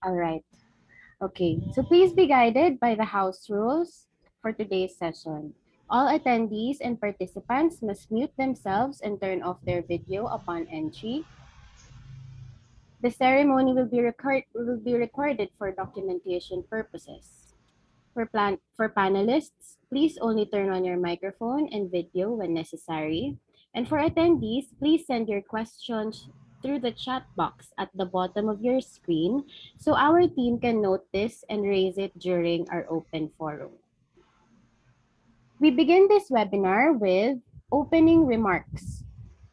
All right. Okay. So please be guided by the house rules for today's session. All attendees and participants must mute themselves and turn off their video upon entry. The ceremony will be recorded for documentation purposes. For panelists, please only turn on your microphone and video when necessary. And for attendees, please send your questions through the chat box at the bottom of your screen so our team can note this and raise it during our open forum. We begin this webinar with opening remarks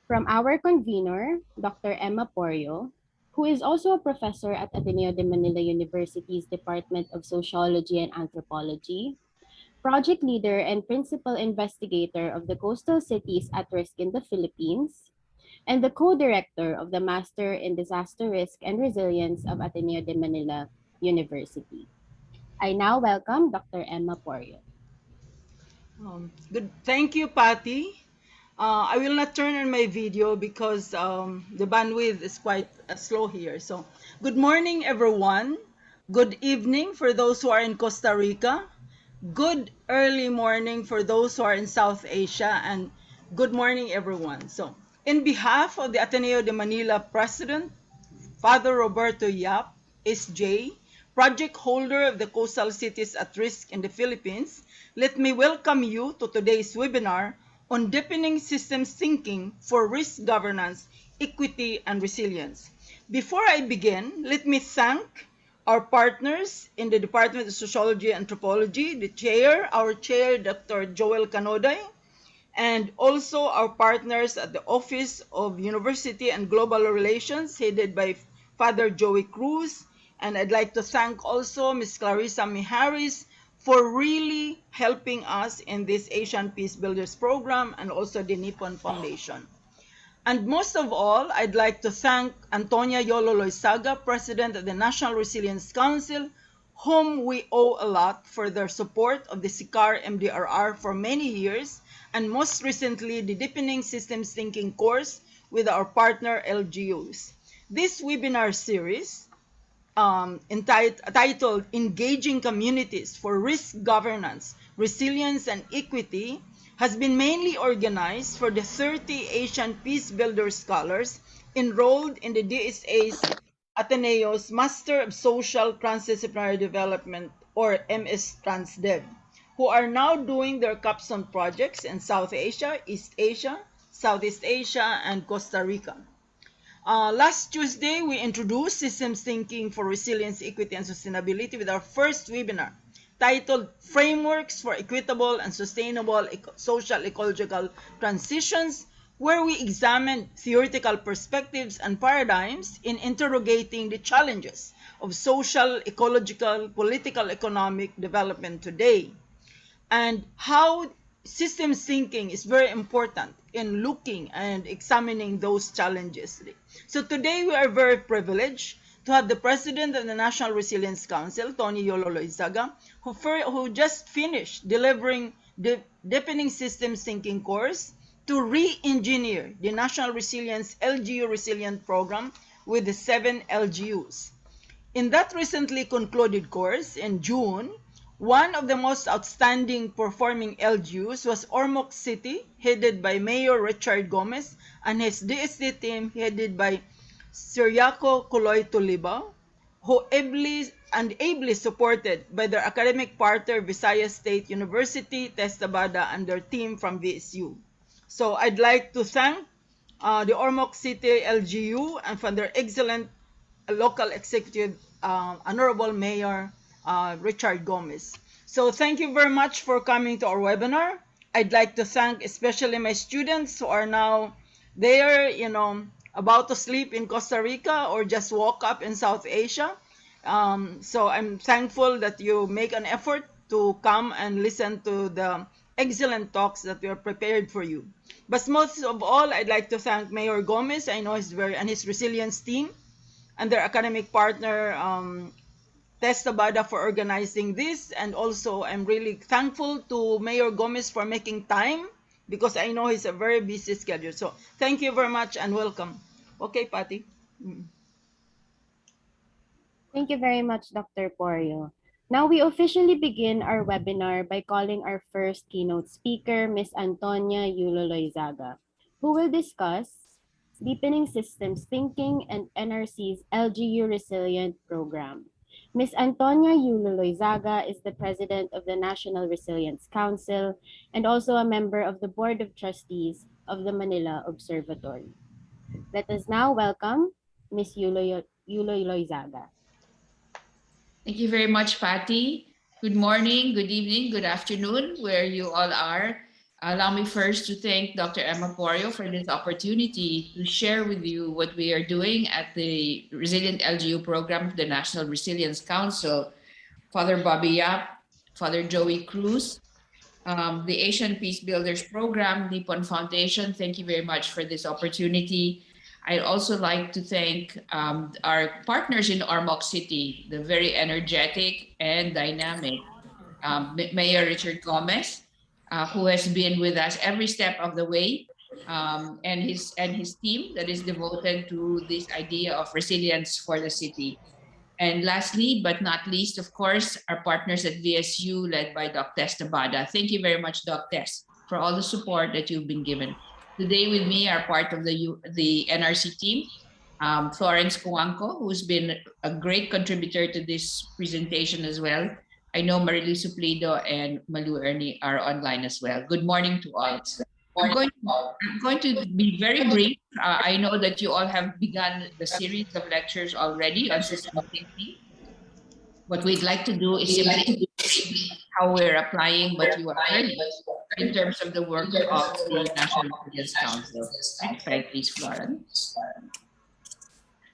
from our convener, Dr. Emma Porio, who is also a professor at Ateneo de Manila University's Department of Sociology and Anthropology, project leader and principal investigator of the coastal cities at risk in the Philippines, and the co-director of the Master in Disaster Risk and Resilience of Ateneo de Manila University. I now welcome Dr. Emma Porio. Good. Thank you, Patty. I will not turn on my video because the bandwidth is quite slow here. So, good morning, everyone. Good evening for those who are in Costa Rica. Good early morning for those who are in South Asia. And good morning, everyone. So, in behalf of the Ateneo de Manila President, Father Roberto Yap, SJ, project holder of the coastal cities at risk in the Philippines, let me welcome you to today's webinar on deepening systems thinking for risk governance, equity, and resilience. Before I begin, let me thank our partners in the Department of Sociology and Anthropology, our chair, Dr. Joel Canoday, and also our partners at the Office of University and Global Relations, headed by Father Joey Cruz. And I'd like to thank also Ms. Clarissa Miharis for really helping us in this Asian Peace Builders program and also the Nippon Foundation. And most of all, I'd like to thank Antonia Yulo-Loyzaga, President of the National Resilience Council, whom we owe a lot for their support of the SICAR MDRR for many years, and most recently, the Deepening Systems Thinking course with our partner LGUs. This webinar series, titled Engaging Communities for Risk Governance, Resilience, and Equity, has been mainly organized for the 30 Asian Peace Builder scholars enrolled in the DSA's Ateneo's Master of Social Transdisciplinary Development, or MS Transdev, who are now doing their capstone projects in South Asia, East Asia, Southeast Asia, and Costa Rica. Last Tuesday, we introduced systems thinking for resilience, equity, and sustainability with our first webinar titled Frameworks for Equitable and Sustainable Social Ecological Transitions, where we examined theoretical perspectives and paradigms in interrogating the challenges of social, ecological, political, economic development today, and how systems thinking is very important in looking and examining those challenges. So today we are very privileged to have the President of the National Resilience Council, Antonia Yulo-Loyzaga, who just finished delivering the Deepening Systems Thinking course to re-engineer the National Resilience LGU Resilient Program with the 7 LGUs. In that recently concluded course in June, one of the most outstanding performing LGUs was Ormoc City, headed by Mayor Richard Gomez, and his DSD team headed by Ciriaco Tolibao, who ably supported by their academic partner Visayas State University, Testabada, and their team from VSU. So I'd like to thank the Ormoc City LGU and for their excellent local executive, Honorable Mayor Richard Gomez. So thank you very much for coming to our webinar. I'd like to thank especially my students who are now there, about to sleep in Costa Rica or just woke up in South Asia. So I'm thankful that you make an effort to come and listen to the excellent talks that we are prepared for you. But most of all, I'd like to thank Mayor Gomez. I know and his resilience team and their academic partner, Testabada, for organizing this. And also, I'm really thankful to Mayor Gomez for making time because I know he's a very busy schedule. So thank you very much and welcome. Okay, Patty. Thank you very much, Dr. Porio. Now we officially begin our webinar by calling our first keynote speaker, Ms. Antonia Yulo-Loyzaga, who will discuss Deepening Systems Thinking and NRC's LGU Resilient Program. Ms. Antonia Yulo-Loyzaga is the president of the National Resilience Council and also a member of the Board of Trustees of the Manila Observatory. Let us now welcome Ms. Yulo-Loyzaga. Thank you very much, Patty. Good morning, good evening, good afternoon, where you all are. Allow me first to thank Dr. Emma Porio for this opportunity to share with you what we are doing at the Resilient LGU program of the National Resilience Council. Father Bobby Yap, Father Joey Cruz, the Asian Peace Builders Program, Nippon Foundation. Thank you very much for this opportunity. I'd also like to thank our partners in Ormoc City, the very energetic and dynamic Mayor Richard Gomez, who has been with us every step of the way, and his team that is devoted to this idea of resilience for the city. And lastly, but not least, of course, our partners at VSU, led by Doc Tess Tabada. Thank you very much, Doc Tess, for all the support that you've been given. Today with me are part of the NRC team, Florence Kuangco, who's been a great contributor to this presentation as well. I know Marilu Suplido and Malu Ernie are online as well. Good morning to all. I'm going, I'm going to be very brief. I know that you all have begun the series of lectures already on system thinking. What we'd like to do is simply how we're applying what you have heard in terms of the work of the National Resilience Council. Next slide, please, Florence.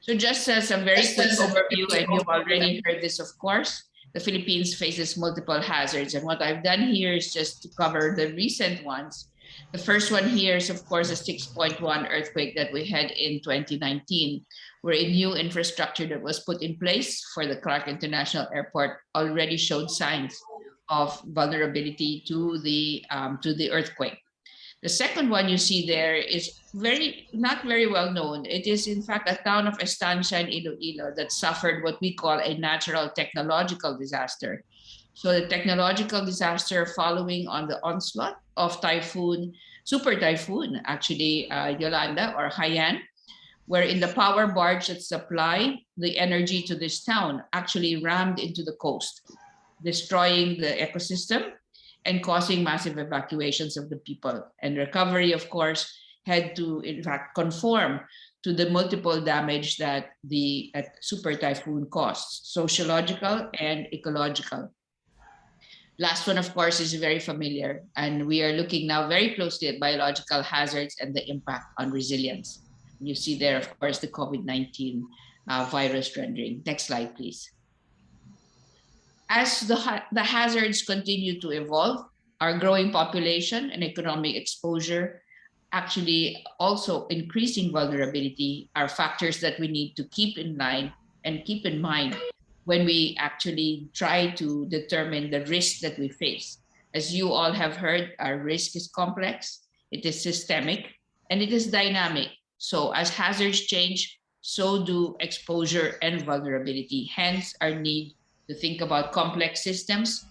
So just as a very quick overview, and you've already heard this, of course, the Philippines faces multiple hazards. And what I've done here is just to cover the recent ones. The first one here is, of course, a 6.1 earthquake that we had in 2019, where a new infrastructure that was put in place for the Clark International Airport already showed signs of vulnerability to the earthquake. The second one you see there is not very well known. It is in fact a town of Estancia in Iloilo that suffered what we call a natural technological disaster. So the technological disaster following on the onslaught of super typhoon, actually Yolanda or Haiyan, wherein the power barge that supply the energy to this town actually rammed into the coast, destroying the ecosystem and causing massive evacuations of the people. And recovery, of course, had to, in fact, conform to the multiple damage that the super typhoon caused, sociological and ecological. Last one, of course, is very familiar, and we are looking now very closely at biological hazards and the impact on resilience. You see there, of course, the COVID-19 virus rendering. Next slide, please. As the hazards continue to evolve, our growing population and economic exposure, actually also increasing vulnerability, are factors that we need to keep in line and keep in mind when we actually try to determine the risk that we face. As you all have heard, our risk is complex, it is systemic, and it is dynamic. So as hazards change, so do exposure and vulnerability. Hence, our need to think about complex systems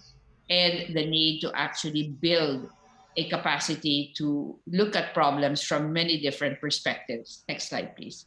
and the need to actually build a capacity to look at problems from many different perspectives. Next slide, please.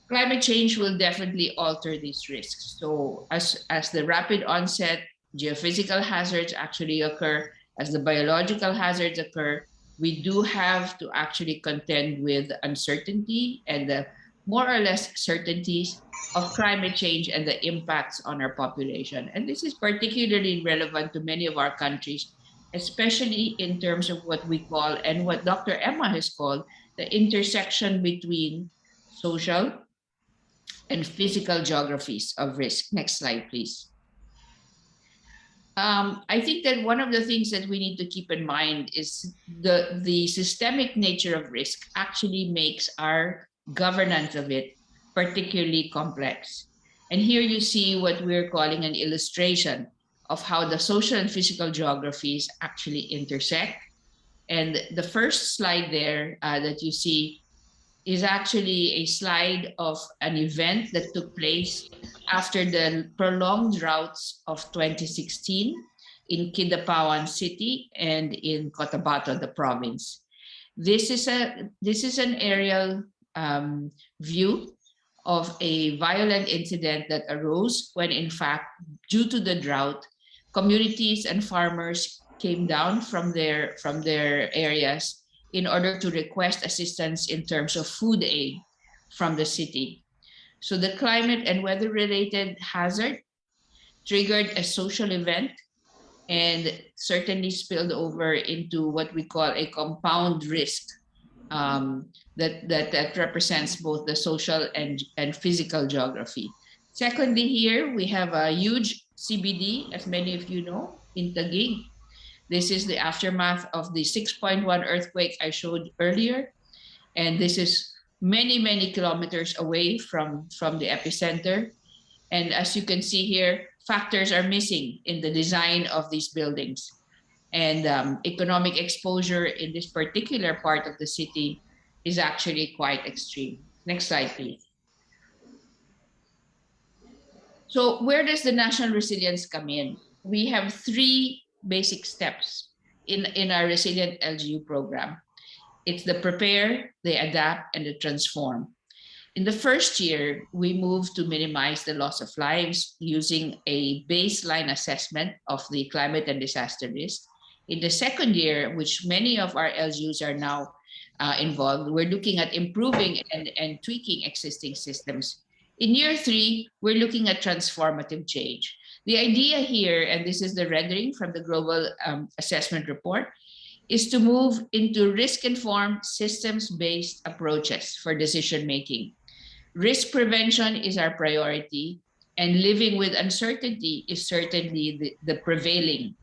Climate change will definitely alter these risks. So as the rapid onset geophysical hazards actually occur, as the biological hazards occur, we do have to actually contend with uncertainty and the more or less certainties of climate change and the impacts on our population. And this is particularly relevant to many of our countries, especially in terms of what we call, and what Dr. Emma has called, the intersection between social and physical geographies of risk. Next slide, please. I think that one of the things that we need to keep in mind is the systemic nature of risk actually makes our governance of it particularly complex. And here you see what we're calling an illustration of how the social and physical geographies actually intersect. And the first slide there that you see is actually a slide of an event that took place after the prolonged droughts of 2016 in Kidapawan City and in Cotabato, the province. This is an aerial view of a violent incident that arose when, in fact, due to the drought, communities and farmers came down from their areas in order to request assistance in terms of food aid from the city. So the climate and weather related hazard triggered a social event and certainly spilled over into what we call a compound risk, that represents both the social and physical geography. Secondly, here we have a huge CBD, as many of you know, in Taguig. This is the aftermath of the 6.1 earthquake I showed earlier. And this is many, many kilometers away from the epicenter. And as you can see here, factors are missing in the design of these buildings. And economic exposure in this particular part of the city is actually quite extreme. Next slide, please. So where does the national resilience come in? We have three basic steps in our resilient LGU program. It's the prepare, the adapt, and the transform. In the first year, we moved to minimize the loss of lives using a baseline assessment of the climate and disaster risk. In the second year, which many of our LGUs are now involved, we're looking at improving and tweaking existing systems. In year three, we're looking at transformative change. The idea here, and this is the rendering from the Global Assessment Report, is to move into risk-informed, systems-based approaches for decision-making. Risk prevention is our priority, and living with uncertainty is certainly the prevailing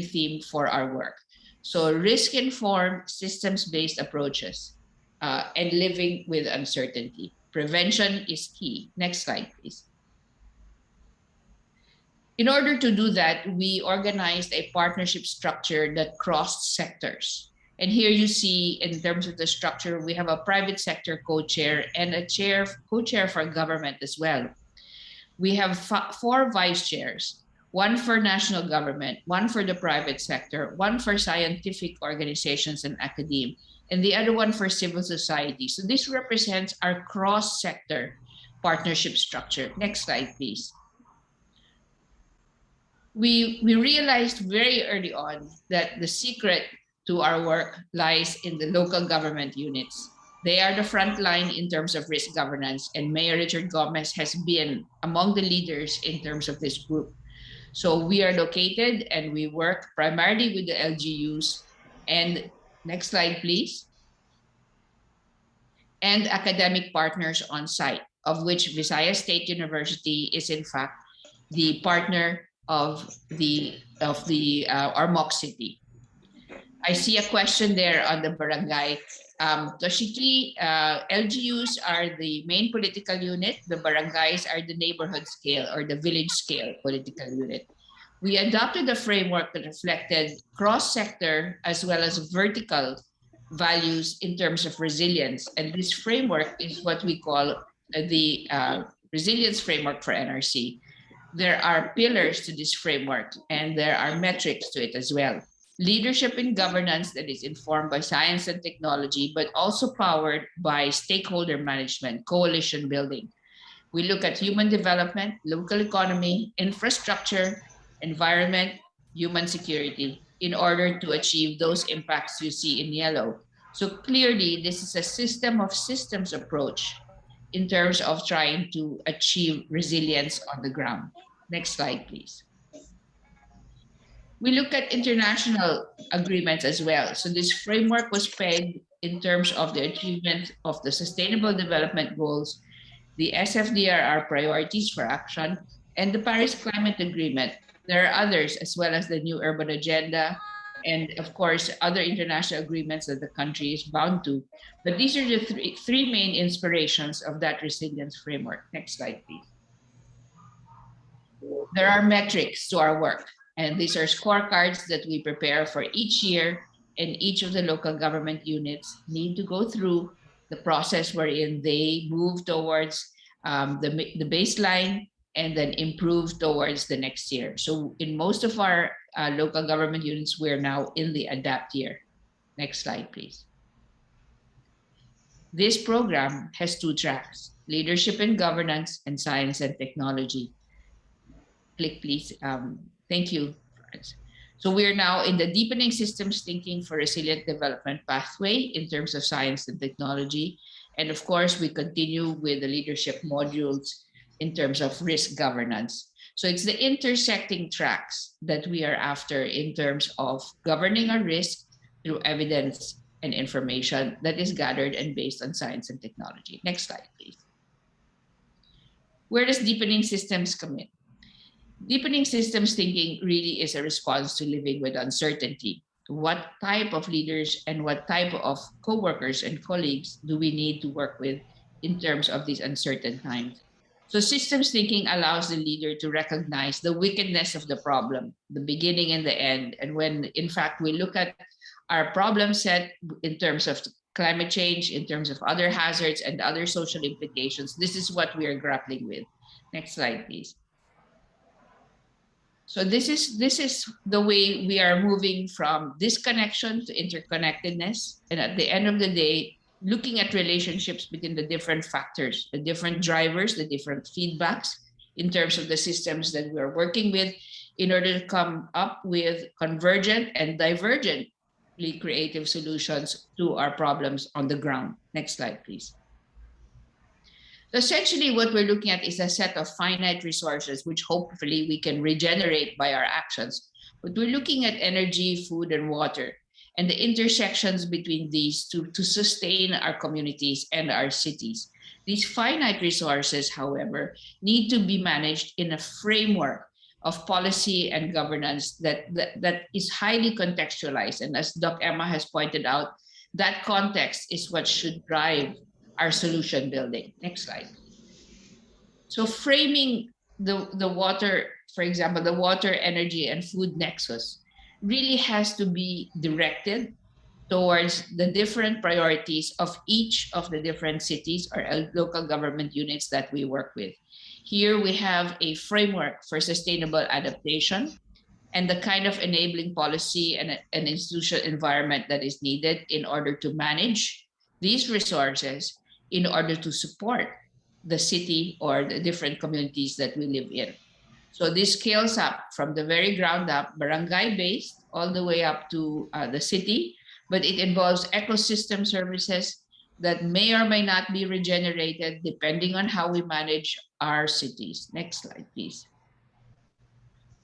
theme for our work. So risk-informed, systems-based approaches and living with uncertainty. Prevention is key. Next slide, please. In order to do that, we organized a partnership structure that crossed sectors. And here you see, in terms of the structure, we have a private sector co-chair and a co-chair for government as well. We have four vice chairs, one for national government, one for the private sector, one for scientific organizations and academe, and the other one for civil society. So this represents our cross-sector partnership structure. Next slide, please. We realized very early on that the secret to our work lies in the local government units. They are the front line in terms of risk governance, and Mayor Richard Gomez has been among the leaders in terms of this group. So we are located and we work primarily with the LGUs. And next slide, please. And academic partners on site, of which Visayas State University is in fact the partner of the Ormoc City. I see a question there on the barangay. Toshiki, LGUs are the main political unit. The barangays are the neighborhood scale or the village scale political unit. We adopted a framework that reflected cross-sector as well as vertical values in terms of resilience. And this framework is what we call the resilience framework for NRC. There are pillars to this framework and there are metrics to it as well. Leadership in governance that is informed by science and technology, but also powered by stakeholder management, coalition building. We look at human development, local economy, infrastructure, environment, human security in order to achieve those impacts you see in yellow. So clearly, this is a system of systems approach in terms of trying to achieve resilience on the ground. Next slide, please. We look at international agreements as well. So this framework was pegged in terms of the achievement of the Sustainable Development Goals, the SFDRR priorities for action, and the Paris Climate Agreement. There are others, as well as the New Urban Agenda, and of course, other international agreements that the country is bound to. But these are the three main inspirations of that resilience framework. Next slide, please. There are metrics to our work, and these are scorecards that we prepare for each year and each of the local government units need to go through the process wherein they move towards the baseline and then improve towards the next year. So in most of our local government units, we're now in the adapt year. Next slide, please. This program has two tracks: leadership and governance and science and technology. Click, please. Thank you, Florence. So we're now in the deepening systems thinking for resilient development pathway in terms of science and technology. And of course, we continue with the leadership modules in terms of risk governance. So it's the intersecting tracks that we are after in terms of governing our risk through evidence and information that is gathered and based on science and technology. Next slide, please. Where does deepening systems come in? Deepening systems thinking really is a response to living with uncertainty. What type of leaders and what type of co-workers and colleagues do we need to work with in terms of these uncertain times? So systems thinking allows the leader to recognize the wickedness of the problem, the beginning and the end. And when in fact we look at our problem set in terms of climate change, in terms of other hazards and other social implications, this is what we are grappling with. Next slide, please. So this is the way we are moving from disconnection to interconnectedness. And at the end of the day, looking at relationships between the different factors, the different drivers, the different feedbacks in terms of the systems that we are working with in order to come up with convergent and divergently creative solutions to our problems on the ground. Next slide, please. So essentially what we're looking at is a set of finite resources, which hopefully we can regenerate by our actions. But we're looking at energy, food, and water, and the intersections between these to sustain our communities and our cities. These finite resources, however, need to be managed in a framework of policy and governance that is highly contextualized. And as Doc Emma has pointed out, that context is what should drive our solution building. Next slide. So framing the water, for example, the water, energy, and food nexus really has to be directed towards the different priorities of each of the different cities or local government units that we work with. Here we have a framework for sustainable adaptation and the kind of enabling policy and an institutional environment that is needed in order to manage these resources in order to support the city or the different communities that we live in. So this scales up from the very ground up, barangay-based, all the way up to the city, but it involves ecosystem services that may or may not be regenerated depending on how we manage our cities. Next slide, please.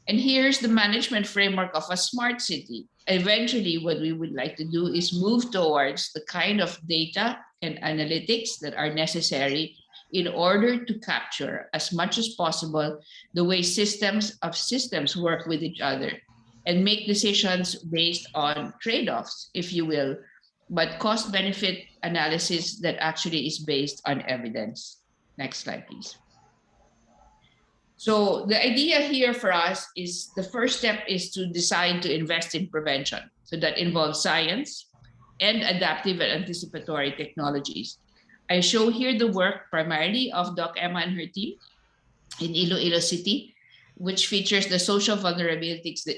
And here's the management framework of a smart city. Eventually, what we would like to do is move towards the kind of data and analytics that are necessary in order to capture as much as possible the way systems work with each other and make decisions based on trade-offs, if you will, but cost-benefit analysis that actually is based on evidence. Next slide, please. So the idea here for us is the first step is to decide to invest in prevention. So that involves science and adaptive and anticipatory technologies. I show here the work primarily of Doc Emma and her team in Iloilo City, which features the social vulnerabilities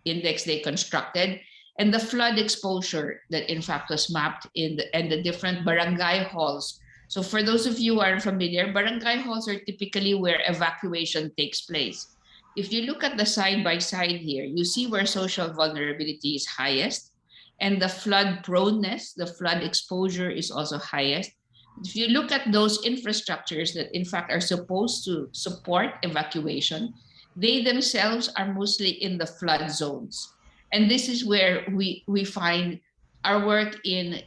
index they constructed and the flood exposure that in fact was mapped in the different barangay halls. So for those of you who aren't familiar, barangay halls are typically where evacuation takes place. If you look at the side by side here, you see where social vulnerability is highest and the flood proneness, the flood exposure is also highest. If you look at those infrastructures that in fact are supposed to support evacuation, they themselves are mostly in the flood zones. And this is where we find our work in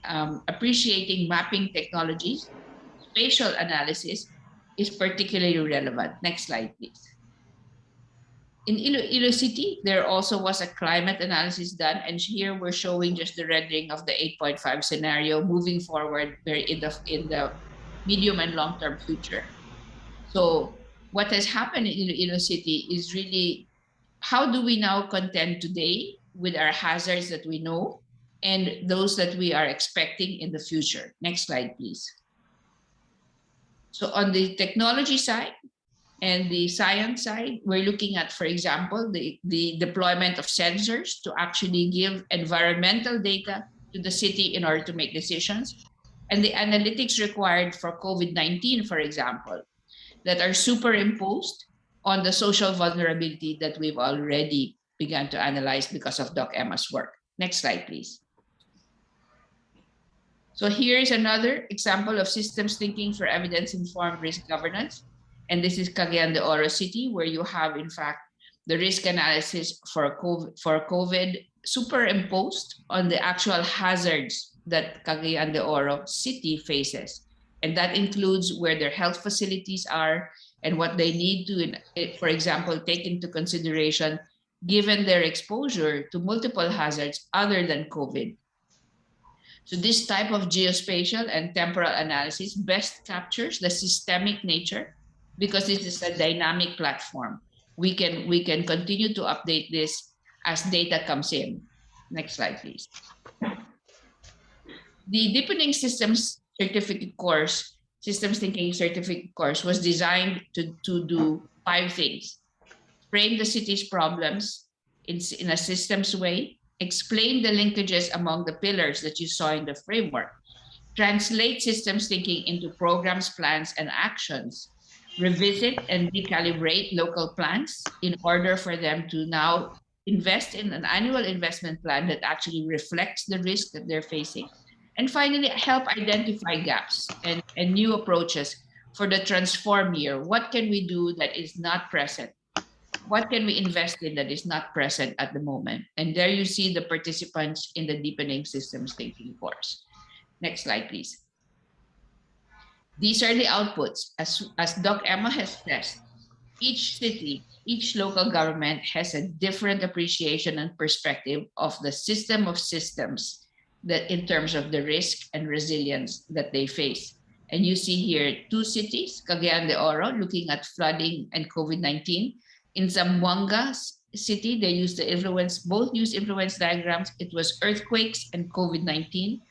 appreciating mapping technologies, spatial analysis is particularly relevant. Next slide, please. In Iloilo City, there also was a climate analysis done, and here we're showing just the rendering of the 8.5 scenario moving forward in the medium and long-term future. So what has happened in Iloilo City is really how do we now contend today with our hazards that we know and those that we are expecting in the future. Next slide, please. So on the technology side and the science side, we're looking at, for example, the deployment of sensors to actually give environmental data to the city in order to make decisions, and the analytics required for COVID-19, for example, that are superimposed on the social vulnerability that we've already begun to analyze because of Doc Emma's work. Next slide, please. So here is another example of systems thinking for evidence-informed risk governance. And this is Cagayan de Oro City, where you have, in fact, the risk analysis for COVID superimposed on the actual hazards that Cagayan de Oro City faces. And that includes where their health facilities are and what they need to, for example, take into consideration given their exposure to multiple hazards other than COVID. So this type of geospatial and temporal analysis best captures the systemic nature because this is a dynamic platform. We can continue to update this as data comes in. Next slide, please. The Deepening Systems Certificate course, Systems Thinking Certificate course was designed to do 5 things. Frame the city's problems in a systems way, explain the linkages among the pillars that you saw in the framework, translate systems thinking into programs, plans, and actions, revisit and recalibrate local plans in order for them to now invest in an annual investment plan that actually reflects the risk that they're facing. And finally, help identify gaps and new approaches for the transform year. What can we do that is not present? What can we invest in that is not present at the moment? And there you see the participants in the Deepening Systems Thinking course. Next slide, please. These are the outputs. As Doc Emma has stressed, each city, each local government has a different appreciation and perspective of the system of systems that in terms of the risk and resilience that they face. And you see here 2 cities, Cagayan de Oro, looking at flooding and COVID-19. In Zamboanga City, they used both use influence diagrams. It was earthquakes and COVID-19.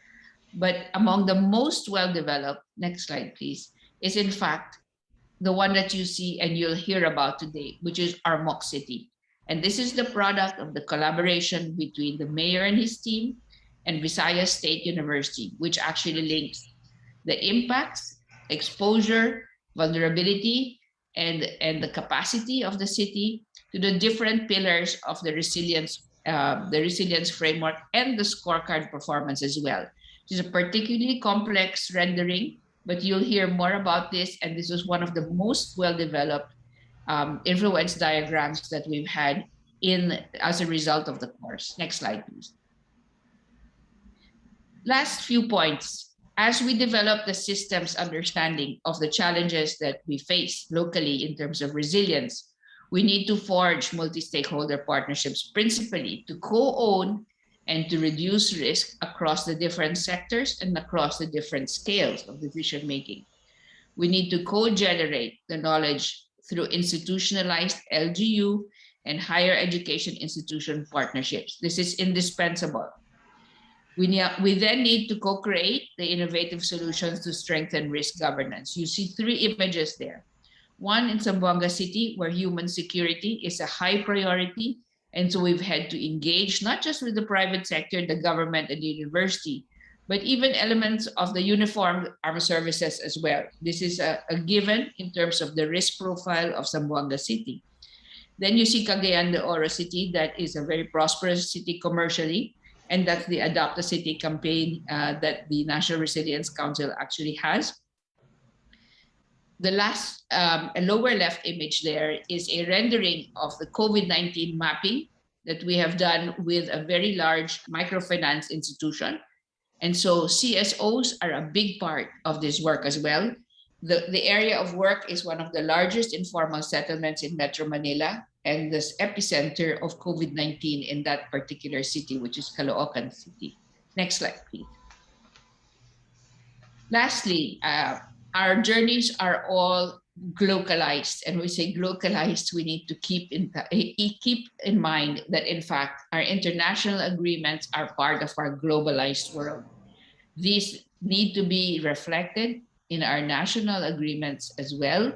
But among the most well-developed, next slide, please, is in fact the one that you see and you'll hear about today, which is Ormoc City. And this is the product of the collaboration between the mayor and his team and Visayas State University, which actually links the impacts, exposure, vulnerability, and the capacity of the city to the different pillars of the resilience framework and the scorecard performance as well. It is a particularly complex rendering, but you'll hear more about this. And this was one of the most well-developed influence diagrams that we've had as a result of the course. Next slide, please. Last few points. As we develop the systems understanding of the challenges that we face locally in terms of resilience, we need to forge multi-stakeholder partnerships principally to co-own and to reduce risk across the different sectors and across the different scales of decision making. We need to co-generate the knowledge through institutionalized LGU and higher education institution partnerships. This is indispensable. We then need to co-create the innovative solutions to strengthen risk governance. You see 3 images there. One in Zamboanga City, where human security is a high priority. And so we've had to engage not just with the private sector, the government, and the university, but even elements of the uniformed armed services as well. This is a given in terms of the risk profile of Zamboanga City. Then you see Cagayan de Oro City, that is a very prosperous city commercially. And that's the Adopt a City campaign that the National Resilience Council actually has. The last lower left image there is a rendering of the COVID-19 mapping that we have done with a very large microfinance institution. And so CSOs are a big part of this work as well. The area of work is one of the largest informal settlements in Metro Manila and the epicenter of COVID-19 in that particular city, which is Caloocan City. Next slide, please. Lastly, our journeys are all globalized. And we say globalized, we need to keep in mind that in fact our international agreements are part of our globalized world. These need to be reflected in our national agreements as well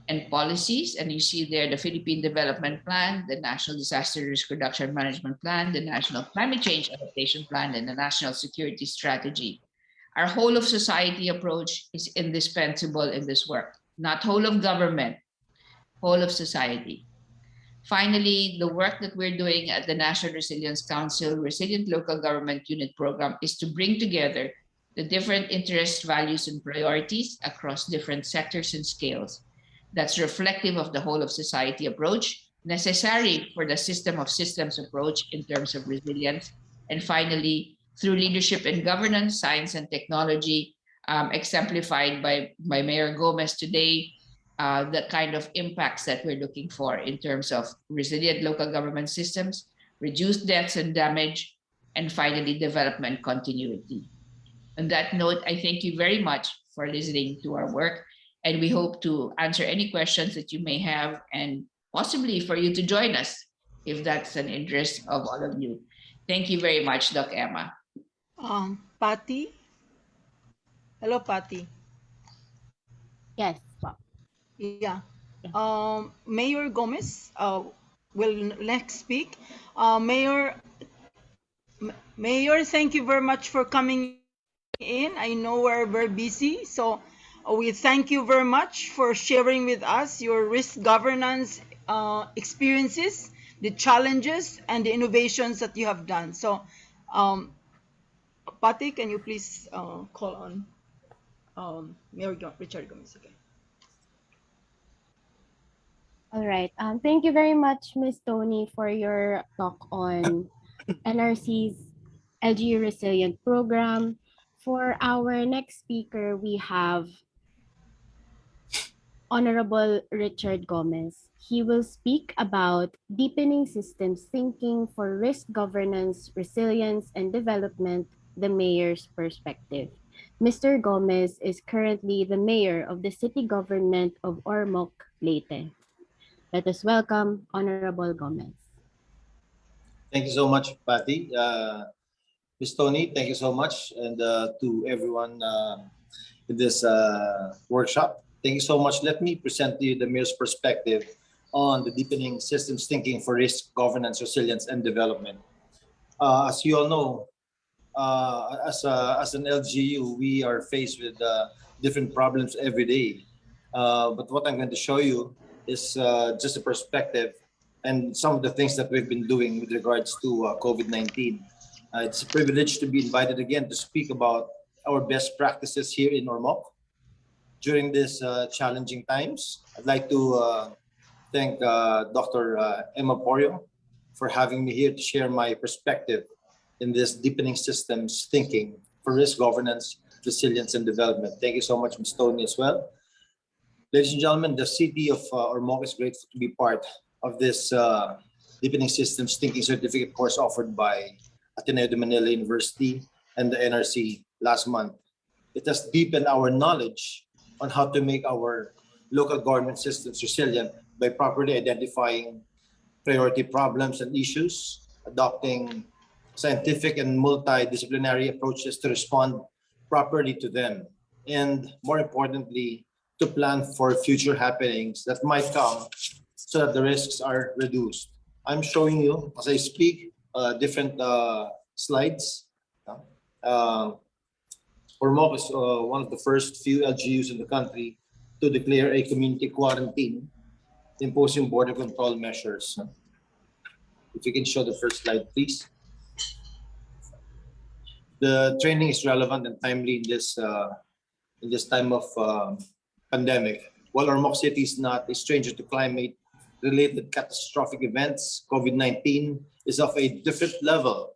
and policies. And you see there the Philippine Development Plan, the National Disaster Risk Reduction Management Plan, the National Climate Change Adaptation Plan, and the National Security Strategy. Our whole of society approach is indispensable in this work, not whole of government, whole of society. Finally, the work that we're doing at the National Resilience Council Resilient Local Government Unit Program is to bring together the different interests, values, and priorities across different sectors and scales. That's reflective of the whole of society approach, necessary for the system of systems approach in terms of resilience. And finally, through leadership and governance, science and technology, exemplified by Mayor Gomez today, the kind of impacts that we're looking for in terms of resilient local government systems, reduced deaths and damage, and finally, development continuity. On that note, I thank you very much for listening to our work, and we hope to answer any questions that you may have and possibly for you to join us if that's an interest of all of you. Thank you very much, Doc Emma. Patty? Hello, Patty. Yes, po. Yeah. Mayor Gomez will next speak. Mayor, thank you very much for coming in. I know we're very busy, so we thank you very much for sharing with us your risk governance experiences, the challenges, and the innovations that you have done. So, Patty, can you please call on Mayor Richard Gomez again? All right. Thank you very much, Miss Tony, for your talk on NRC's LG Resilient Program. For our next speaker, we have Honorable Richard Gomez. He will speak about deepening systems thinking for risk governance, resilience, and development, the mayor's perspective. Mr. Gomez is currently the mayor of the city government of Ormoc, Leyte. Let us welcome Honorable Gomez. Thank you so much, Patty. Ms. Tony, thank you so much. And to everyone in this workshop, thank you so much. Let me present to you the mayor's perspective on the deepening systems thinking for risk governance, resilience, and development. As you all know, as an LGU, we are faced with different problems every day. But what I'm going to show you is just a perspective and some of the things that we've been doing with regards to COVID-19. It's a privilege to be invited again to speak about our best practices here in Ormoc during these challenging times. I'd like to thank Dr. Emma Porio for having me here to share my perspective in this deepening systems thinking for risk governance, resilience, and development. Thank you so much, Ms. Tony, as well. Ladies and gentlemen, the city of Ormoc is grateful to be part of this deepening systems thinking certificate course offered by Ateneo de Manila University and the NRC last month. It has deepened our knowledge on how to make our local government systems resilient by properly identifying priority problems and issues, adopting scientific and multidisciplinary approaches to respond properly to them, and more importantly, to plan for future happenings that might come so that the risks are reduced. I'm showing you, as I speak, different slides. Ormoc is one of the first few LGUs in the country to declare a community quarantine, imposing border control measures. If you can show the first slide, please. The training is relevant and timely in this time of pandemic. While Ormoc City is not a stranger to climate-related catastrophic events, COVID-19 is of a different level.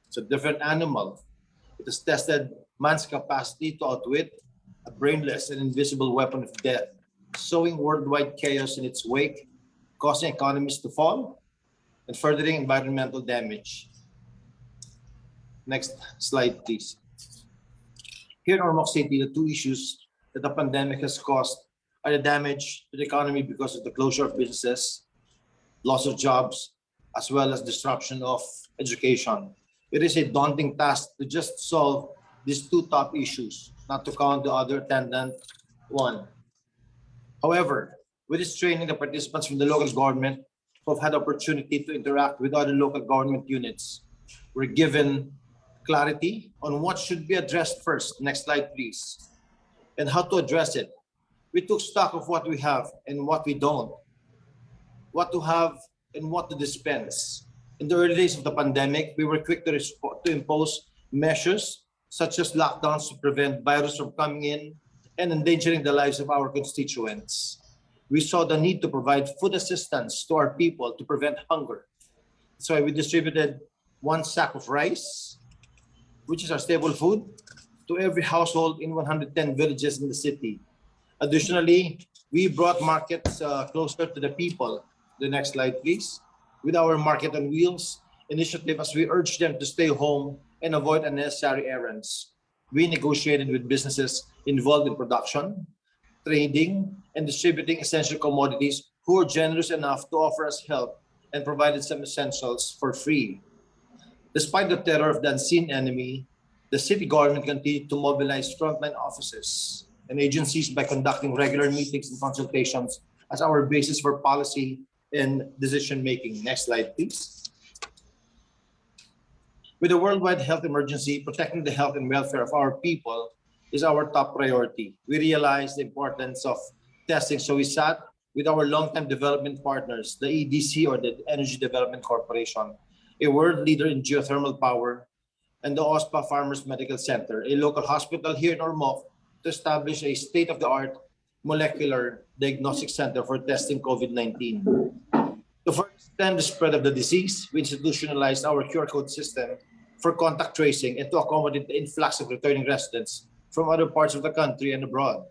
It's a different animal. It has tested man's capacity to outwit a brainless and invisible weapon of death, sowing worldwide chaos in its wake, causing economies to fall, and furthering environmental damage. Next slide, please. Here in Ormoc City, the two issues that the pandemic has caused are the damage to the economy because of the closure of businesses, loss of jobs, as well as disruption of education. It is a daunting task to just solve these two top issues, not to count the other attendant one. However, with this training, the participants from the local government who have had opportunity to interact with other local government units were given clarity on what should be addressed first. Next slide, please. And how to address it. We took stock of what we have and what we don't, what to have and what to dispense. In the early days of the pandemic, we were quick to impose measures such as lockdowns to prevent virus from coming in and endangering the lives of our constituents. We saw the need to provide food assistance to our people to prevent hunger. So we distributed one sack of rice, which is our staple food, to every household in 110 villages in the city. Additionally, we brought markets closer to the people. The next slide, please. With our Market on Wheels initiative, as we urged them to stay home and avoid unnecessary errands. We negotiated with businesses involved in production, trading, and distributing essential commodities who were generous enough to offer us help and provided some essentials for free. Despite the terror of the unseen enemy, the city government continued to mobilize frontline offices and agencies by conducting regular meetings and consultations as our basis for policy and decision making. Next slide, please. With a worldwide health emergency, protecting the health and welfare of our people is our top priority. We realized the importance of testing, so we sat with our long-time development partners, the EDC, or the Energy Development Corporation, a world leader in geothermal power, and the OSPA Farmers Medical Center, a local hospital here in Ormoc, to establish a state-of-the-art molecular diagnostic center for testing COVID-19. To further extend the spread of the disease, we institutionalized our QR code system for contact tracing and to accommodate the influx of returning residents from other parts of the country and abroad.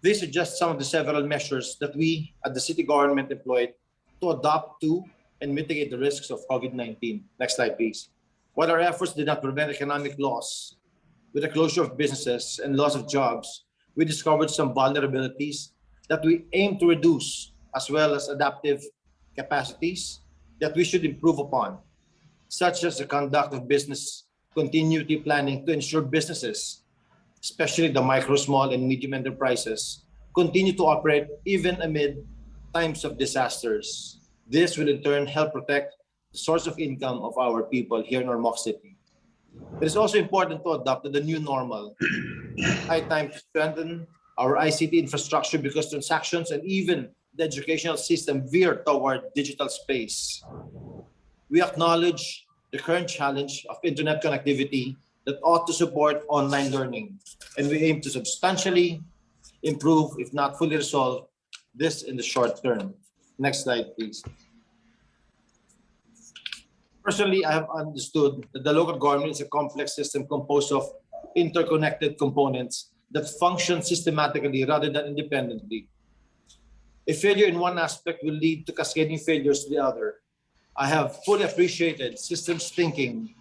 These are just some of the several measures that we at the city government employed to adapt to and mitigate the risks of COVID-19. Next slide, please. While our efforts did not prevent economic loss, with the closure of businesses and loss of jobs, we discovered some vulnerabilities that we aim to reduce, as well as adaptive capacities that we should improve upon, such as the conduct of business continuity planning to ensure businesses, especially the micro, small, and medium enterprises, continue to operate even amid times of disasters. This will in turn help protect the source of income of our people here in Ormoc City. It is also important to adapt to the new normal. High time to strengthen our ICT infrastructure because transactions and even the educational system veer toward digital space. We acknowledge the current challenge of internet connectivity that ought to support online learning, and we aim to substantially improve, if not fully resolve, this in the short term. Next slide, please. Personally, I have understood that the local government is a complex system composed of interconnected components that function systematically rather than independently. A failure in one aspect will lead to cascading failures to the other. I have fully appreciated systems thinking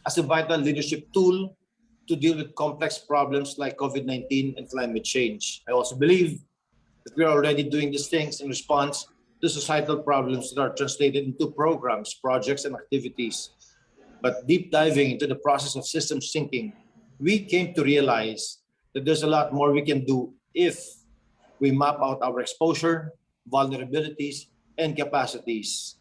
as a vital leadership tool to deal with complex problems like COVID-19 and climate change. I also believe that we are already doing these things in response to societal problems that are translated into programs, projects, and activities. But deep diving into the process of systems thinking, we came to realize that there's a lot more we can do if we map out our exposure, vulnerabilities, and capacities.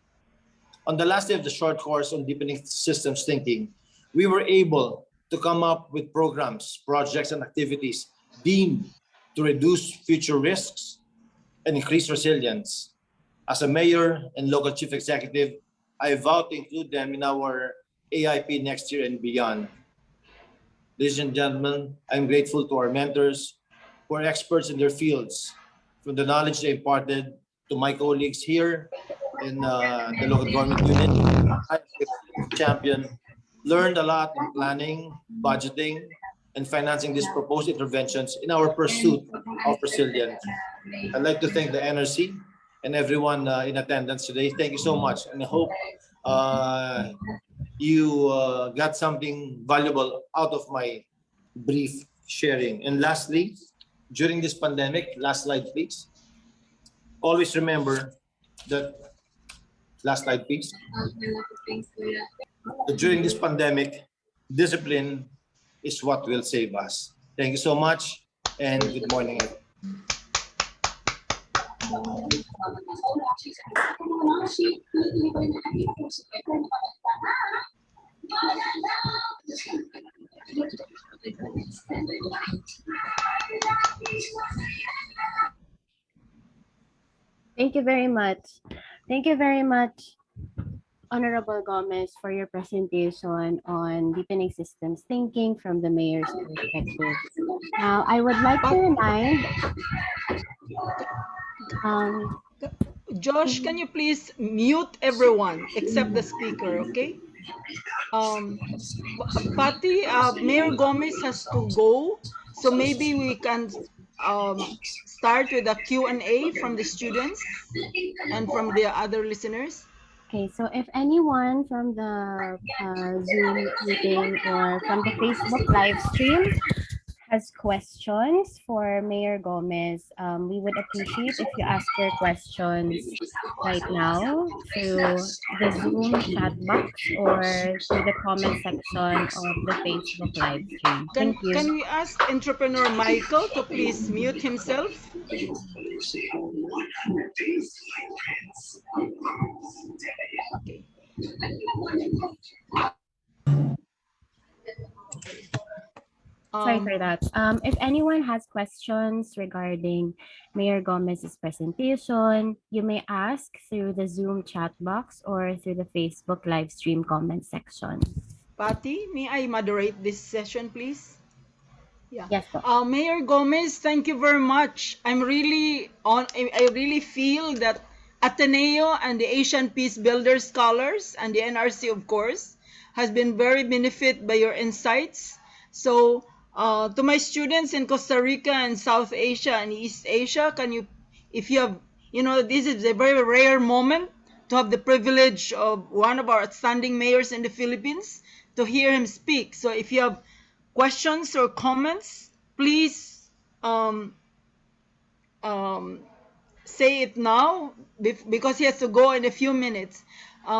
On the last day of the short course on deepening systems thinking, we were able to come up with programs, projects, and activities deemed to reduce future risks and increase resilience. As a mayor and local chief executive, I vow to include them in our AIP next year and beyond. Ladies and gentlemen, I'm grateful to our mentors who are experts in their fields. From the knowledge they imparted to my colleagues here in the local government unit, I, champion, learned a lot in planning, budgeting, and financing these proposed interventions in our pursuit of resilience. I'd like to thank the NRC and everyone in attendance today. Thank you so much, and I hope you got something valuable out of my brief sharing. And lastly, during this pandemic, last slide, please. Always remember that, last slide, please. That during this pandemic, discipline is what will save us. Thank you so much, and good morning. Thank you very much. Thank you very much, Honorable Gomez, for your presentation on deepening systems thinking from the mayor's perspective. Now, I would like to remind Josh, can you please mute everyone except the speaker, okay? Patty, Mayor Gomez has to go, so maybe we can start with a Q&A from the students and from the other listeners. Okay, so if anyone from the Zoom meeting or from the Facebook live stream has questions for Mayor Gomez, we would appreciate if you ask your questions right now through the Zoom chat box or through the comment section of the Facebook live stream. Thank you. Can we ask entrepreneur Michael to please mute himself? Okay. Sorry for that. If anyone has questions regarding Mayor Gomez's presentation, you may ask through the Zoom chat box or through the Facebook live stream comment section. Patty, may I moderate this session, please? Yeah. Yes, Mayor Gomez, thank you very much. I really feel that Ateneo and the Asian Peace Builder Scholars and the NRC, of course, has been very benefit by your insights. So, to my students in Costa Rica and South Asia and East Asia, if you have, this is a very rare moment to have the privilege of one of our outstanding mayors in the Philippines to hear him speak. So, if you have questions or comments, please say it now because he has to go in a few minutes.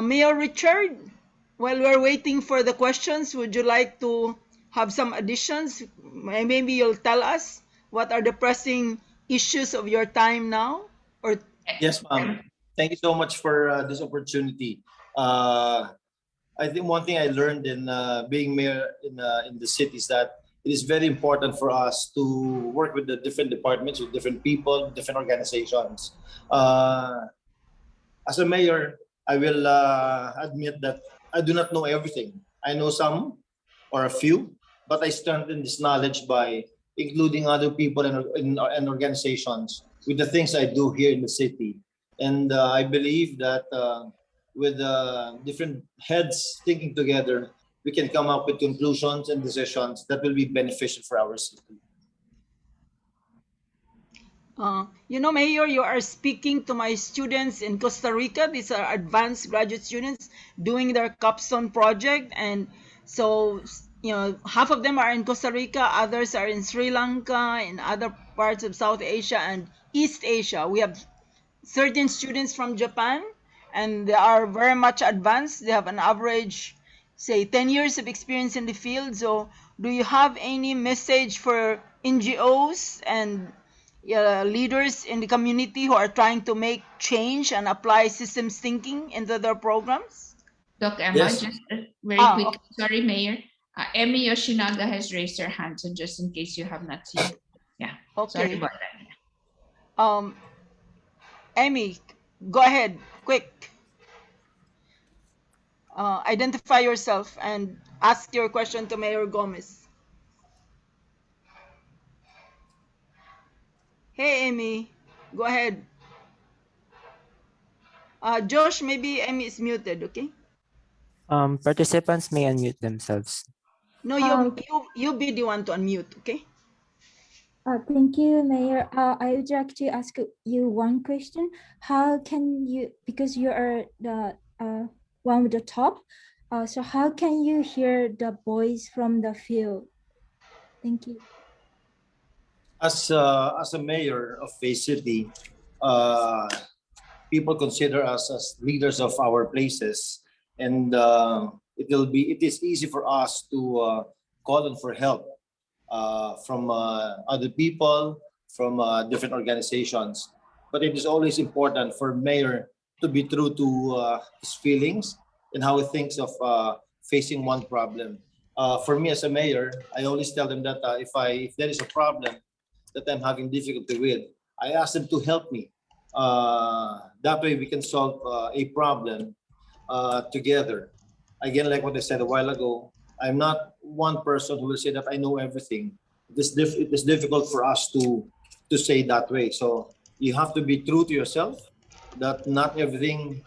Mayor Richard, while we're waiting for the questions, would you like to have some additions? Maybe you'll tell us what are the pressing issues of your time now? Or Yes, ma'am. Thank you so much for this opportunity. I think one thing I learned in being mayor in the city is that it is very important for us to work with the different departments, with different people, different organizations. As a mayor, I will admit that I do not know everything. I know some or a few, but I strengthen this knowledge by including other people and organizations with the things I do here in the city. And I believe that with different heads thinking together, we can come up with conclusions and decisions that will be beneficial for our city. Mayor, you are speaking to my students in Costa Rica. These are advanced graduate students doing their capstone project. And so, half of them are in Costa Rica, others are in Sri Lanka, in other parts of South Asia and East Asia. We have 13 students from Japan, and they are very much advanced. They have an average, say, 10 years of experience in the field. So, do you have any message for NGOs and leaders in the community who are trying to make change and apply systems thinking into their programs? Doc Emma, Yes. just very quick. Okay. Sorry, Mayor. Emmy Yoshinaga has raised her hand, so just in case you have not seen. Yeah. Okay. Sorry about that. Emmy, go ahead, quick. Identify yourself and ask your question to Mayor Gomez. Hey, Amy, go ahead. Josh, maybe Amy is muted, okay? Participants may unmute themselves. No, you be the one to unmute, okay? Thank you, Mayor. I would like to ask you one question. How can you, because you are the one with the top, so how can you hear the voice from the field? Thank you. As a mayor of a city, uh, people consider us as leaders of our places, and it is easy for us to call on for help from other people, from different organizations. But it is always important for mayor to be true to his feelings and how he thinks of facing one problem. For me as a mayor, I always tell them that if there is a problem that I'm having difficulty with, I ask them to help me. That way we can solve a problem together. Again, like what I said a while ago, I'm not one person who will say that I know everything. It is difficult for us to say that way. So you have to be true to yourself. That not everything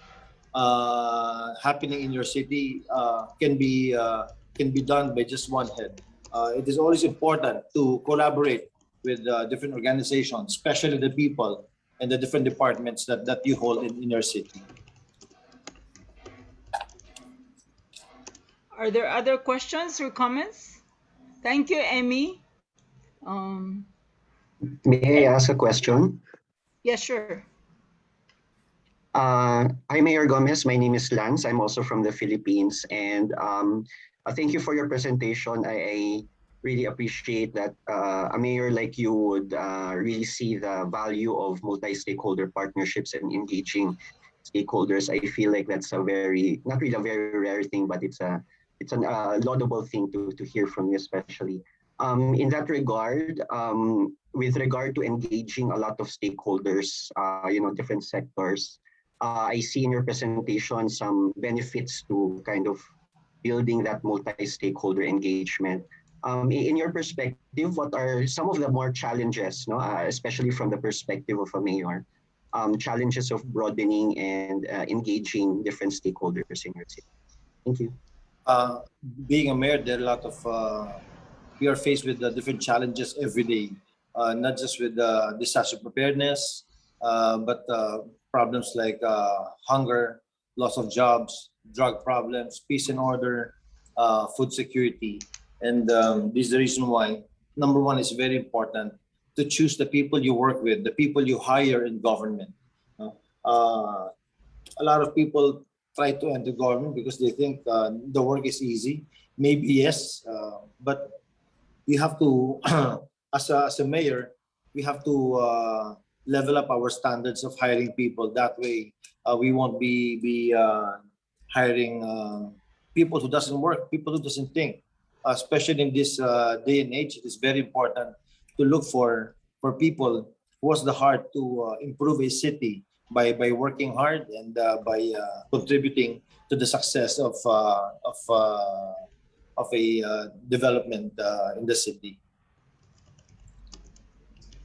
happening in your city can be done by just one head. It is always important to collaborate with different organizations, especially the people and the different departments that you hold in your city. Are there other questions or comments? Thank you, Emmy. Um, May I ask a question? yeah, sure. Hi, Mayor Gomez. My name is Lance. I'm also from the Philippines. And thank you for your presentation. I really appreciate that a mayor like you would really see the value of multi-stakeholder partnerships and engaging stakeholders. I feel like that's a very, not really a very rare thing, but it's an laudable thing to hear from you, especially. In that regard, with regard to engaging a lot of stakeholders, different sectors, I see in your presentation some benefits to kind of building that multi-stakeholder engagement. In your perspective, what are some of the more challenges, no, especially from the perspective of a mayor, challenges of broadening and engaging different stakeholders in your city? Thank you. Uh, Being a mayor, there are a lot of we are faced with different challenges every day, not just with disaster preparedness, but problems like hunger, loss of jobs, drug problems, peace and order, food security. And this is the reason why, number one, is very important to choose the people you work with, the people you hire in government. Uh, a lot of people try to enter government because they think the work is easy. Maybe yes, but we have to, as a mayor, we have to level up our standards of hiring people. That way, we won't be hiring people who doesn't work, people who doesn't think. Especially in this day and age, it is very important to look for people who has the heart to improve a city by working hard and by contributing to the success of a development in the city.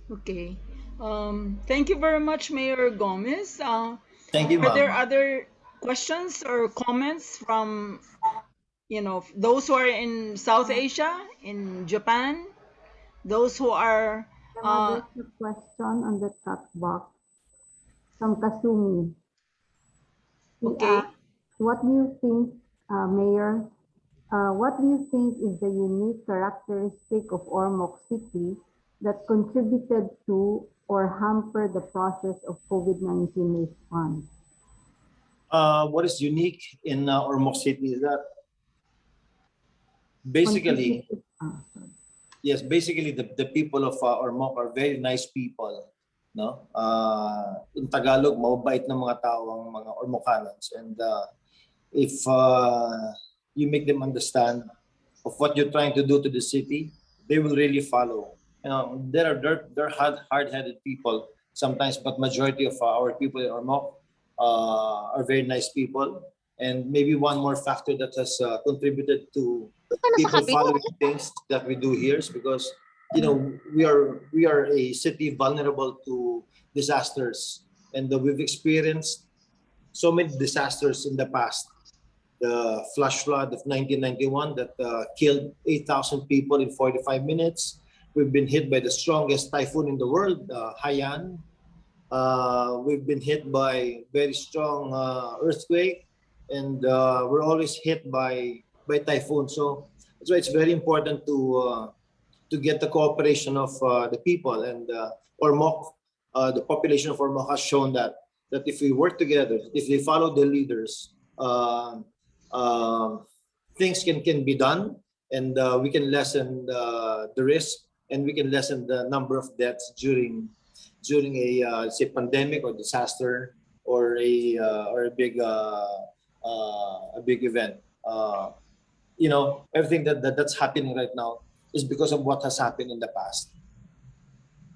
Okay. Thank you very much, Mayor Gomez. Thank you, Are there ma'am. other questions or comments from those who are in South Asia, in Japan, those who are There's a question on the chat box from Kasumi. He okay. asked, what do you think, Mayor, what do you think is the unique characteristic of Ormoc City that contributed to or hampered the process of COVID-19 response? What is unique in Ormoc City is that basically, yes, basically the people of Ormoc are very nice people. No, in Tagalog, mabait na mga tao ang mga Ormocanans, and if you make them understand of what you're trying to do to the city, they will really follow. There are hard-headed people sometimes, but majority of our people in Ormoc are very nice people. And maybe one more factor that has contributed to people following things that we do here is because we are a city vulnerable to disasters, and we've experienced so many disasters in the past. The flash flood of 1991 that killed 8,000 people in 45 minutes. We've been hit by the strongest typhoon in the world, Haiyan. We've been hit by very strong earthquake, and we're always hit by typhoon. So that's why it's very important to get the cooperation of the people. And Ormoc, the population of Ormoc has shown that if we work together, if they follow the leaders, things can be done, and we can lessen the risk, and we can lessen the number of deaths during a say pandemic or disaster or a big event. Everything that's happening right now is because of what has happened in the past.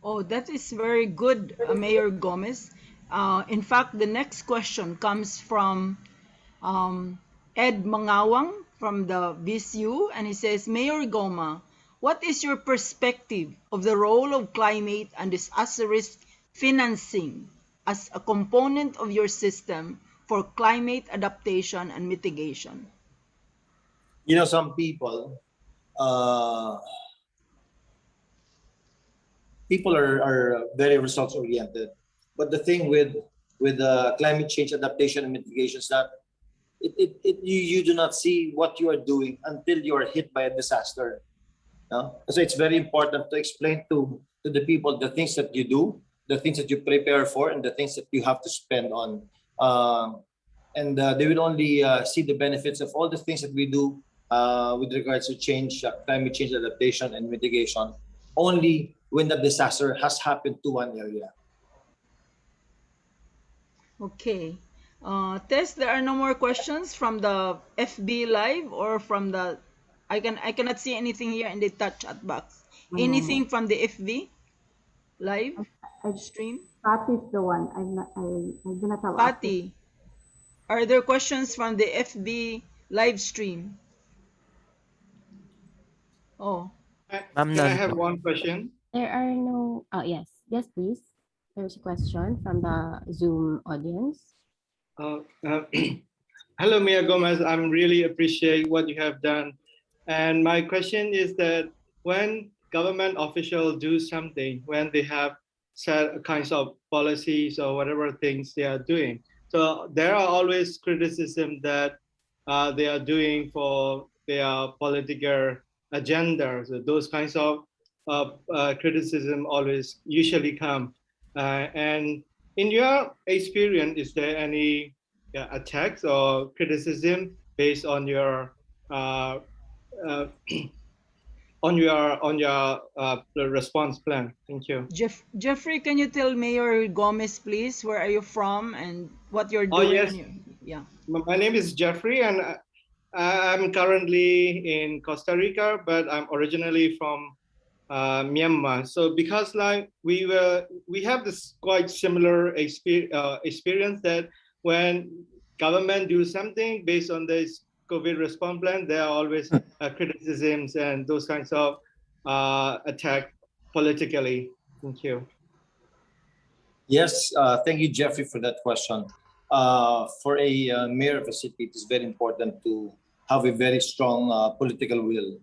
Oh, that is very good, Mayor Gomez. In fact, the next question comes from Ed Mangawang from the VSU, and he says, Mayor Goma, what is your perspective of the role of climate and disaster risk financing as a component of your system for climate adaptation and mitigation? Some uh, people are very results oriented, but the thing with climate change adaptation and mitigation is that you do not see what you are doing until you are hit by a disaster. No? So it's very important to explain to the people the things that you do, the things that you prepare for, and the things that you have to spend on. And they will only see the benefits of all the things that we do with regards to climate change adaptation and mitigation, only when the disaster has happened to one area. Okay. Tess, there are no more questions from the FB Live or from the. I cannot see anything here in the chat box. One Anything moment. from the FB Live I, stream? Patty is the one. I do not have access. Patty, are there questions from the FB live stream? Oh, Ma'am, Can I none have po. one question? There are no. Oh, yes. Yes, please. There's a question from the Zoom audience. Uh, uh, Hello, Mayor Gomez. I'm really appreciate what you have done. And my question is that when government officials do something, when they have set kinds of policies or whatever things they are doing, so there are always criticism that they are doing for their political agenda. So those kinds of criticism always usually come. And in your experience, is there any attacks or criticism based on your uh, uh, the response plan? Thank you. Jeffrey, can you tell Mayor Gomez, please, where are you from and what you're Oh doing? yes, Yeah. my name is Jeffrey, and I'm currently in Costa Rica, but I'm originally from Myanmar. So because we have this quite similar experience that when government do something based on this COVID response plan, there are always criticisms and those kinds of attack politically. Thank you. Yes, thank you, Jeffrey, for that question. For a mayor of a city, it is very important to have a very strong political will.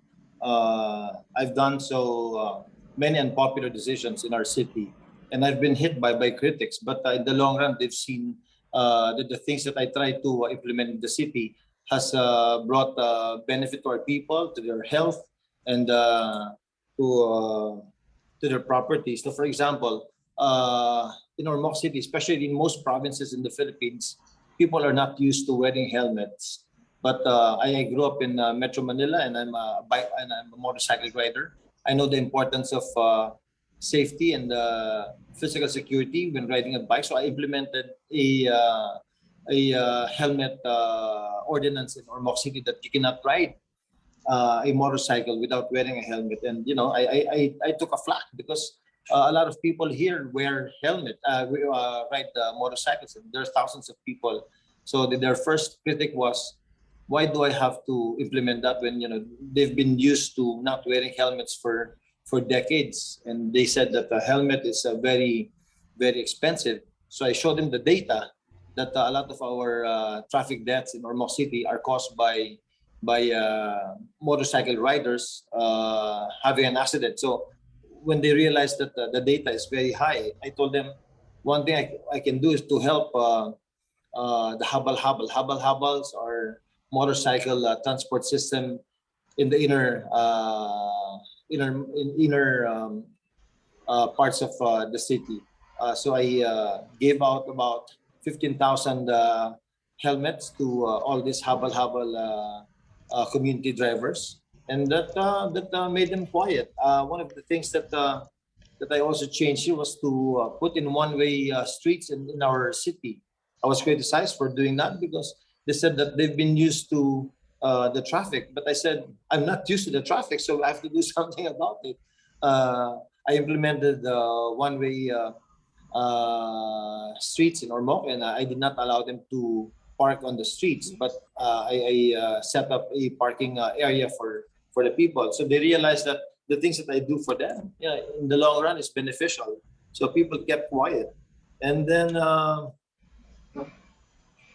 I've done so many unpopular decisions in our city, and I've been hit by critics. But in the long run, they've seen that the things that I try to implement in the city has brought benefit to our people, to their health, and to uh, to their properties. So, for example, in Ormoc City, especially in most provinces in the Philippines, people are not used to wearing helmets. But I grew up in Metro Manila, and I'm a motorcycle rider. I know the importance of safety and physical security when riding a bike. So I implemented a helmet ordinance in Ormoc City that you cannot ride a motorcycle without wearing a helmet. And I took a flack because a lot of people here wear helmet, ride motorcycles, and there's thousands of people. So their first critic was, why do I have to implement that when they've been used to not wearing helmets for decades? And they said that the helmet is very very expensive. So I showed them the data that a lot of our traffic deaths in Ormoc City are caused by motorcycle riders having an accident. So when they realized that the data is very high, I told them one thing I can do is to help the habal-habal. Habal-habals are motorcycle transport system in the inner parts of the city. So I gave out about 15,000 helmets to all these habal-habal community drivers, and that made them quiet. One of the things that I also changed here was to put in one-way streets in our city. I was criticized for doing that because they said that they've been used to the traffic, but I said I'm not used to the traffic, so I have to do something about it. I implemented one-way streets in Ormoc, and I did not allow them to park on the streets, but I set up a parking area for the people. So they realized that the things that I do for them, yeah, in the long run is beneficial. So people kept quiet. And then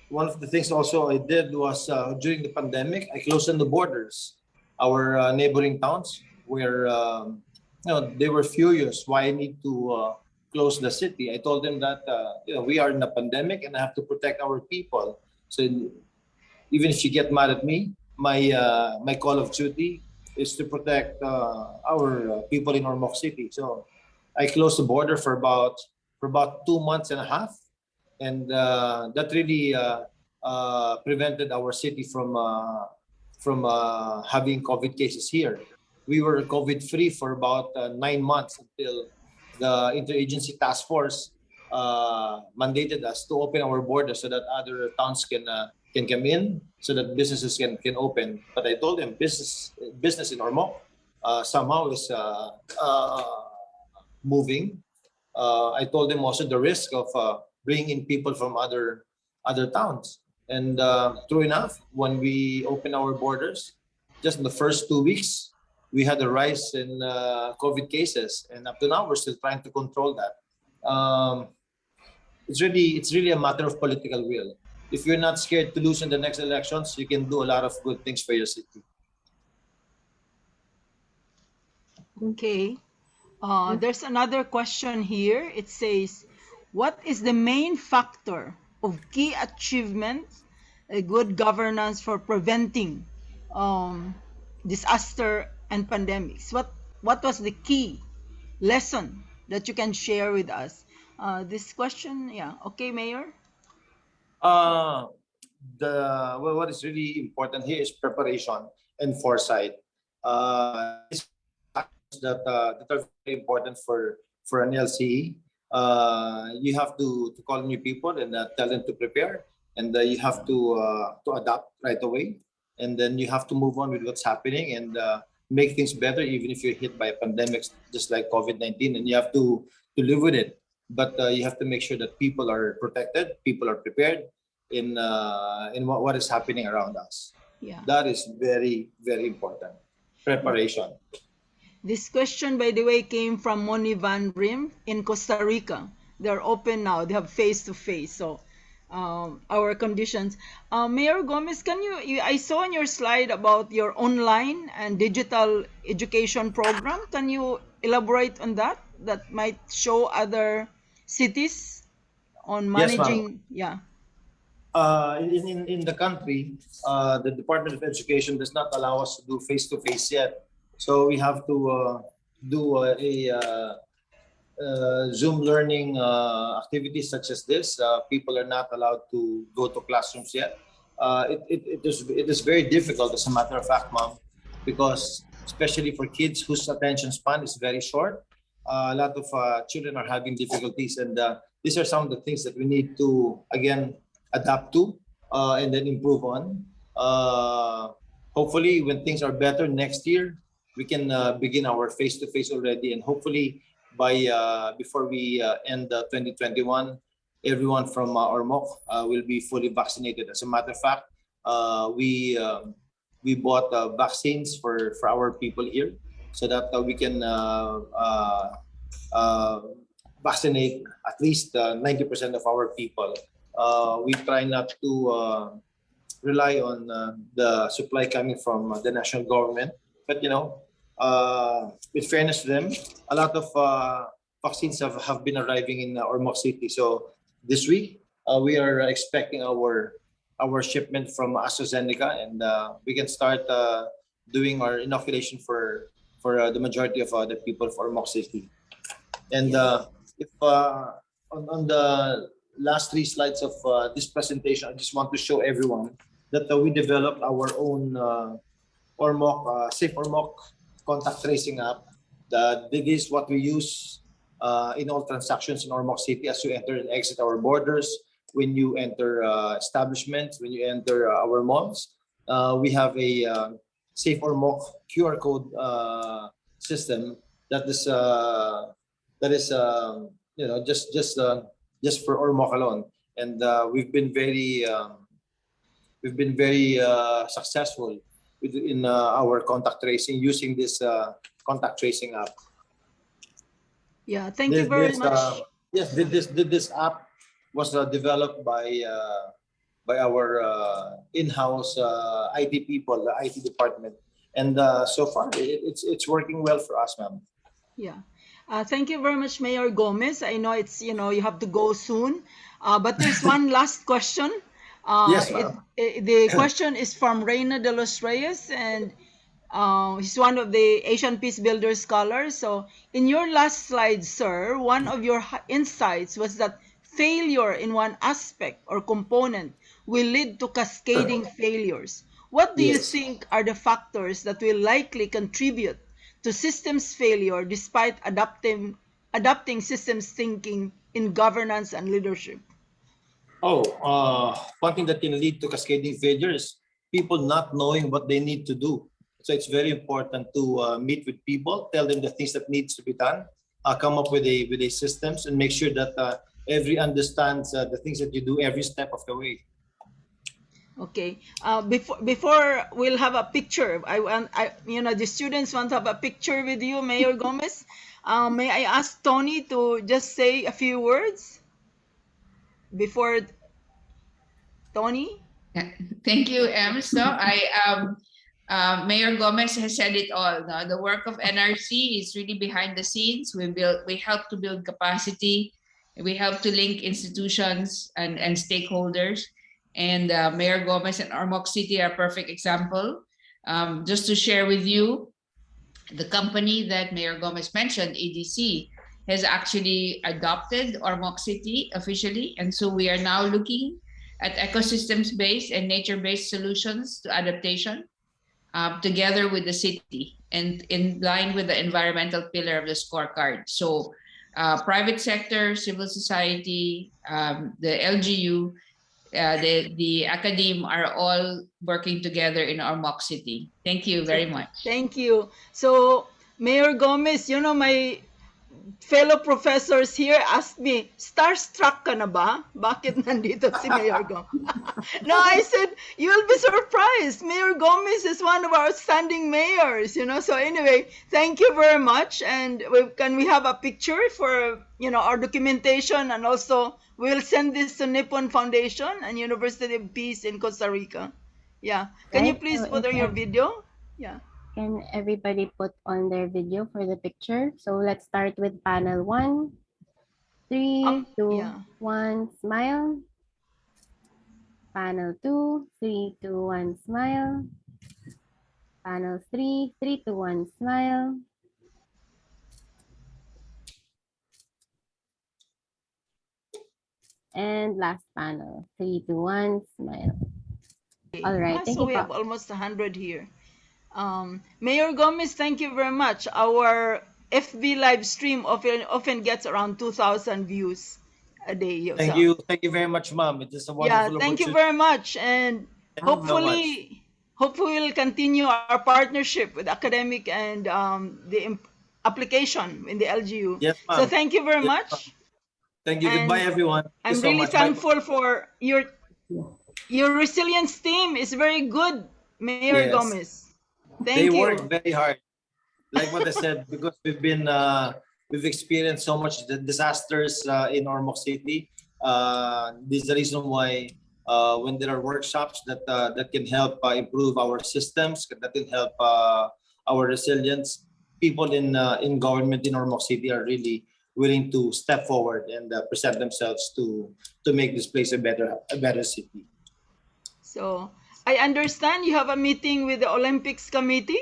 one of the things also I did was during the pandemic, I closed on the borders. Our neighboring towns where they were furious why I need to close the city. I told them that we are in a pandemic and I have to protect our people. So even if you get mad at me, my call of duty is to protect our people in Ormoc City. So I closed the border for about 2 months and a half, and that really prevented our city from having COVID cases here. We were COVID free for about 9 months until the interagency task force mandated us to open our borders so that other towns can come in, so that businesses can open. But I told them business in Ormoc somehow is moving. I told them also the risk of bringing in people from other towns. And true enough, when we opened our borders, just in the first 2 weeks, we had a rise in COVID cases, and up to now we're still trying to control that. It's really a matter of political will. If you're not scared to lose in the next elections, you can do a lot of good things for your city. Okay. There's another question here. It says, what is the main factor of key achievement, good governance for preventing disaster and pandemics? What was the key lesson that you can share with us? This question, yeah. Okay, Mayor? Uh, what is really important here is preparation and foresight. These factors that are very important for an LCE. You have to call new people and tell them to prepare, and you have to adapt right away, and then you have to move on with what's happening and make things better, even if you're hit by a pandemic just like COVID-19, and you have to live with it. But you have to make sure that people are protected, people are prepared in what is happening around us. Yeah. That is very, very important. Preparation. This question, by the way, came from Moni Van Rim in Costa Rica. They're open now. They have face-to-face. So our conditions. Mayor Gomez, I saw in your slide about your online and digital education program. Can you elaborate on that? That might show other cities on Yes, ma'am. managing. Yeah. In the country, the Department of Education does not allow us to do face-to-face yet. So we have to do Zoom learning activities such as this. People are not allowed to go to classrooms yet. It is very difficult, as a matter of fact, ma'am, because especially for kids whose attention span is very short, a lot of children are having difficulties, and these are some of the things that we need to again adapt to and then improve on. Hopefully, when things are better next year, we can begin our face-to-face already, and hopefully by before we end 2021, everyone from Ormoc will be fully vaccinated. As a matter of fact, we bought vaccines for our people here so that we can vaccinate at least 90% of our people. We try not to rely on the supply coming from the national government, but with fairness to them, a lot of vaccines have been arriving in Ormoc City. So this week we are expecting our shipment from AstraZeneca, and we can start doing our inoculation for for the majority of the people for Ormoc City. And if on the last 3 slides of this presentation, I just want to show everyone that we developed our own Ormoc, Safe Ormoc contact tracing app. This is what we use in all transactions in Ormoc City as you enter and exit our borders, when you enter establishments, when you enter our malls. We have a Safe Ormoc QR code system that is just for Ormoc alone, and we've been very successful in our contact tracing using this contact tracing app. Yeah, thank you very much. Yes, this app was developed by our in-house IT people, the IT department, and so far it's working well for us, ma'am. Yeah. Thank you very much, Mayor Gomez. I know it's, you have to go soon, but there's one last question. Yes, ma'am. The question is from Reina de los Reyes, and he's one of the Asian Peace Builder scholars. So in your last slide, sir, one of your insights was that failure in one aspect or component will lead to cascading failures. What do you Yes. think are the factors that will likely contribute to systems failure despite adopting systems thinking in governance and leadership? One thing that can lead to cascading failures, people not knowing what they need to do. So it's very important to meet with people, tell them the things that needs to be done, come up with a systems, and make sure that every understands the things that you do every step of the way. Okay. Before we'll have a picture. The students want to have a picture with you, Mayor Gomez. May I ask Tony to just say a few words before Tony? Yeah. Thank you, Ems. No, Mayor Gomez has said it all. No? The work of NRC is really behind the scenes. We help to build capacity. We help to link institutions and stakeholders. And Mayor Gomez and Ormoc City are a perfect example. Just to share with you, the company that Mayor Gomez mentioned, ADC, has actually adopted Ormoc City officially. And so we are now looking at ecosystems-based and nature-based solutions to adaptation together with the city and in line with the environmental pillar of the scorecard. So private sector, civil society, the LGU, the Academe are all working together in Ormoc City. Thank you very much. Thank you. So, Mayor Gomez, my fellow professors here asked me, starstruck ka na ba? Bakit nandito si Mayor Gomez? No, I said, you'll be surprised. Mayor Gomez is one of our outstanding mayors, So anyway, thank you very much. And can we have a picture for, our documentation? And also, we'll send this to Nippon Foundation and University of Peace in Costa Rica. Yeah. Can you Right, please so put on your video? Yeah. Can everybody put on their video for the picture? So let's start with panel 1. 3, 2, Yeah. 1, smile. Panel 2, 3, 2, 1, smile. Panel 3, 3, 2, 1, smile. And last panel, 3, 2, 1, smile. All right, thank So you. we have almost 100 here. Mayor Gomez, thank you very much. Our FB live stream often gets around 2,000 views a day. Thank you very much, ma'am. It is a wonderful Thank you opportunity. very much, and Thank you so much. hopefully we'll continue our partnership with academic and the application in the LGU. Yes, ma'am. So thank you very Yes, much. ma'am. Thank you. And Goodbye, everyone. Thank I'm you so really much. Bye. thankful for your resilience team is very good, Mayor Yes. Gomez. They Thank work you. very hard. Like what I said, because we've experienced so much disasters in Ormoc City. This is the reason why when there are workshops that can help improve our systems, that can help our resilience, people in government in Ormoc City are really willing to step forward and present themselves to make this place a better city. So I understand you have a meeting with the Olympics committee.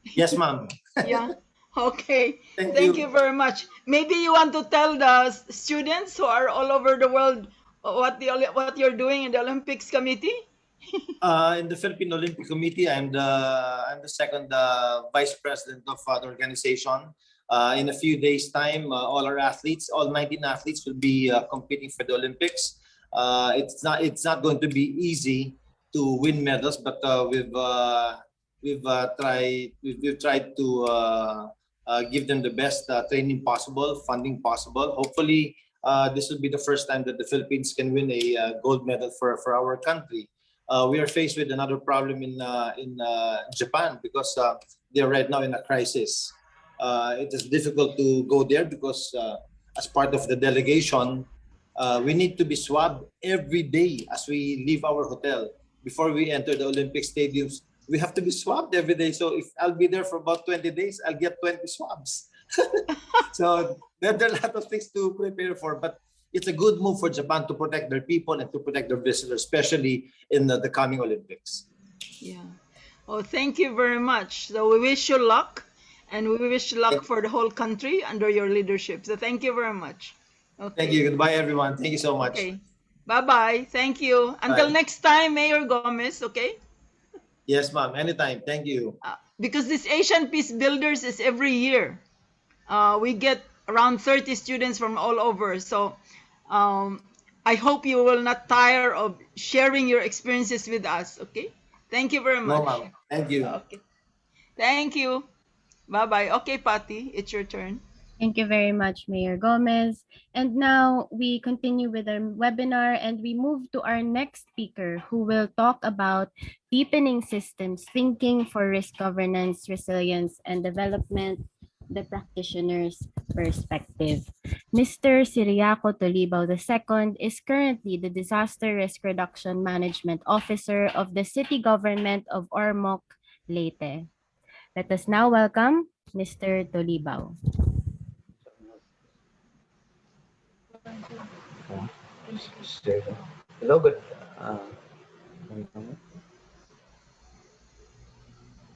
Yes, ma'am. Yeah. Okay. Thank Thank you you. very much. Maybe you want to tell the students who are all over the world what you're doing in the Olympics committee? In the Philippine Olympic Committee, I'm the second vice president of the organization. In a few days' time, all our athletes, all 19 athletes, will be competing for the Olympics. It's not going to be easy to win medals, but we've tried to give them the best training possible, funding possible. Hopefully, this will be the first time that the Philippines can win a gold medal for our country. We are faced with another problem in Japan because they're right now in a crisis. It is difficult to go there because as part of the delegation, we need to be swabbed every day as we leave our hotel before we enter the Olympic stadiums. We have to be swabbed every day. So if I'll be there for about 20 days, I'll get 20 swabs. So there are a lot of things to prepare for, but it's a good move for Japan to protect their people and to protect their visitors, especially in the coming Olympics. Yeah. Oh, thank you very much. So we wish you luck, and we wish luck Thank, for the whole country under your leadership. So thank you very much. thank Okay. you. Goodbye, everyone. Thank you so much. Okay. Bye bye. Thank you. Until Bye. next time, Mayor Gomez. Okay. Yes, ma'am. Anytime. Thank you. Because this Asian Peace Builders is every year. We get around 30 students from all over. So um, I hope you will not tire of sharing your experiences with us. Okay. Thank you very No, much. ma'am. Thank you. Okay. Thank you. Bye bye. Okay, Patty, it's your turn. Thank you very much, Mayor Gomez. And now we continue with our webinar and we move to our next speaker who will talk about deepening systems thinking for risk governance, resilience, and development, the practitioner's perspective. Mr. Ciriaco Tolibao II is currently the Disaster Risk Reduction Management Officer of the City Government of Ormoc, Leyte. Let us now welcome Mr. Tolibao.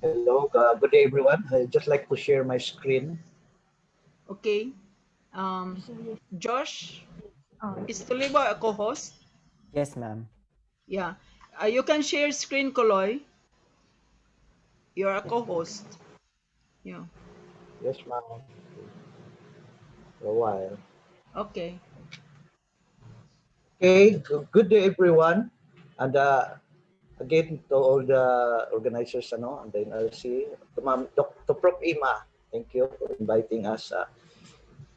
Hello, good day, everyone. I'd just like to share my screen. Okay. Josh, is Tulibo a co-host? Yes, ma'am. Yeah. You can share screen, Koloy. You're a co-host. Yeah. Yes, ma'am. For a while. Okay. Okay, good day, everyone. And again, to all the organizers, and the NRC, to Prof. Ima, thank you for inviting us.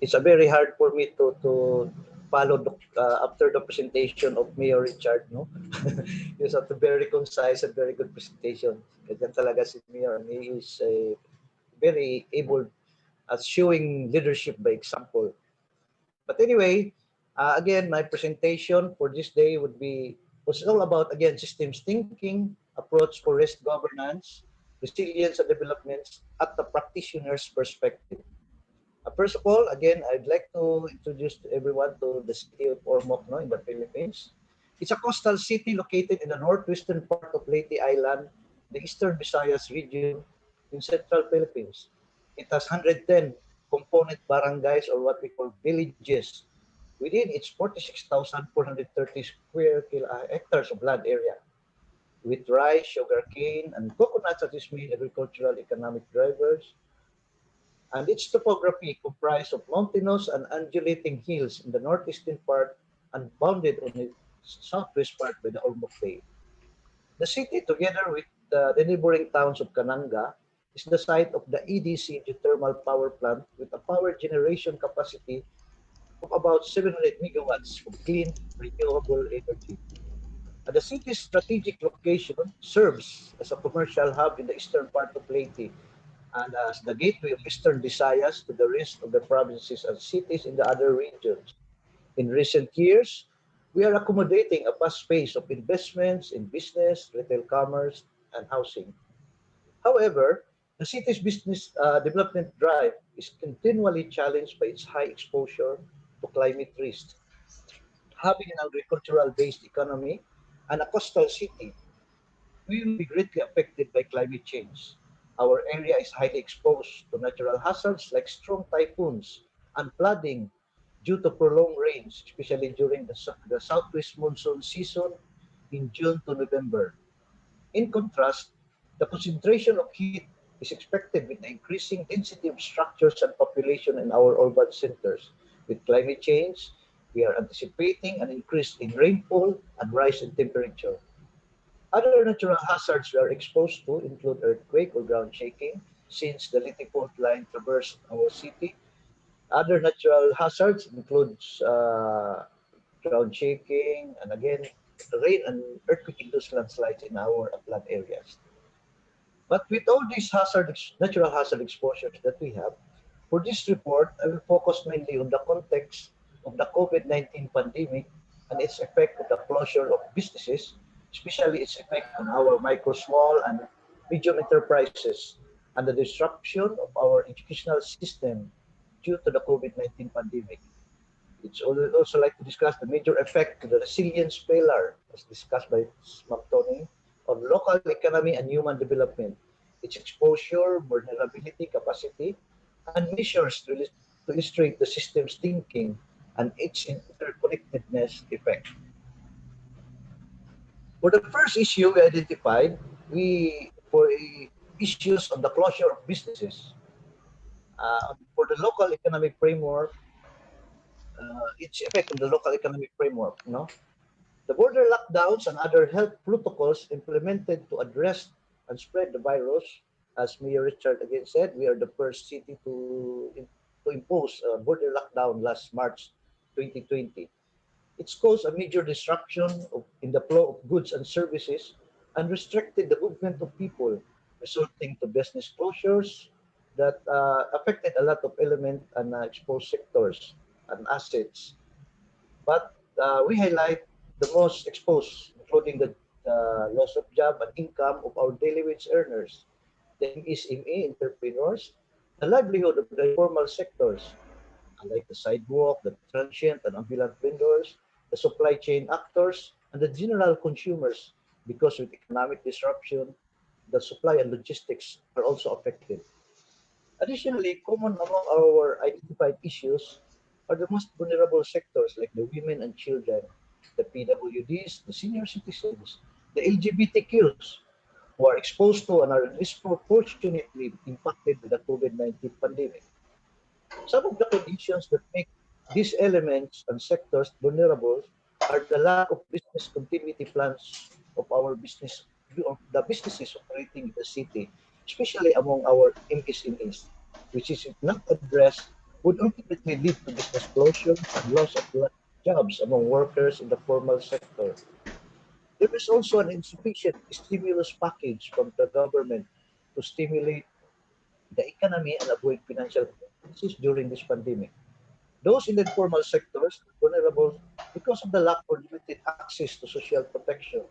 It's a very hard for me to follow after the presentation of Mayor Richard, no? He's a very concise and very good presentation. Ganyan talaga si Mayor, and he is very able at showing leadership by example. But anyway, again, my presentation for this day was all about, again, systems thinking, approach for risk governance, resilience and developments at the practitioner's perspective. First of all, again, I'd like to introduce everyone to the city of Ormoc, no, in the Philippines. It's a coastal city located in the northwestern part of Leyte Island, the eastern Visayas region in central Philippines. It has 110 component barangays, or what we call villages, within its 46,430 hectares of land area, with rice, sugarcane, and coconuts as its main agricultural economic drivers, and its topography comprised of mountainous and undulating hills in the northeastern part and bounded on its southwest part by the Ormoc Bay. The city, together with the neighboring towns of Cananga, is the site of the EDC geothermal power plant with a power generation capacity of about 700 megawatts of clean, renewable energy. The city's strategic location serves as a commercial hub in the eastern part of Leyte and as the gateway of Eastern Visayas to the rest of the provinces and cities in the other regions. In recent years, we are accommodating a fast pace of investments in business, retail commerce, and housing. However, the city's business development drive is continually challenged by its high exposure to climate risks. Having an agricultural-based economy and a coastal city, we will be greatly affected by climate change. Our area is highly exposed to natural hazards like strong typhoons and flooding due to prolonged rains, especially during the southwest monsoon season in June to November. In contrast, the concentration of heat is expected with the increasing density of structures and population in our urban centers. With climate change, we are anticipating an increase in rainfall and rise in temperature. Other natural hazards we are exposed to include earthquake or ground shaking, since the Leyte fault line traversed our city. Other natural hazards includes ground shaking, and again, rain and earthquake-induced landslides in our upland areas. But with all these natural hazard exposures that we have, for this report, I will focus mainly on the context of the COVID-19 pandemic and its effect on the closure of businesses, especially its effect on our micro, small, and medium enterprises, and the disruption of our educational system due to the COVID-19 pandemic. It's also like to discuss the major effect to the resilience pillar, as discussed by Ma'am Tony, on local economy and human development, its exposure, vulnerability, capacity, and measures to illustrate the system's thinking and its interconnectedness effect. For the first issue we identified, issues on the closure of businesses. For the local economic framework, its effect on the local economic framework, no? The border lockdowns and other health protocols implemented to address and spread the virus, as Mayor Richard again said, we are the first city to impose a border lockdown last March 2020. It's caused a major disruption in the flow of goods and services and restricted the movement of people, resulting to business closures that affected a lot of element and exposed sectors and assets. But we highlight the most exposed, including the loss of job and income of our daily wage earners, the MSME entrepreneurs, the livelihood of the informal sectors, like the sidewalk, the transient and ambulant vendors, the supply chain actors, and the general consumers, because with economic disruption, the supply and logistics are also affected. Additionally, common among our identified issues are the most vulnerable sectors like the women and children, the PWDs, the senior citizens, the LGBTQs, who are exposed to and are disproportionately impacted by the COVID-19 pandemic. Some of the conditions that make these elements and sectors vulnerable are the lack of business continuity plans of the businesses operating in the city, especially among our MSMEs, which is if not addressed would ultimately lead to business closure and loss of jobs among workers in the formal sector. There is also an insufficient stimulus package from the government to stimulate the economy and avoid financial crisis during this pandemic. Those in the informal sectors are vulnerable because of the lack or limited access to social protection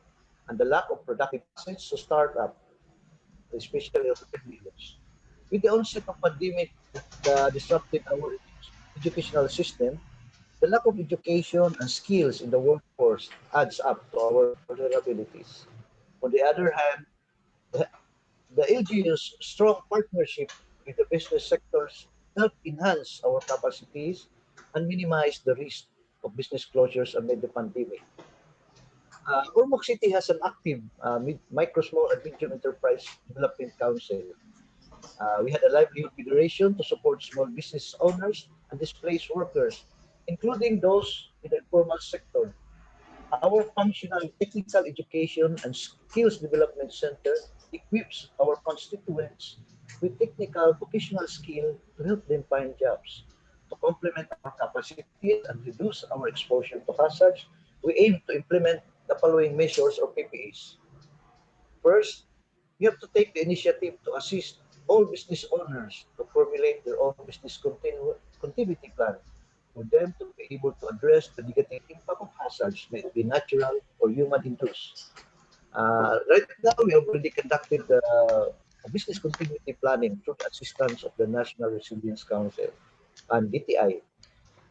and the lack of productive assets to start up, especially of livelihoods. With the onset of pandemic that disrupted our educational system, the lack of education and skills in the workforce adds up to our vulnerabilities. On the other hand, the the LGU's strong partnership with the business sectors help enhance our capacities and minimize the risk of business closures amid the pandemic. Ormoc City has an active micro, small, and medium enterprise development council. We had a livelihood federation to support small business owners and displaced workers, including those in the informal sector. Our functional technical education and skills development center equips our constituents with technical vocational skill to help them find jobs. To complement our capacities and reduce our exposure to hazards, we aim to implement the following measures or PPAs. First, we have to take the initiative to assist all business owners to formulate their own business continuity plan for them to be able to address the negative impact of hazards, may it be natural or human induced. Right now, we have already conducted the business continuity planning through the assistance of the National Resilience Council and DTI.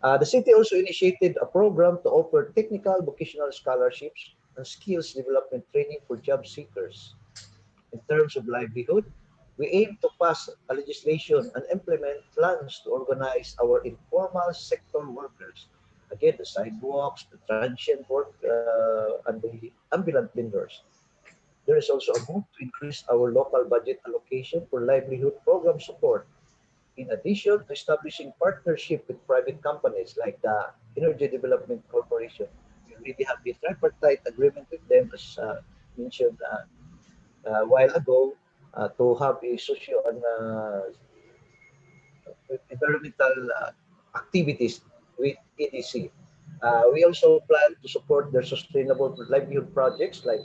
The city also initiated a program to offer technical vocational scholarships and skills development training for job seekers. In terms of livelihood, We aim to pass a legislation and implement plans to organize our informal sector workers. Again, the sidewalks, the transient work, and the ambulant vendors. There is also a move to increase our local budget allocation for livelihood program support. In addition to establishing partnership with private companies like the Energy Development Corporation, we already have a tripartite agreement with them, as mentioned a while ago, to have a socio and environmental activities with EDC. We also plan to support their sustainable livelihood projects like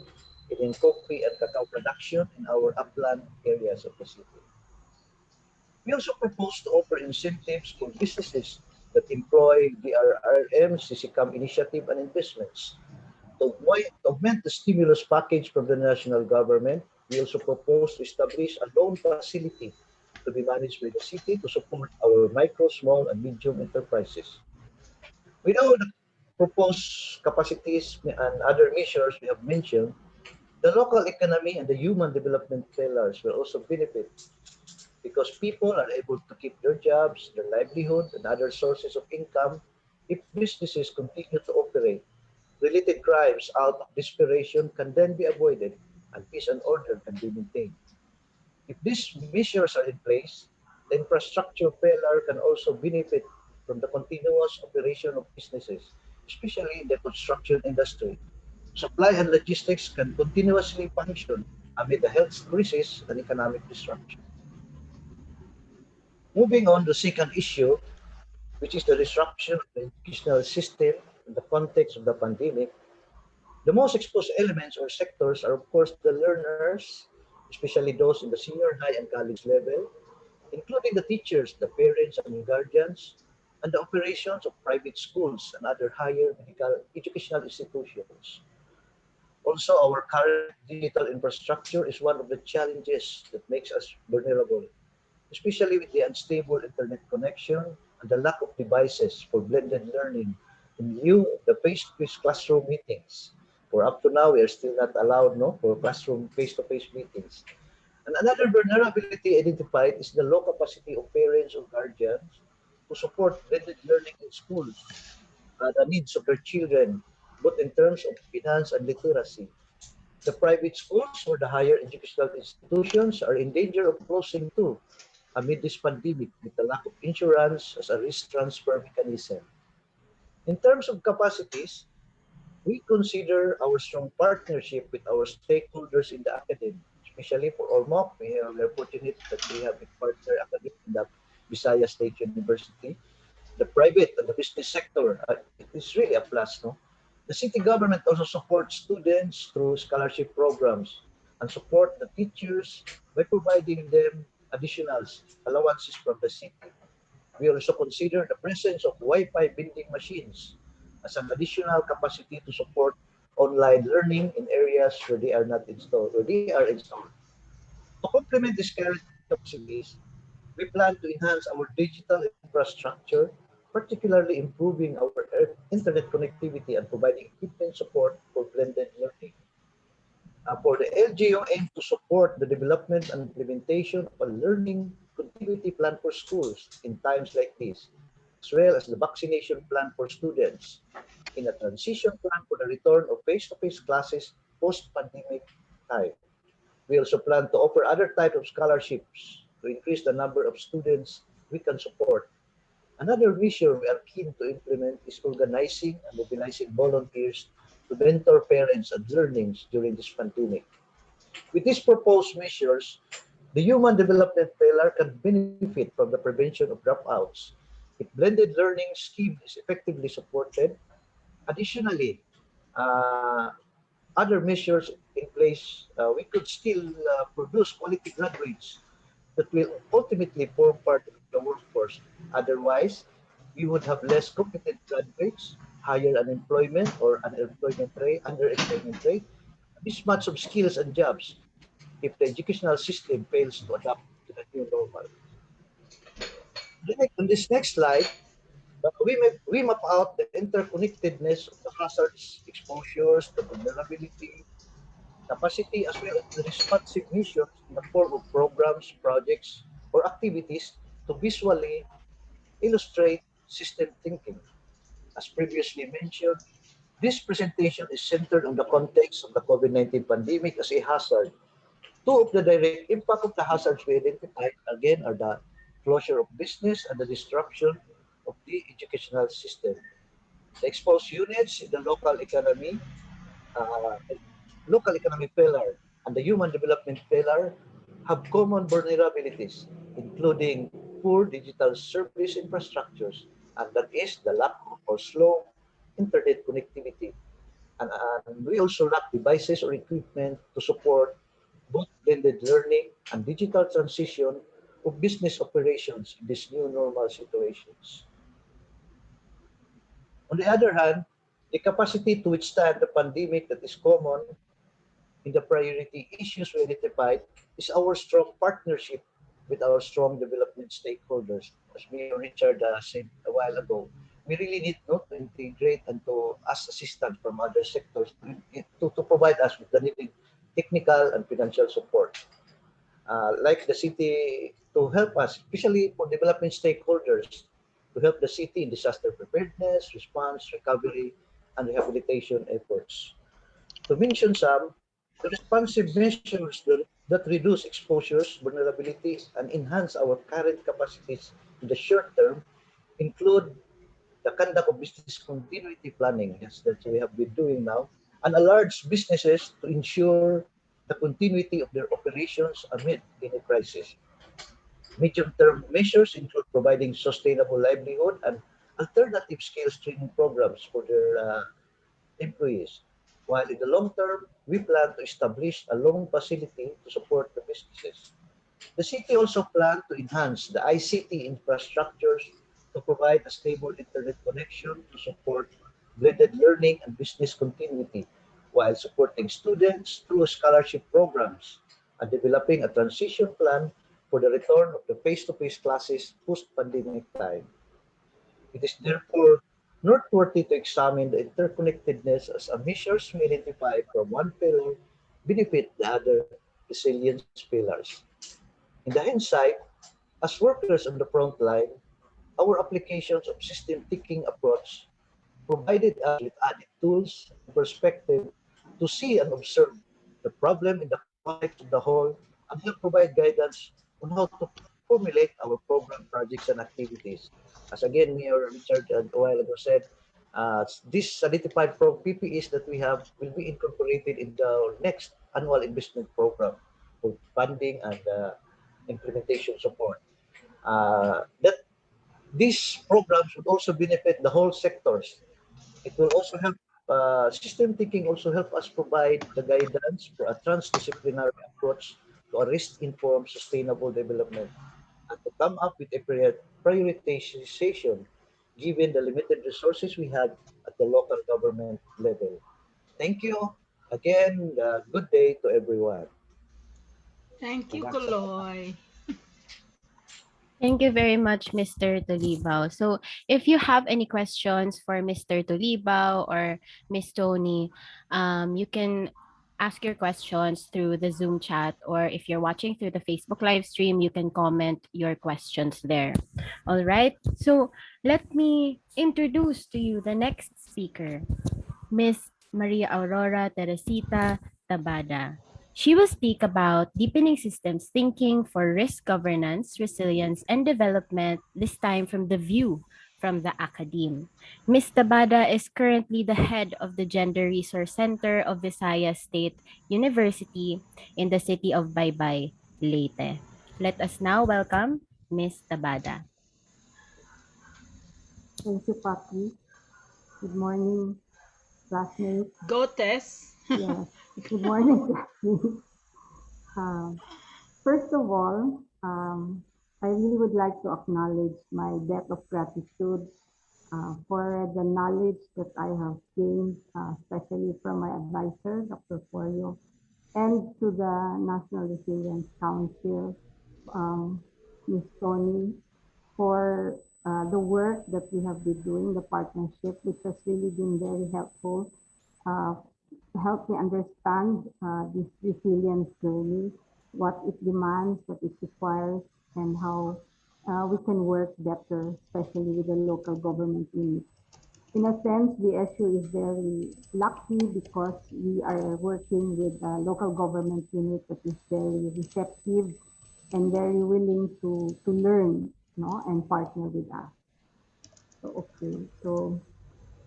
in coffee and cacao production in our upland areas of the city. We also propose to offer incentives for businesses that employ DRRM, CCCAM initiative, and investments. To augment the stimulus package from the national government, we also propose to establish a loan facility to be managed by the city to support our micro, small, and medium enterprises. With all the proposed capacities and other measures we have mentioned, the local economy and the human development pillars will also benefit because people are able to keep their jobs, their livelihood, and other sources of income if businesses continue to operate. Related crimes out of desperation can then be avoided and peace and order can be maintained. If these measures are in place, the infrastructure pillar can also benefit from the continuous operation of businesses, especially in the construction industry. Supply and logistics can continuously function amid the health crisis and economic disruption. Moving on to the second issue, which is the disruption of the educational system in the context of the pandemic, the most exposed elements or sectors are, of course, the learners, especially those in the senior high and college level, including the teachers, the parents and guardians, and the operations of private schools and other higher medical educational institutions. Also, our current digital infrastructure is one of the challenges that makes us vulnerable, especially with the unstable internet connection and the lack of devices for blended learning in view of the face-to-face classroom meetings. For up to now, we are still not allowed for classroom face-to-face meetings. And another vulnerability identified is the low capacity of parents or guardians to support blended learning in schools, the needs of their children, both in terms of finance and literacy. The private schools or the higher educational institutions are in danger of closing too amid this pandemic with the lack of insurance as a risk transfer mechanism. In terms of capacities, we consider our strong partnership with our stakeholders in the academy, especially for Ormoc. We are fortunate that we have a partner academy in the Visayas State University. The private and the business sector, it is really a plus. No? The city government also supports students through scholarship programs and support the teachers by providing them additional allowances from the city. We also consider the presence of Wi-Fi vending machines as an additional capacity to support online learning in areas where they are not installed, where they are installed. To complement these current capacities, we plan to enhance our digital infrastructure, particularly improving our internet connectivity and providing equipment support for blended learning. For the LGU aim to support the development and implementation of a learning continuity plan for schools in times like this, as well as the vaccination plan for students, in a transition plan for the return of face-to-face classes post-pandemic time. We also plan to offer other types of scholarships to increase the number of students we can support. Another measure we are keen to implement is organizing and mobilizing volunteers to mentor parents and learnings during this pandemic. With these proposed measures, the human development pillar can benefit from the prevention of dropouts. If blended learning scheme is effectively supported, additionally, uh, other measures in place, we could still produce quality graduates that will ultimately form part of the workforce. Otherwise, we would have less competent graduates, higher unemployment or underemployment rate, mismatch of skills and jobs if the educational system fails to adapt to the new normal. On this next slide, we map out the interconnectedness of the hazards, exposures, the vulnerability, capacity as well as the responsive missions in the form of programs, projects, or activities to visually illustrate system thinking. As previously mentioned, this presentation is centered on the context of the COVID-19 pandemic as a hazard. Two of the direct impact of the hazards we identified again are the closure of business and the disruption of the educational system. The exposed units in the uh, local economic pillar and the human development pillar have common vulnerabilities, including poor digital service infrastructures, and that is the lack of or slow internet connectivity. And we also lack devices or equipment to support both blended learning and digital transition of business operations in these new normal situations. On the other hand, the capacity to withstand the pandemic that is common in the priority issues we identified is our strong partnership with our strong development stakeholders. As Mayor Richard said a while ago, we really need not to integrate and to ask assistance from other sectors to provide us with the needed technical and financial support. Like the city to help us, especially for development stakeholders, to help the city in disaster preparedness, response, recovery, and rehabilitation efforts. To mention some, the responsive measures that reduce exposures, vulnerabilities, and enhance our current capacities in the short term include the conduct of business continuity planning, yes, that we have been doing now, and large businesses to ensure the continuity of their operations amid any crisis. Medium-term measures include providing sustainable livelihood and alternative skills training programs for their employees. While in the long term, we plan to establish a loan facility to support the businesses. The city also plans to enhance the ICT infrastructures to provide a stable internet connection to support blended learning and business continuity, while supporting students through scholarship programs and developing a transition plan for the return of the face-to-face classes post-pandemic time. It is therefore noteworthy to examine the interconnectedness as a measures we identify from one pillar benefit the other resilience pillars. In the hindsight, as workers on the front line, our applications of system thinking approach provided us with added tools and perspective to see and observe the problem in the context of the whole and help provide guidance on how to formulate our program projects and activities. As again, Mayor Richard a while ago said, this identified PPEs that we have will be incorporated in the next annual investment program for funding and implementation support. That these programs would also benefit the whole sectors. It will also help system thinking also help us provide the guidance for a transdisciplinary approach to a risk-informed sustainable development and to come up with a prioritization given the limited resources we had at the local government level. Thank you. Again, good day to everyone. Thank you, Hanggang sa Koloy. Thank you very much, Mr. Tolibao. So, if you have any questions for Mr. Tolibao or Miss Tony, you can ask your questions through the Zoom chat, or if you're watching through the Facebook live stream, you can comment your questions there. All right. So, let me introduce to you the next speaker, Miss Maria Aurora Teresita Tabada. She will speak about deepening systems thinking for risk governance, resilience, and development, this time from the view from the Academe. Ms. Tabada is currently the head of the Gender Resource Center of Visayas State University in the city of Baybay, Leyte. Let us now welcome Ms. Tabada. Thank you, Paki. Good morning, classmates. Go, Tess. Yes, good morning, classmates. Um, First of all, I really would like to acknowledge my debt of gratitude for the knowledge that I have gained, especially from my advisor, Dr. Porio, and to the National Resilience Council, um, Ms. Tony, for the work that we have been doing, the partnership, which has really been very helpful uh, help me understand this resilience journey, what it demands, what it requires, and how we can work better, especially with the local government units. In a sense, the issue is very lucky because we are working with a local government unit that is very receptive and very willing to learn, and partner with us. So, okay, so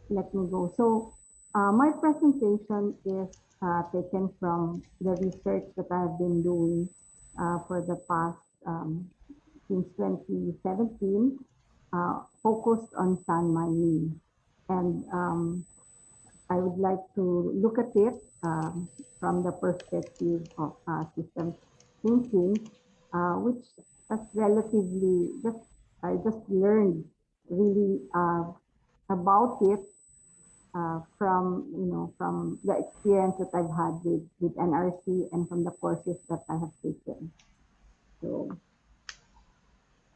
let me go. So my presentation is taken from the research that I've been doing for the past since 2017, focused on sand mining. And I would like to look at it from the perspective of systems thinking, which has relatively I just learned really about it from the experience that I've had with NRC and from the courses that I have taken. So,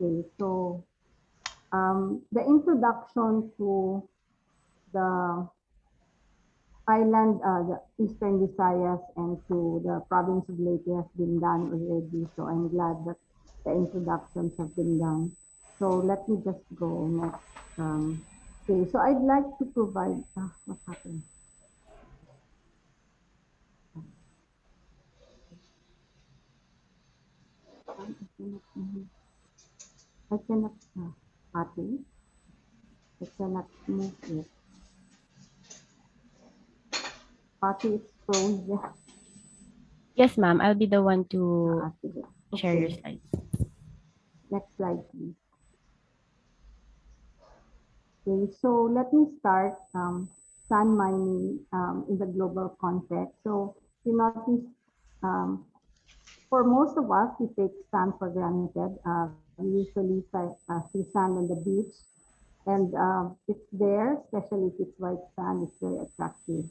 okay, so the introduction to the island, the Eastern Visayas and to the province of Leyte has been done already. So I'm glad that the introductions have been done. So let me just go next. Okay, so I'd like to provide, what happened? I cannot, Patty, I cannot move it. Patty, it's frozen. Yes, ma'am. I'll be the one to share your Okay. slides. Next slide, please. Okay, so let me start sand mining in the global context. So you notice for most of us, we take sand for granted. We usually see sand on the beach, and it's there, especially if it's white sand, it's very attractive.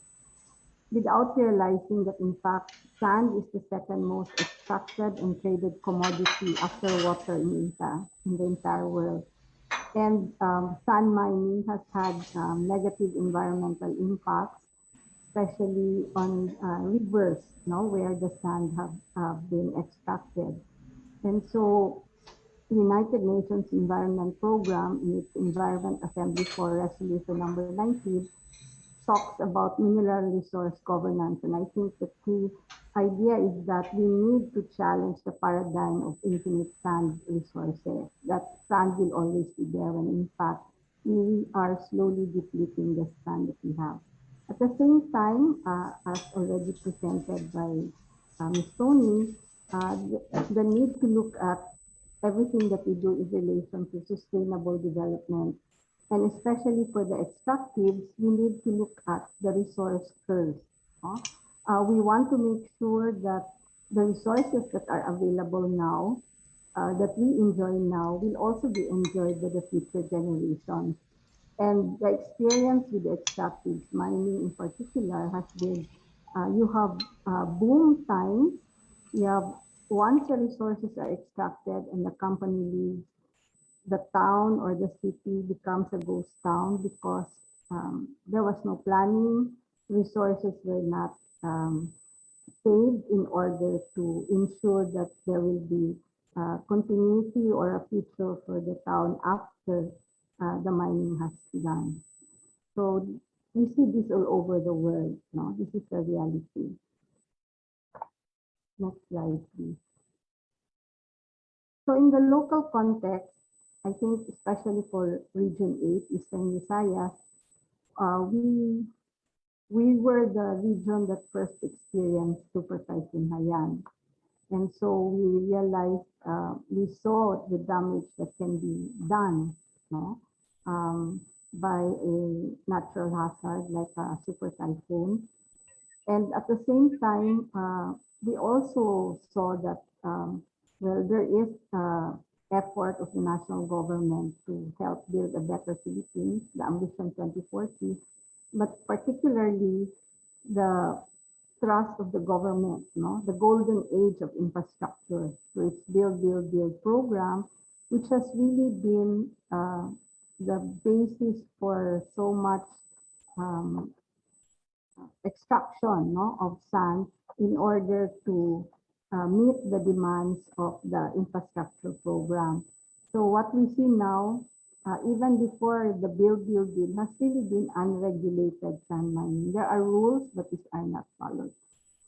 Without realizing that in fact, sand is the second most extracted and traded commodity after water in the entire world. And sand mining has had negative environmental impacts, especially on rivers, where the sand have been extracted. And so United Nations Environment Program in its Environment Assembly for Resolution number 19 talks about mineral resource governance. And I think the key idea is that we need to challenge the paradigm of infinite sand resources, that sand will always be there when in fact we are slowly depleting the sand that we have. At the same time, as already presented by Ms. Tony, the need to look at everything that we do in relation to sustainable development. And especially for the extractives, we need to look at the resource curves. We want to make sure that the resources that are available now, that we enjoy now, will also be enjoyed by the future generations. And the experience with the extractives, mining in particular, has been you have boom times. You have once the resources are extracted and the company leaves, the town or the city becomes a ghost town because there was no planning, resources were not saved in order to ensure that there will be continuity or a future for the town after the mining has begun. So we see this all over the world. No? This is the reality. Next slide, please. So in the local context, I think especially for Region 8, Eastern Visayas, we were the region that first experienced Super Typhoon Haiyan. And so we realized, we saw the damage that can be done by a natural hazard like a super typhoon. And at the same time, we also saw that, well, there is effort of the national government to help build a better Philippines, the Ambition 2040, but particularly the thrust of the government, the golden age of infrastructure. So it's Build, Build, Build program, which has really been the basis for so much extraction, no, of sand in order to meet the demands of the infrastructure program. So what we see now, even before the bill has really been unregulated sand mining. There are rules, but these are not followed.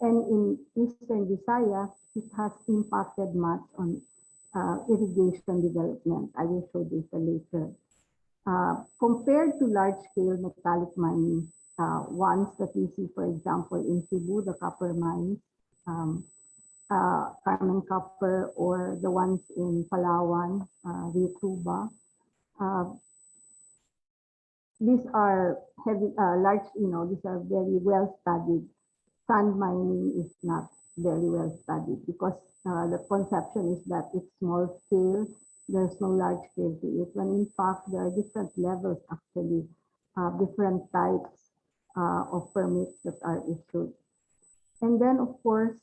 And in Eastern Visayas, it has impacted much on irrigation development. I will show this later. Compared to large-scale metallic mining, ones that we see, for example, in Cebu, the copper mines, Carmen Copper, or the ones in Palawan, Rio Tuba. These are heavy, large, these are very well studied. Sand mining is not very well studied because the conception is that it's small scale, there's no large scale to it, when in fact there are different levels actually, different types of permits that are issued. And then of course,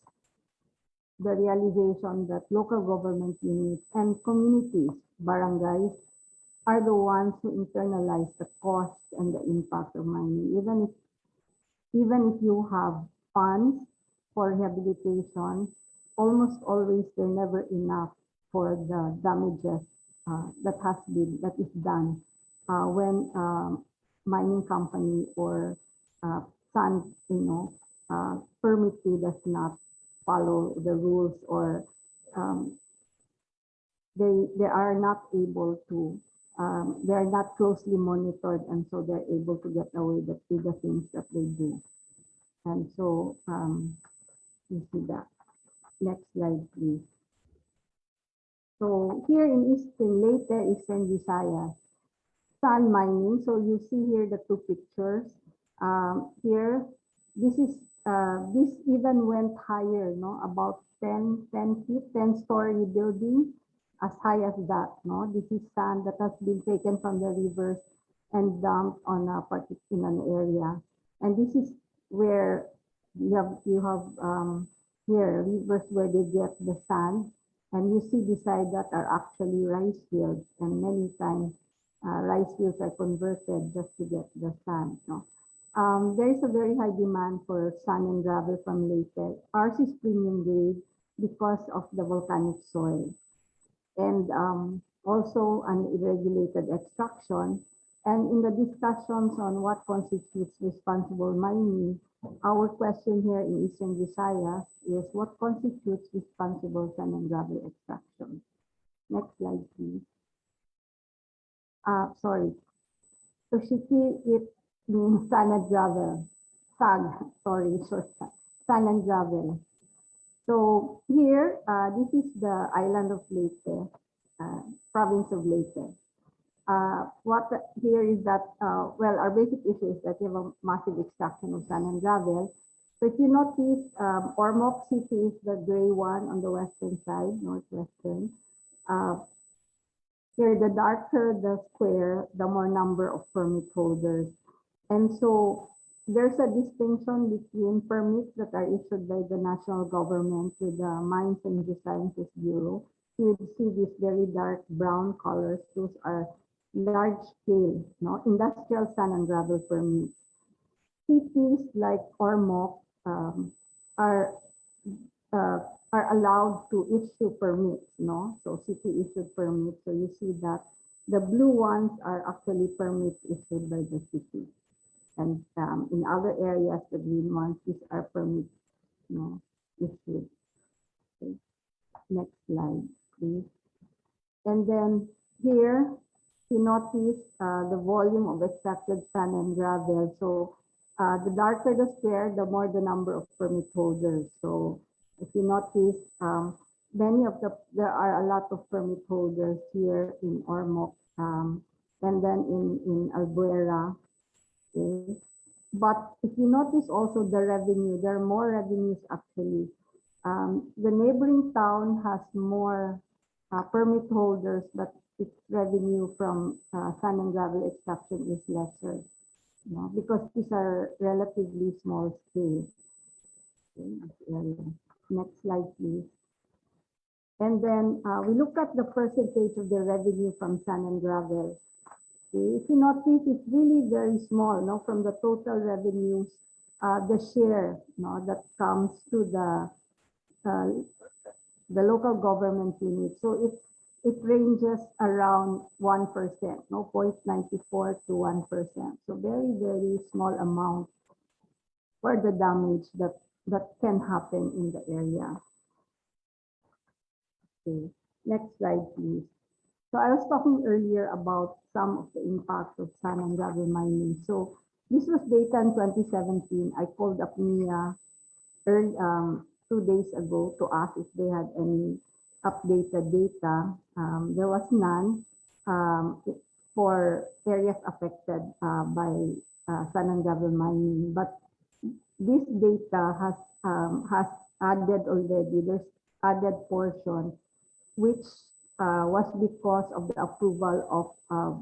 the realization that local government units and communities, barangays, are the ones who internalize the cost and the impact of mining. Even if you have funds for rehabilitation, almost always they're never enough for the damages that is done when mining company or sand, permittee does not follow the rules, or they are not able to, they are not closely monitored, and so they're able to get away with the things that they do. And so you see that. Next slide, please. So here in Leyte, Eastern Visayas, sand mining. So you see here the two pictures. Here, this even went higher, no? About 10 feet, 10-story building, as high as that, no? This is sand that has been taken from the rivers and dumped on a particular area. And this is where you have here rivers where they get the sand, and you see beside that are actually rice fields, and many times rice fields are converted just to get the sand. No? There is a very high demand for sand and gravel from Leyte. Ours is premium grade because of the volcanic soil, and also an irregulated extraction. And in the discussions on what constitutes responsible mining, our question here in Eastern Visayas is what constitutes responsible sand and gravel extraction? Next slide, please. Sorry. Tushiki, it means sand and gravel. Sand and gravel. So here, this is the island of Leyte, province of Leyte. What here is that, well, our basic issue is that we have a massive extraction of sand and gravel. So if you notice, Ormoc City is the gray one on the western side, northwestern. Here, the darker the square, the more number of permit holders. And so there's a distinction between permits that are issued by the national government with the Mines and Geosciences Bureau. You would see these very dark brown colors. Those are large scale, industrial sand and gravel permits. Cities like Ormoc are allowed to issue permits, so city issued permits. So you see that the blue ones are actually permits issued by the city, and in other areas, the green ones, these are permits, issued. Okay. Next slide, please. And then here, you notice the volume of extracted sand and gravel. So the darker the square, the more the number of permit holders. So if you notice, there are a lot of permit holders here in Ormoc, and then in Albuera. Okay. But if you notice also the revenue, there are more revenues actually. The neighboring town has more permit holders, but its revenue from sand and gravel extraction is lesser, because these are relatively small scale. Okay, next slide, please. And then we look at the percentage of the revenue from sand and gravel. Okay. If you notice, it's really very small, from the total revenues the share, no, that comes to uh, the local government unit. So it ranges around 1%, no, 0.94 to 1%. So very, very small amount for the damage that can happen in the area. Okay, next slide, please. So I was talking earlier about some of the impacts of sand and gravel mining. So this was data in 2017. I called up Mia 2 days ago to ask if they had any updated data. There was none for areas affected by sand and gravel mining, but this data has added already. There's added portion which was because of the approval of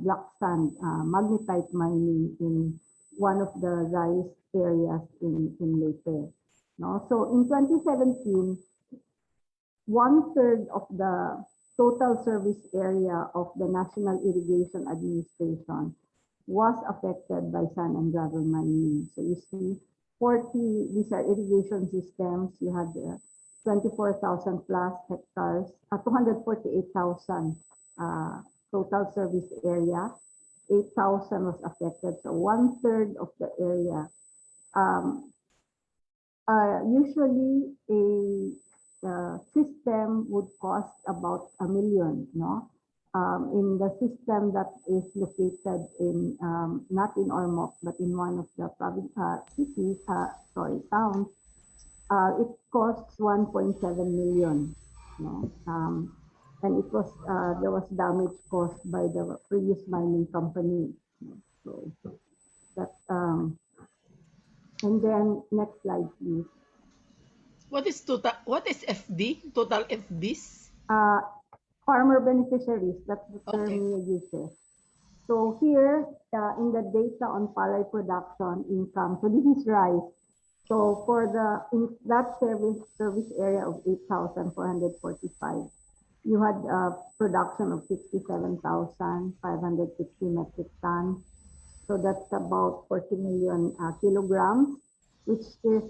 black sand magnetite mining in one of the rice areas in Leyte. No? So in 2017, 1/3 of the total service area of the National Irrigation Administration was affected by sand and gravel mining. So you see 40, these are irrigation systems. You had 24,000 plus hectares, 248,000 total service area. 8,000 was affected. So 1/3 of the area. Usually a system would cost about $1 million, no? In the system that is located in, not in Ormoc, but in one of the towns, it costs 1.7 million, no? And it was, there was damage caused by the previous mining company. So that, and then next slide, please. What is FD? Total FDs? Farmer beneficiaries, that's the term Okay. we uses. So here in the data on palay production income, so this is rice. So for in that service area of 8,445, you had production of 67,560 metric tons. So that's about 40 million kilograms, which is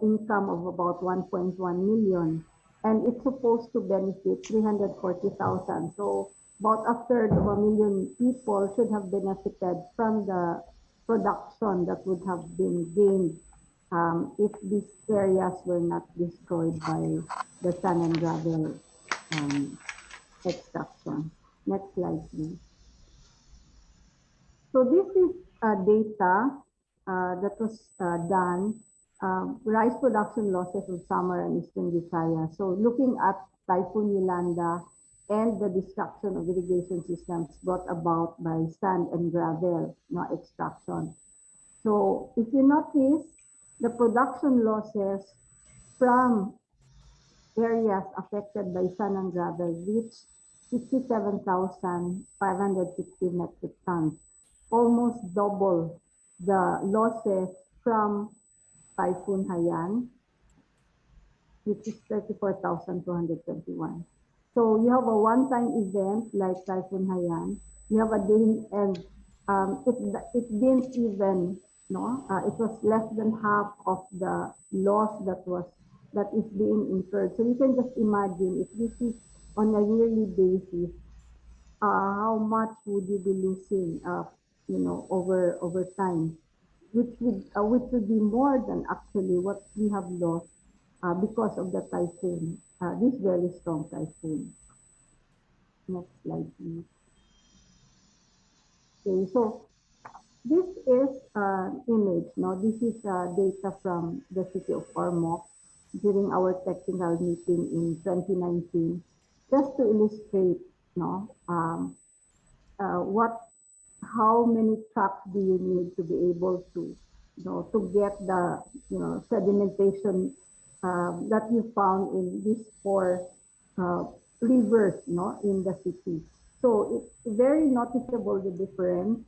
income of about 1.1 million. And it's supposed to benefit 340,000. So about 1/3 of a million people should have benefited from the production that would have been gained if these areas were not destroyed by the sand and gravel extraction. Next slide, please. So this is data that was done, rice production losses of summer and eastern Visayas. So looking at Typhoon Yolanda and the destruction of irrigation systems brought about by sand and gravel extraction. So if you notice, the production losses from areas affected by sand and gravel reached 67,560 metric tons, almost double the losses from Typhoon Haiyan, which is 34,221. So you have a one-time event like Typhoon Haiyan, you have a day, and it didn't even, it was less than half of the loss that is being incurred. So you can just imagine if this is on a yearly basis, how much would you be losing, over time, which would be more than actually what we have lost because of the typhoon, this very strong typhoon. Next slide, please. Okay, so this is an image. No, this is data from the city of Ormoc during our technical meeting in 2019, just to illustrate, how many trucks do you need to be able to, to get the, sedimentation that you found in these 4 rivers, in the city. So it's very noticeable, the difference.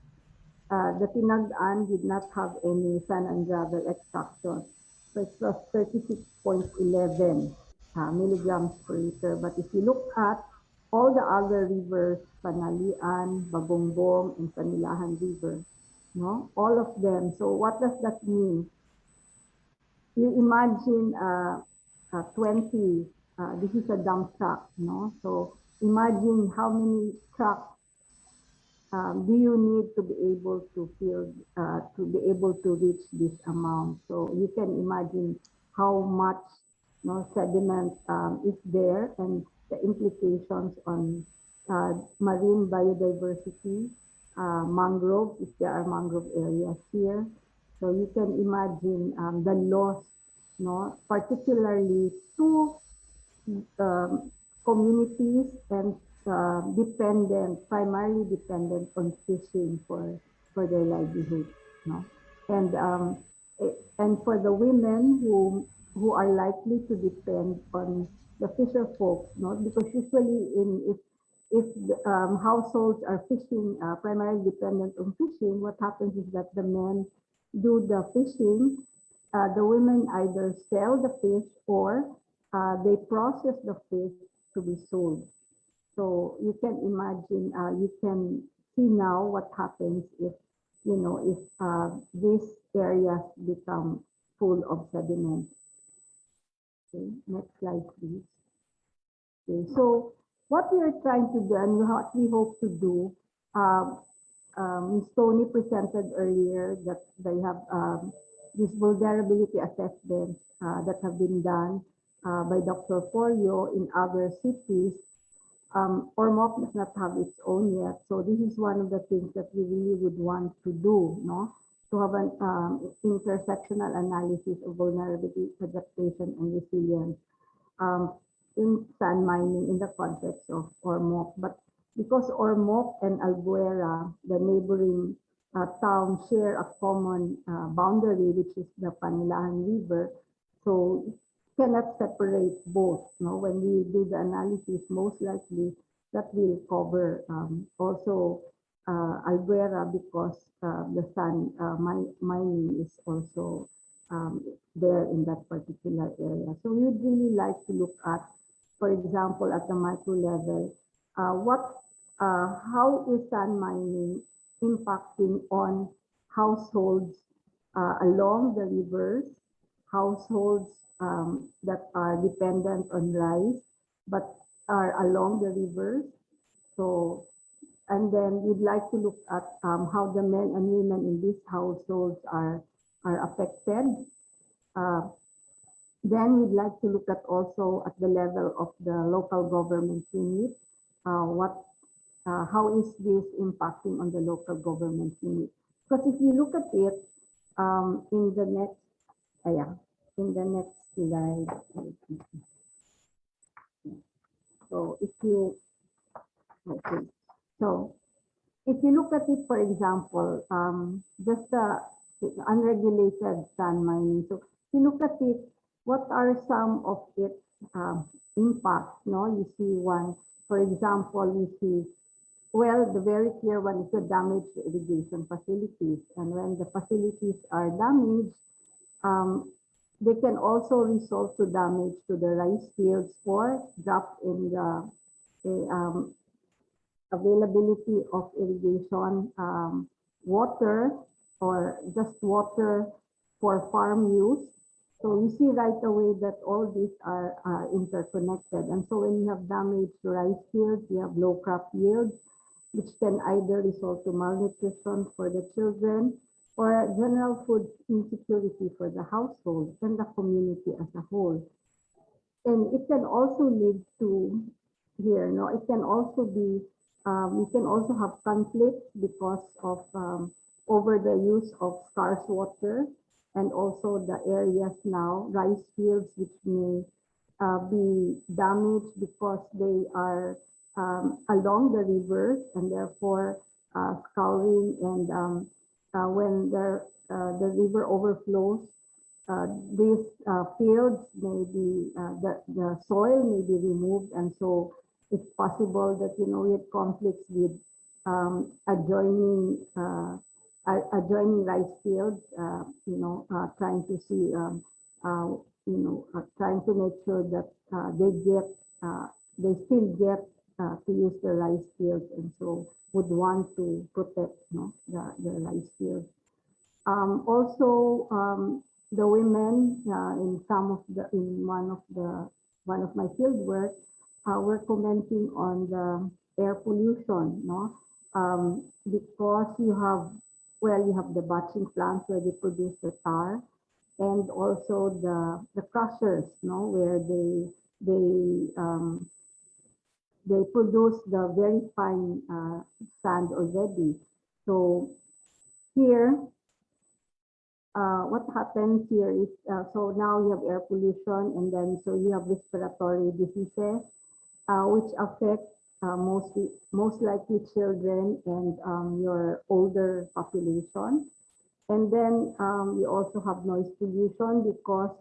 The Tinag-an did not have any sand and gravel extraction. So it was 36.11 milligrams per liter. But if you look at all the other rivers, Panalian, Bagongbong, and Panilahan River, all of them. So what does that mean? you imagine 20, this is a dump truck, no? So imagine how many trucks do you need to be able to fill, to be able to reach this amount. So you can imagine how much, you know, sediment is there, and the implications on marine biodiversity, mangrove, if there are mangrove areas here. So you can imagine the loss, no, particularly to communities and primarily dependent on fishing for their livelihood, no? And and for the women who are likely to depend on the fisher folks, no? Because usually if the, households are fishing, primarily dependent on fishing, what happens is that the men do the fishing, the women either sell the fish or they process the fish to be sold. So you can imagine, you can see now what happens if, you know, if these areas become full of sediment. Okay, next slide, please. Okay, so what we are trying to do and what we hope to do, Ms. Tony presented earlier that they have these vulnerability assessments that have been done by Dr. Porio in other cities. Ormoc does not have its own yet, so this is one of the things that we really would want to do, no? To have an intersectional analysis of vulnerability, adaptation, and resilience in sand mining in the context of Ormoc. But because Ormoc and Albuera, the neighboring towns, share a common boundary, which is the Panilahan River, so cannot separate both. No, when we do the analysis, most likely that will cover also Albuera, because the sand mining is also there in that particular area. So we would really like to look at, for example, at the micro level, how is sand mining impacting on households along the rivers, households that are dependent on rice but are along the rivers. So, and then we'd like to look at how the men and women in these households are affected. Then we'd like to look at also at the level of the local government unit, how is this impacting on the local government unit? Because if you look at it in the next, in the next slide. So if you, okay, so if you look at it, for example, just the unregulated sand mining. So if you look at it, what are some of its impacts? No, you see one, for example, you see, well, the very clear one is the damage to irrigation facilities. And when the facilities are damaged, they can also result to damage to the rice fields or drop in the availability of irrigation water or just water for farm use. So we see right away that all these are interconnected. And so when you have damage to rice fields, you have low crop yields, which can either result to malnutrition for the children or general food insecurity for the household and the community as a whole. And it can also lead to here, no, it can also be, we can also have conflicts because of over the use of scarce water, and also the areas now, rice fields, which may be damaged because they are along the rivers, and therefore scouring, and when the river overflows, these fields may be, the soil may be removed, and so it's possible that, you know, we had conflicts with adjoining rice fields, you know, trying to see, you know, trying to make sure that they still get to use the rice fields, and so would want to protect, you know, the rice fields. Also, the women in one of my field work were commenting on the air pollution, no? Because you have the batching plants where they produce the tar, and also the crushers, no, where they produce the very fine sand already. So here, what happens here is, so now you have air pollution, and then so you have respiratory diseases, which affect most likely children and your older population. And then you also have noise pollution because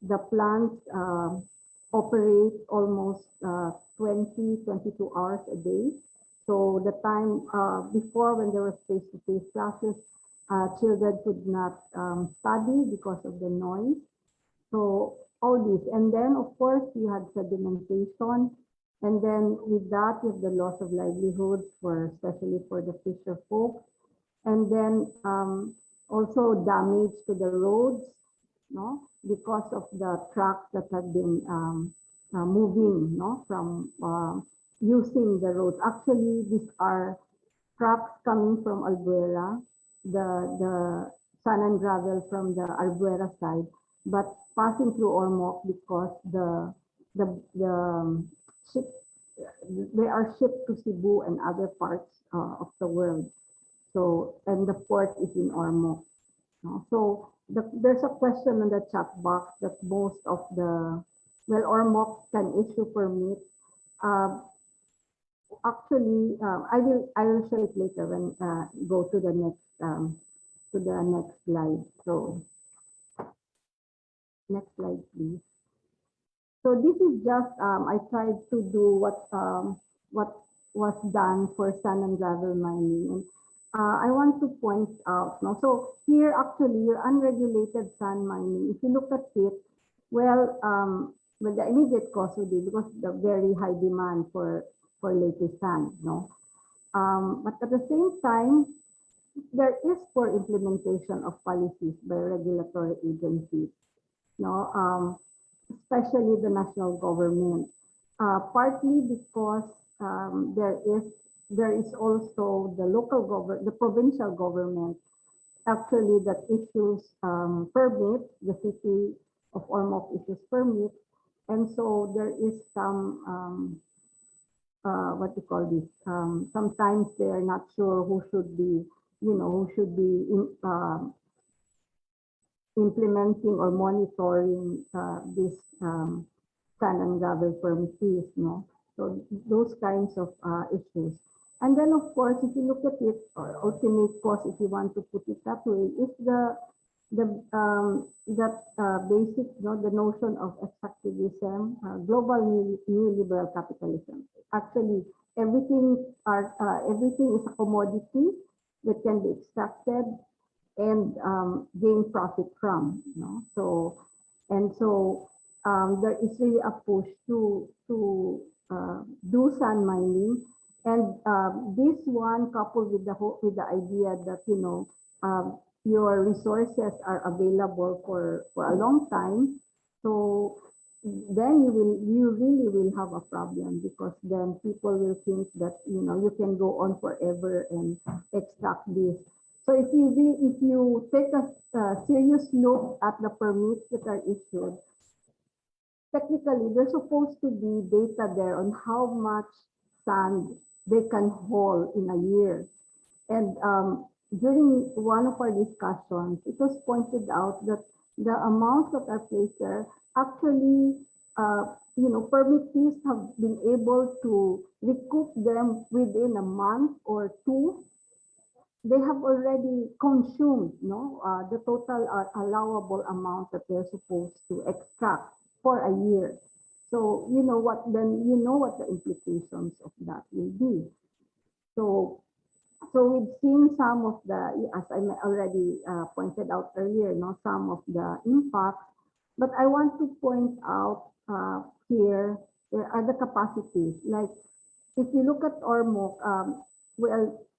the plants operate almost 22 hours a day. So the time before, when there was face-to-face classes, children could not study because of the noise. So all this, and then of course you had sedimentation, and then with that you have the loss of livelihoods especially for the fisher folk, and then also damage to the roads, no, because of the trucks that have been moving, no, from using the roads. Actually, these are trucks coming from Albuera, the sand and gravel from the Albuera side, but passing through Ormoc because the ship, they are shipped to Cebu and other parts of the world. So, and the port is in Ormoc. So there's a question in the chat box that most of Ormoc can issue permit. Actually, I will show it later when go to the next slide. So next slide, please. So this is just I tried to do what was done for sand and gravel mining. And I want to point out, no, so here actually your unregulated sand mining, if you look at it, well, the immediate cause would be because the very high demand for Leyte sand, no. But at the same time, there is poor implementation of policies by regulatory agencies, no, especially the national government, partly because there is also the provincial government actually that issues permits. The city of Ormoc issues permits, and so there is some what you call this? Sometimes they are not sure who should be, implementing or monitoring this sand and gravel permittees, no? So those kinds of issues. And then of course, if you look at it, or ultimate cause, if you want to put it that way, is basic, the notion of extractivism, global neoliberal capitalism. Actually, everything is a commodity that can be extracted and gain profit from, So there is really a push to do sand mining, and this one coupled with the idea that your resources are available for a long time, so then you really will have a problem, because then people will think that you can go on forever and extract this. So if you take a serious look at the permits that are issued, technically there's supposed to be data there on how much sand they can haul in a year. And during one of our discussions, it was pointed out that the amounts that are placed there actually, permittees have been able to recoup them within a month or two. They have already consumed, the total allowable amount that they're supposed to extract for a year. So you know what the implications of that will be. So we've seen some of the, as I already pointed out earlier, some of the impacts. But I want to point out here, there are the capacities. Like if you look at Ormoc,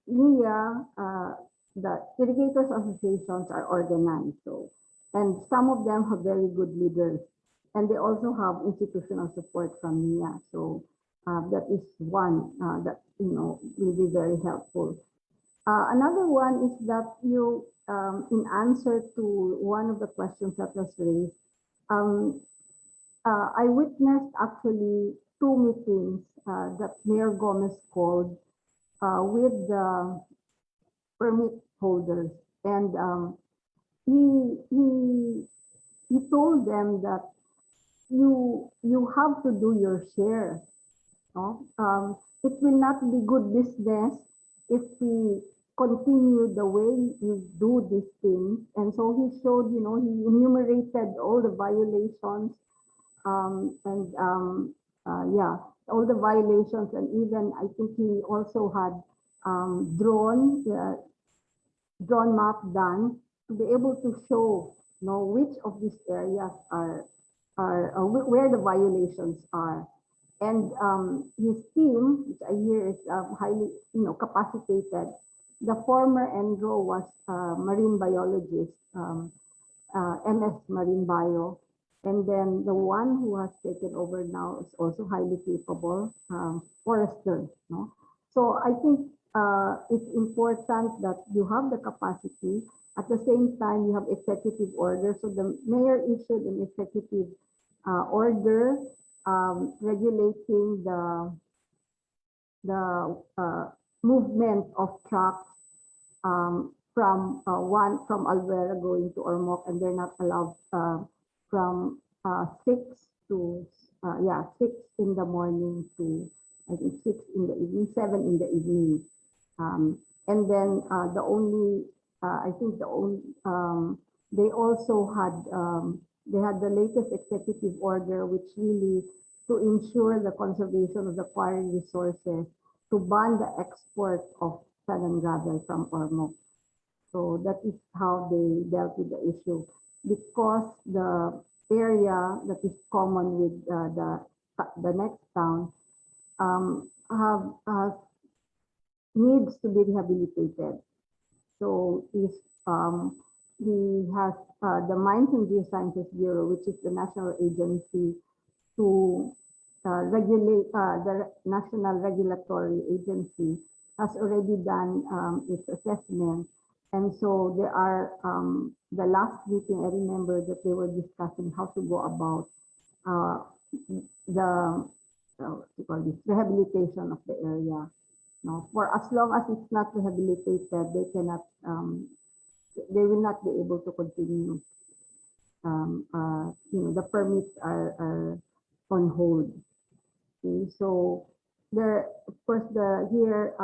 NIA, the irrigators associations are organized. So And some of them have very good leaders. And they also have institutional support from NIA. So that is one that will be very helpful. Another one is that you, in answer to one of the questions that was raised, I witnessed actually two meetings that Mayor Gomez called with the permit holders, and he told them that you have to do your share. No? It will not be good business if we continue the way we do these things. And so he showed, he enumerated all the violations, yeah, all the violations, and even I think he also had drawn map done to be able to show, which of these areas are where the violations are. And his team, which I hear is highly, capacitated. The former Enro was marine biologist, MS Marine Bio, and then the one who has taken over now is also highly capable, forester. No? So I think it's important that you have the capacity. At the same time, you have executive order. So the mayor issued an executive order regulating the movement of trucks from Alvera going to Ormoc, and they're not allowed from 6 to 6 in the morning to I think 6 in the evening, 7 in the evening, and then the only I think the only they also had they had the latest executive order, which really to ensure the conservation of the quarry resources, to ban the export of sand and gravel from Ormoc. So that is how they dealt with the issue, because the area that is common with the next town needs to be rehabilitated. So if he has the Mines and Geosciences Bureau, which is the national agency to regulate, the national regulatory agency, has already done its assessment. And so there are, the last meeting, I remember that they were discussing how to go about the rehabilitation of the area. No, for as long as it's not rehabilitated, they cannot, they will not be able to continue. The permits are on hold. Okay, so there, of course, here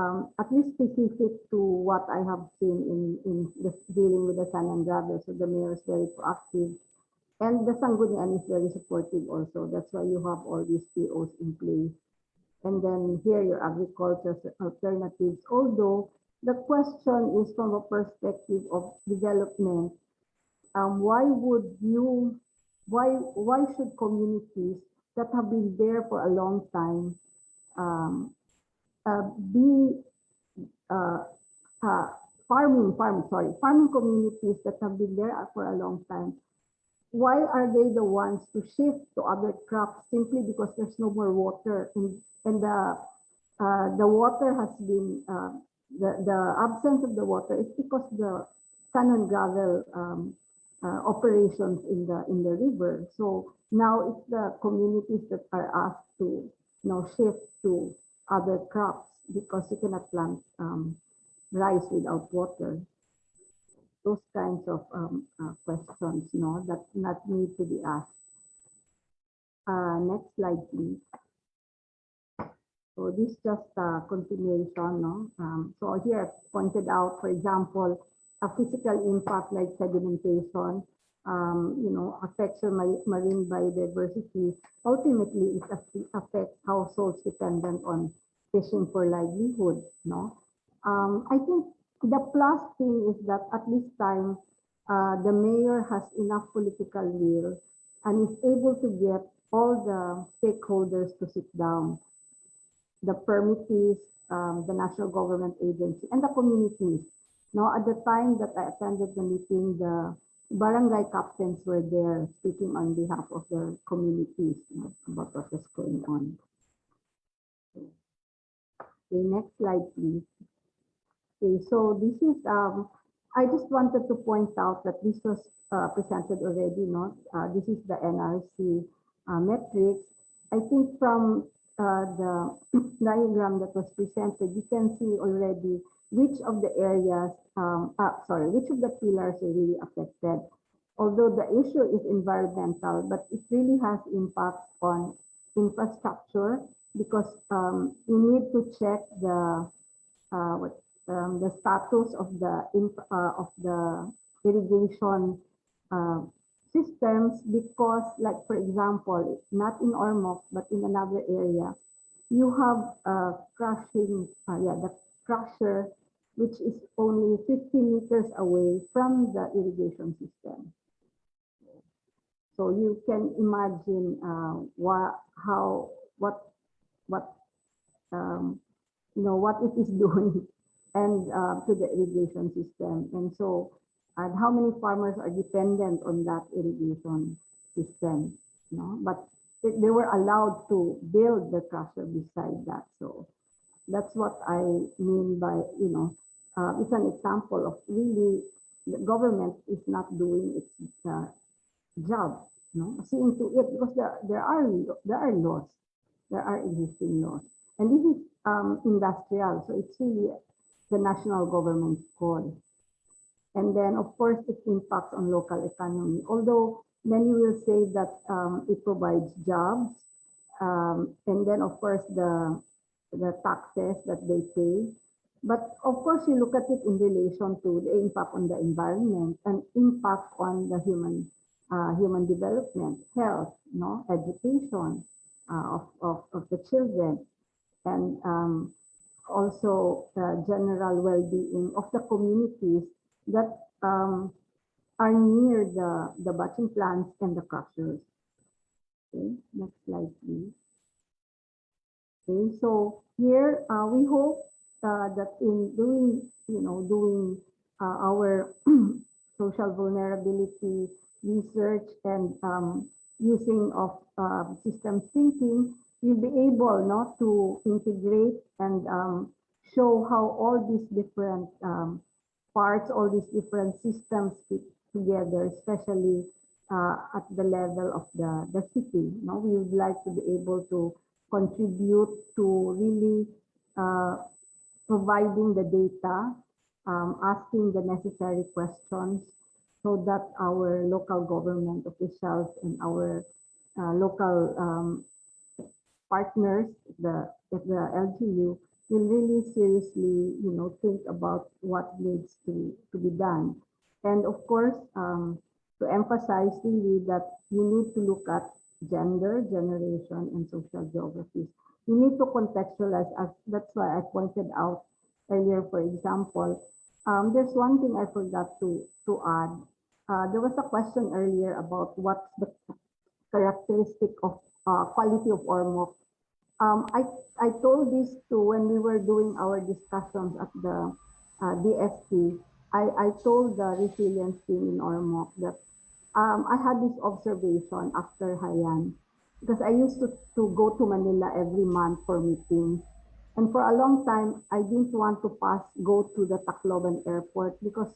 at least specific to what I have seen in this dealing with the sand and gravel. So the mayor is very proactive, and the Sangguniang is very supportive also. That's why you have all these POs in place. And then here your agriculture alternatives. Although the question is from a perspective of development, why should communities that have been there for a long time farming communities that have been there for a long time, why are they the ones to shift to other crops simply because there's no more water, and the water has been the absence of the water is because the sand and gravel operations in the river. So now it's the communities that are asked to shift to other crops because you cannot plant rice without water. Those kinds of questions, that not need to be asked. Next slide, please. So this is just a continuation, so here I pointed out, for example, a physical impact like sedimentation, affects your marine biodiversity. Ultimately, it affects households dependent on fishing for livelihood. I think the plus thing is that at this time, the mayor has enough political will and is able to get all the stakeholders to sit down, the permittees, the national government agency, and the communities. Now, at the time that I attended the meeting, the barangay captains were there speaking on behalf of their communities, about what was going on. Okay, next slide, please. Okay, so this is, I just wanted to point out that this was presented already, no? This is the NRC metrics. I think from the diagram that was presented, you can see already which of the areas, which of the pillars are really affected. Although the issue is environmental, but it really has impacts on infrastructure because you need to check the status of the irrigation uh, systems because, like for example, not in Ormoc but in another area, you have the crusher, which is only 50 meters away from the irrigation system. So you can imagine what what it is doing and to the irrigation system. And so, and how many farmers are dependent on that irrigation system, but they were allowed to build the crusher beside that. So that's what I mean by, it's an example of really the government is not doing its job, seeing to it because there are laws, there are existing laws, and this is industrial, so it's really the national government's call. And then, of course, it impacts on local economy. Although many will say that it provides jobs, and then, of course, the taxes that they pay. But of course, you look at it in relation to the impact on the environment and impact on the human development, health, education of the children, and also the general well-being of the communities that are near the batching plants and the crushers. Okay, next slide, please. Okay, so here we hope that in doing our social vulnerability research and using of systems thinking, we'll be able not to integrate and show how all these different parts, all these different systems fit together, especially at the level of the city. We would like to be able to contribute to really providing the data, asking the necessary questions so that our local government officials and our local partners, the LGU, will really seriously, think about what needs to be done. And of course, to emphasize really that you need to look at gender, generation, and social geographies. You need to contextualize, that's why I pointed out earlier, for example, there's one thing I forgot to add. There was a question earlier about what's the characteristic of quality of Ormoc. I told this to when we were doing our discussions at the DST. I told the resilience team in Ormoc that I had this observation after Haiyan because I used to go to Manila every month for meetings. And for a long time, I didn't want to go to the Tacloban airport because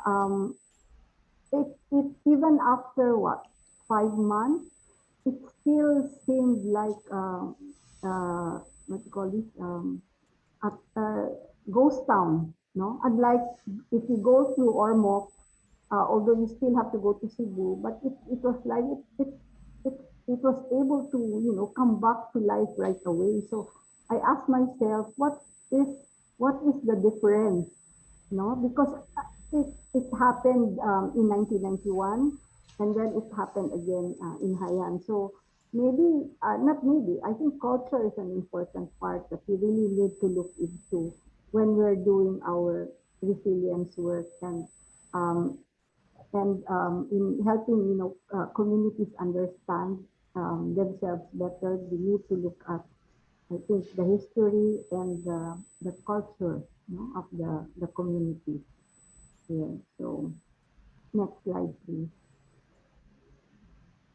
um, it even after 5 months, it still seemed like what you call this ghost town. No, unlike if you go to Ormoc, although you still have to go to Cebu, but it was like it, it was able to come back to life right away. So I asked myself, is what is the difference? No, because it happened in 1991, and then it happened again in Haiyan. So maybe not maybe. I think culture is an important part that we really need to look into when we're doing our resilience work um, and in helping communities understand themselves better. We need to look at, I think, the history and the culture of the community here. So Next slide, please.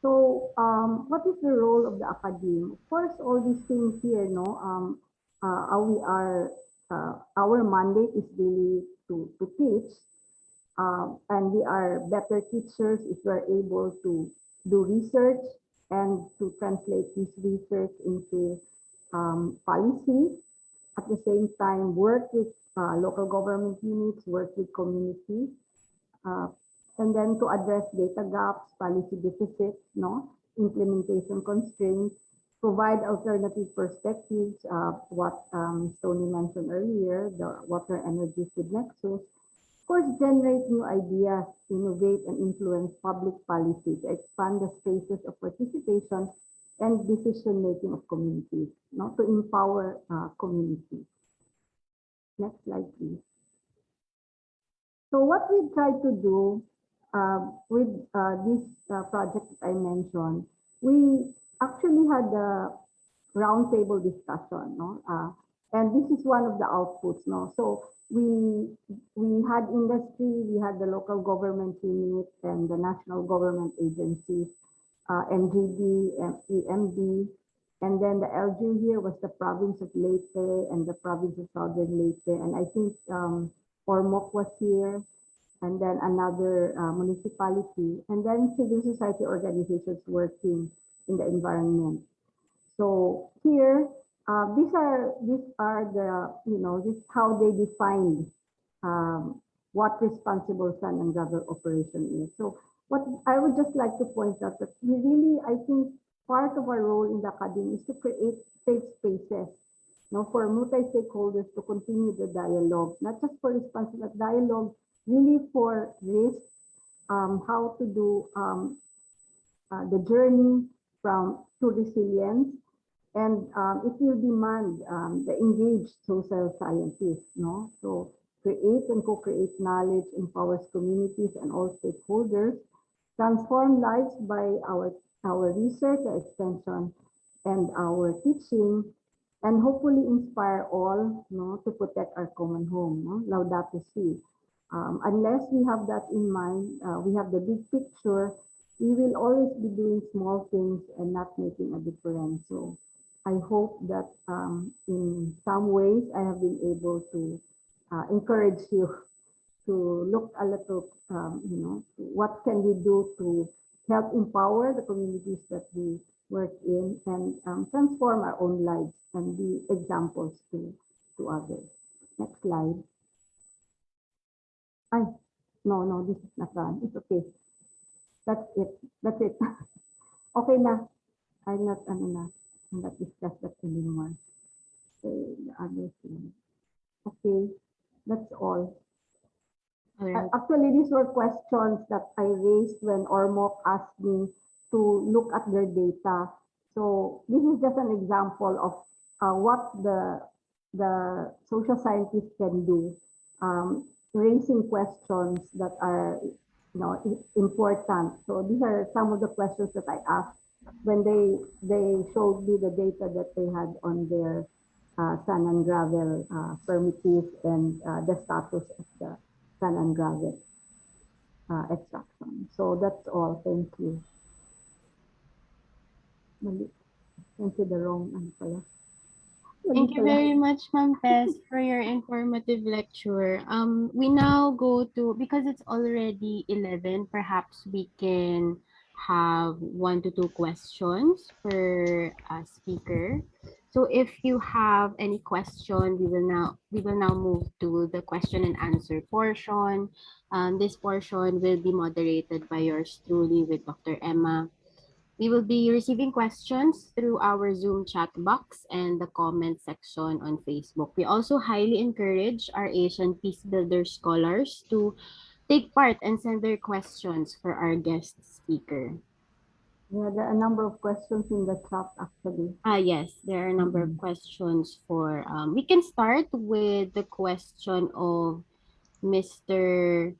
So, what is the role of the Academe? Of course, all these things here, no, we are, our mandate is really to teach, and we are better teachers if we are able to do research and to translate this research into policy. At the same time, work with local government units, work with communities, uh, and then to address data gaps, policy deficits, no, implementation constraints, provide alternative perspectives, what Tony mentioned earlier, the water energy food nexus. Of course, generate new ideas, innovate and influence public policy to expand the spaces of participation and decision making of communities, no, to empower communities. Next slide, please. So what we try to do with this project that I mentioned, we actually had a roundtable discussion, no? And this is one of the outputs, no? So we had industry, we had the local government unit and the national government agencies, MGD, EMB, and then the LG here was the province of Leyte and the province of Southern Leyte, and I think Ormoc was here, and then another municipality, and then civil society organizations working in the environment. So here, these are the, this is how they defined what responsible sun and gravel operation is. So what I would just like to point out that we really, I think, part of our role in the academy is to create safe spaces, for multi-stakeholders to continue the dialogue, not just for responsible dialogue, really for risk, how to do the journey from to resilience, and it will demand the engaged social scientists, so create and co-create knowledge, empowers communities and all stakeholders, transform lives by our research, our extension, and our teaching, and hopefully inspire all, to protect our common home, Laudato Si. Unless we have that in mind, we have the big picture, we will always be doing small things and not making a difference. So I hope that in some ways I have been able to encourage you to look a little, what can we do to help empower the communities that we work in, and transform our own lives and be examples to others. Next slide. No, this is not done. It's okay. That's it. That's it. Okay na. I'm not discuss that anymore. Okay, the other thing. Okay, that's all. Actually, these were questions that I raised when Ormoc asked me to look at their data. So this is just an example of what the social scientists can do, raising questions that are important. So these are some of the questions that I asked when they showed me the data that they had on their sand and gravel permittees and the status of the sand and gravel extraction. So that's all. Thank you. Thank you. The wrong ano pala. Thank you very much, Ma'am Tess, for your informative lecture. We now go to, because it's already 11, perhaps we can have 1 to 2 questions per speaker. So if you have any question, we will now move to the question and answer portion. This portion will be moderated by yours truly with Dr. Emma. We will be receiving questions through our Zoom chat box and the comment section on Facebook. We also highly encourage our Asian Peace Builder scholars to take part and send their questions for our guest speaker. Yeah, there are a number of questions in the chat actually. Yes, there are a number of questions for, we can start with the question of Mr.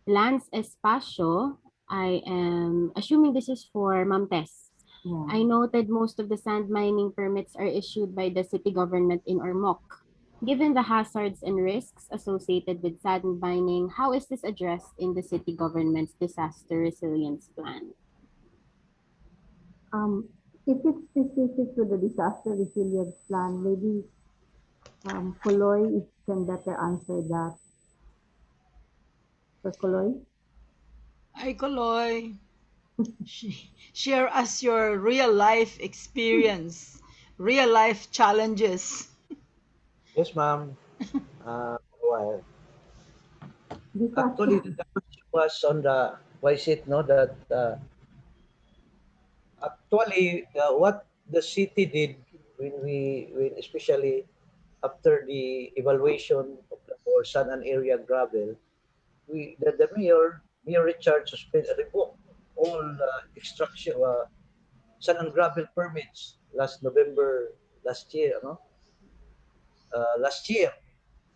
Lance Espacio. I am assuming this is for Ma'am Tess. Yeah. I noted most of the sand mining permits are issued by the city government in Ormoc. Given the hazards and risks associated with sand mining, how is this addressed in the city government's disaster resilience plan? If it's specific to the disaster resilience plan, maybe Koloy can better answer that. For Koloy? Ay, Koloy, share us your real life experience, real life challenges. Yes, ma'am. Well, actually, Disaster. the question was on the why is it no that actually what the city did when especially after the evaluation of the for San and area gravel, the Mayor Richard revoked all extraction San and gravel permits last November last year, no? Last year.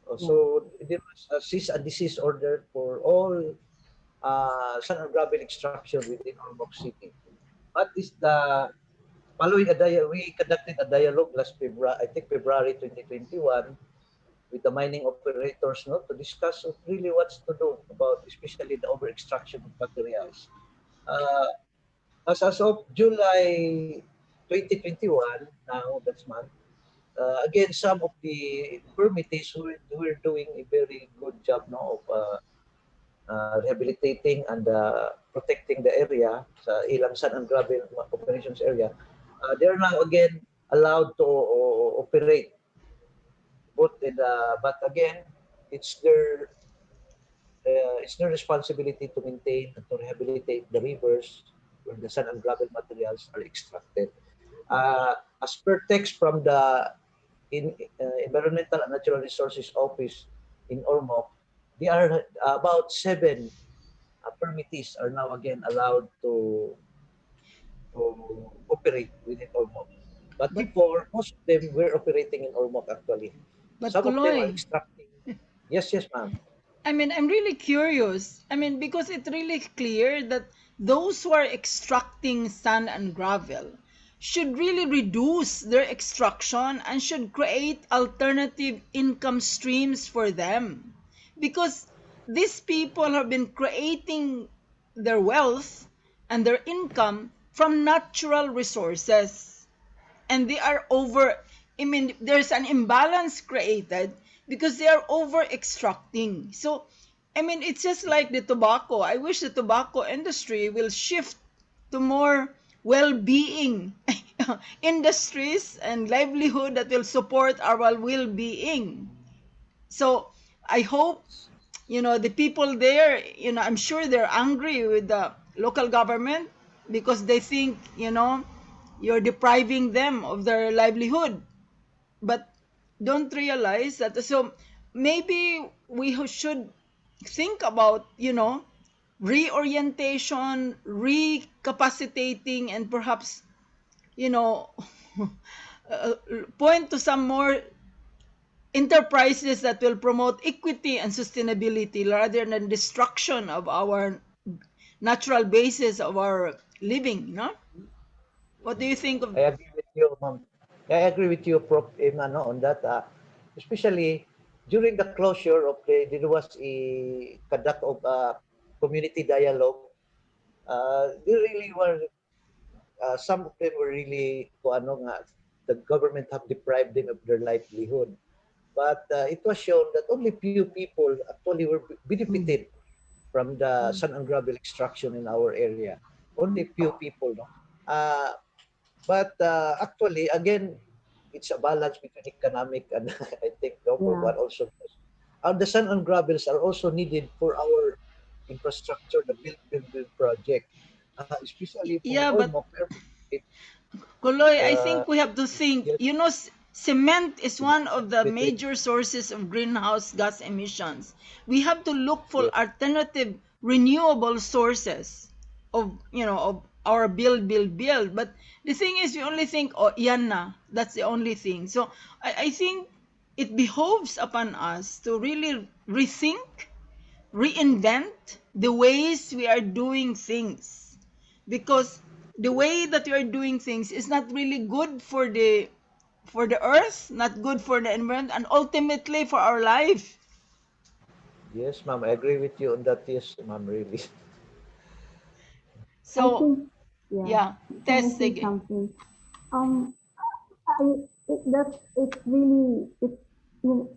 Yeah. So there was a cease and desist order for all San and gravel extraction within Ormoc City. What is the following we conducted a dialogue last February, I think February 2021, with the mining operators, no, to discuss really what's to do about especially the over extraction of materials. Uh, as of July 2021, now that's month, again, some of the permittees were doing a very good job no, of rehabilitating and protecting the area sa ilang sand and gravel operations area. They're now again allowed to operate both in the, but again, it's their it's their responsibility to maintain and to rehabilitate the rivers where the sand and gravel materials are extracted. As per text from the Environmental and Natural Resources Office in Ormoc, they are about 7 permittees are now again allowed to operate within Ormoc. But But before, most of them were operating in Ormoc actually. but Some of them are Koloy, extracting. Yes, yes, ma'am. I mean, I'm really curious. I mean, because it's really clear that those who are extracting sand and gravel should really reduce their extraction and should create alternative income streams for them. Because these people have been creating their wealth and their income from natural resources, and they are over, I mean, there's an imbalance created because they are over extracting. So I mean, it's just like the tobacco. I wish the tobacco industry will shift to more well-being industries and livelihood that will support our well-being. So I hope, the people there, I'm sure they're angry with the local government because they think, you're depriving them of their livelihood, but don't realize that. So maybe we should think about, reorientation, recapacitating, and perhaps, you know uh, point to some more enterprises that will promote equity and sustainability rather than destruction of our natural basis of our living, no? What do you think of? I agree with you, ma'am. I agree with you, Prof. Emma, no, on that. Especially during the closure of there was a conduct of community dialogue. They really were, some of them were really, ano nga, the government have deprived them of their livelihood. But it was shown that only few people actually were benefited from the sand and gravel extraction in our area. Only few people, no? Uh, but actually, again, it's a balance between economic and I think Yeah. but also the sand and gravels are also needed for our infrastructure, the build project, especially for Yeah, but Ormoc. It, Koloy, I uh, think we have to think, yes, cement is with the one of the between major sources of greenhouse gas emissions. We have to look for yes, alternative renewable sources of our build. But the thing is, we only think, oh, yan na, that's the only thing. So I think it behoves upon us to really rethink, reinvent the ways we are doing things, because the way that we are doing things is not really good for the for the earth, not good for the environment, and ultimately for our life. Yes, ma'am. I agree with you on that. Yes, ma'am. Really. I So, think, yeah. yeah, Can I test say again. something? Um, it's really,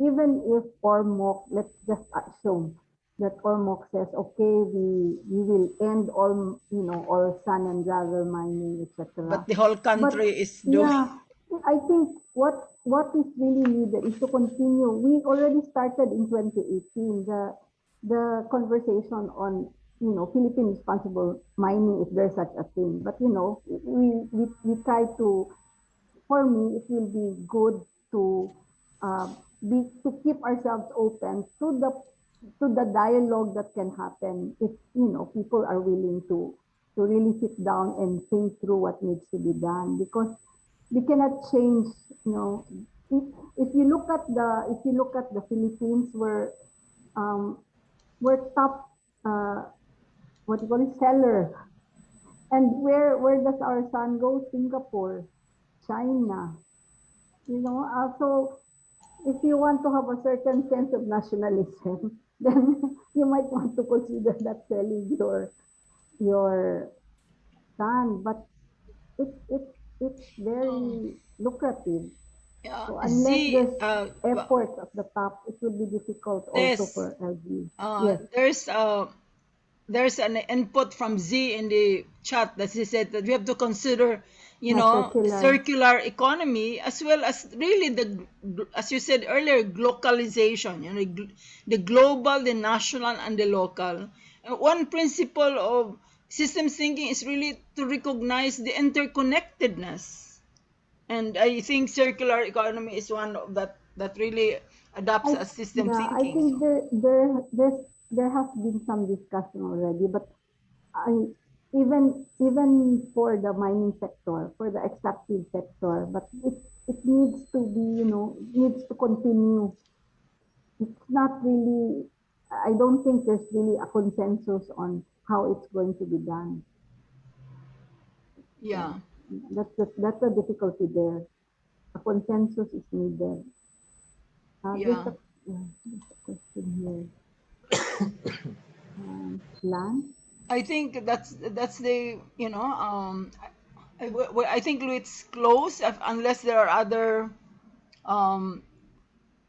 even if Ormoc, let's just assume that Ormoc says, okay, we will end all, all sun and gravel mining, etc. But the whole But country is doing. yeah, I think what is really needed is to continue. We already started in 2018 the conversation on Philippine responsible mining, if there's such a thing. But we try to, for me, it will be good to uh, to keep ourselves open to the dialogue that can happen if people are willing to really sit down and think through what needs to be done, because we cannot change. If, if you look at the Philippines, um, we're top, what do you call it, seller. And where does our son go? Singapore, China. So if you want to have a certain sense of nationalism, then you might want to consider that selling your son. But it's Oh, very lucrative. yeah, So unless Z, there's efforts at the top, it will be difficult also this, for LG. Yes, there's an input from Z in the chat that he said that we have to consider, circular. circular economy as well as really as you said earlier, globalization, the global, the national, and the local. One principle of systems thinking is really to recognize the interconnectedness. And I think circular economy is one of that really adapts I as system I thinking. think there has been some discussion already, but I even for the mining sector, for the extractive sector, but it needs to be, it needs to continue. It's not really, I don't think there's really a consensus on how it's going to be done. Yeah. So that's the difficulty there. A consensus is needed. Yeah. There's a question here. Lance? I think that's the I think it's close unless there are um,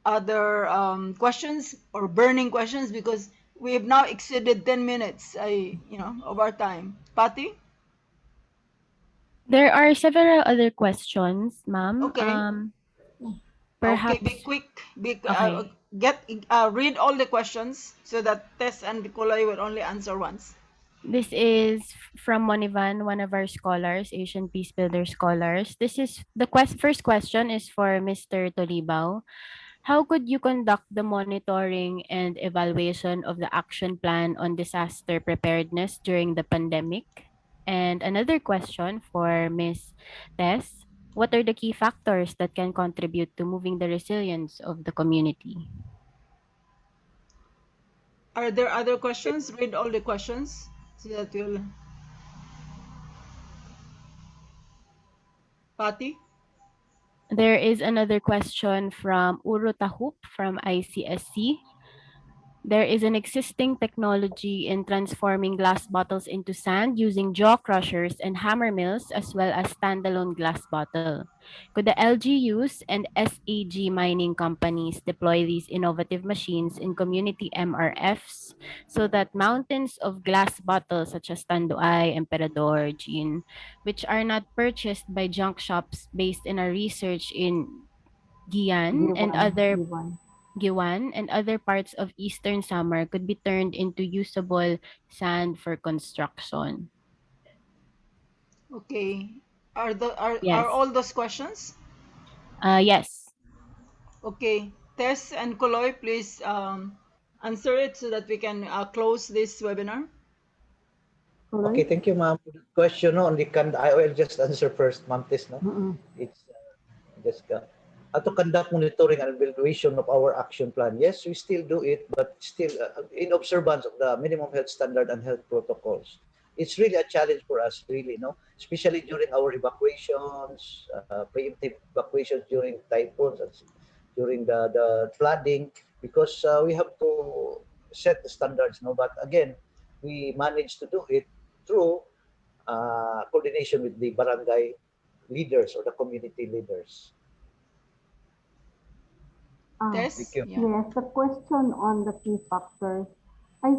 other questions or burning questions, because we have now exceeded 10 minutes of our time. Patty? There are several other questions, ma'am. Okay. Okay, be Perhaps, quick. okay. Read all the questions so that Tess and Nikolai will only answer once. This is from Monivan, one of our scholars, Asian Peace Builder scholars. This is the first question is for Mr. Tolibao. How could you conduct the monitoring and evaluation of the action plan on disaster preparedness during the pandemic? And another question for Ms. Tess. What are the key factors that can contribute to moving the resilience of the community? Are there other questions? Read all the questions so that you'll. Patty? There is another question from Uru Tahup from ICSC. There is an existing technology in transforming glass bottles into sand using jaw crushers and hammer mills, as well as standalone glass bottle. Could the LGUs and SAG mining companies deploy these innovative machines in community MRFs so that mountains of glass bottles such as Tanduay, Emperador, Jean, which are not purchased by junk shops based in our research in Gian and G1, other G1. Giwan and other parts of Eastern Samar could be turned into usable sand for construction? Okay. Are Yes. all those questions? Yes. Okay. Tess and Koloy, please answer it so that we can close this webinar. Okay, thank you, ma'am. Question no, I will just answer first, ma'am. Tess, no? Mm-mm. It's just to conduct monitoring and evaluation of our action plan. Yes, we still do it, but still in observance of the minimum health standard and health protocols. it's really a challenge for us, really, no? Especially during our evacuations, preemptive evacuations during typhoons, and during the flooding, because we have to set the standards, no? But again, we managed to do it through coordination with the barangay leaders or the community leaders. Thank you. Yeah. Yes, the question on the key factors, I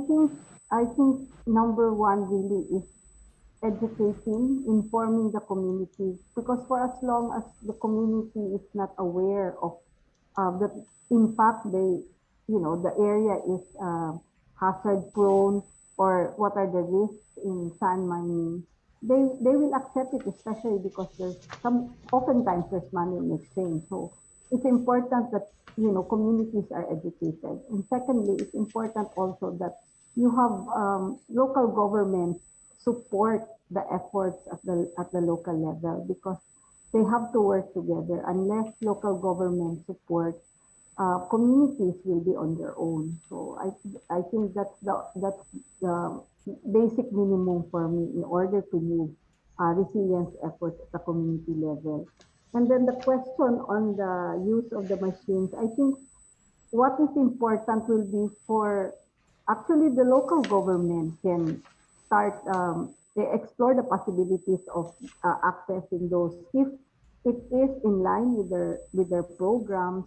think number one really is educating, informing the community, because for as long as the community is not aware of that, in fact, the area is hazard prone, or what are the risks in sand mining, they will accept it, especially because oftentimes there's money in exchange. So it's important that communities are educated. And secondly, it's important also that you have local governments support the efforts at the local level, because they have to work together. Unless local government support, communities will be on their own. So I think that's the basic minimum for me in order to move resilience efforts at the community level. And then the question on the use of the machines, I think what is important will be for actually the local government can start they explore the possibilities of accessing those if it is in line with their programs,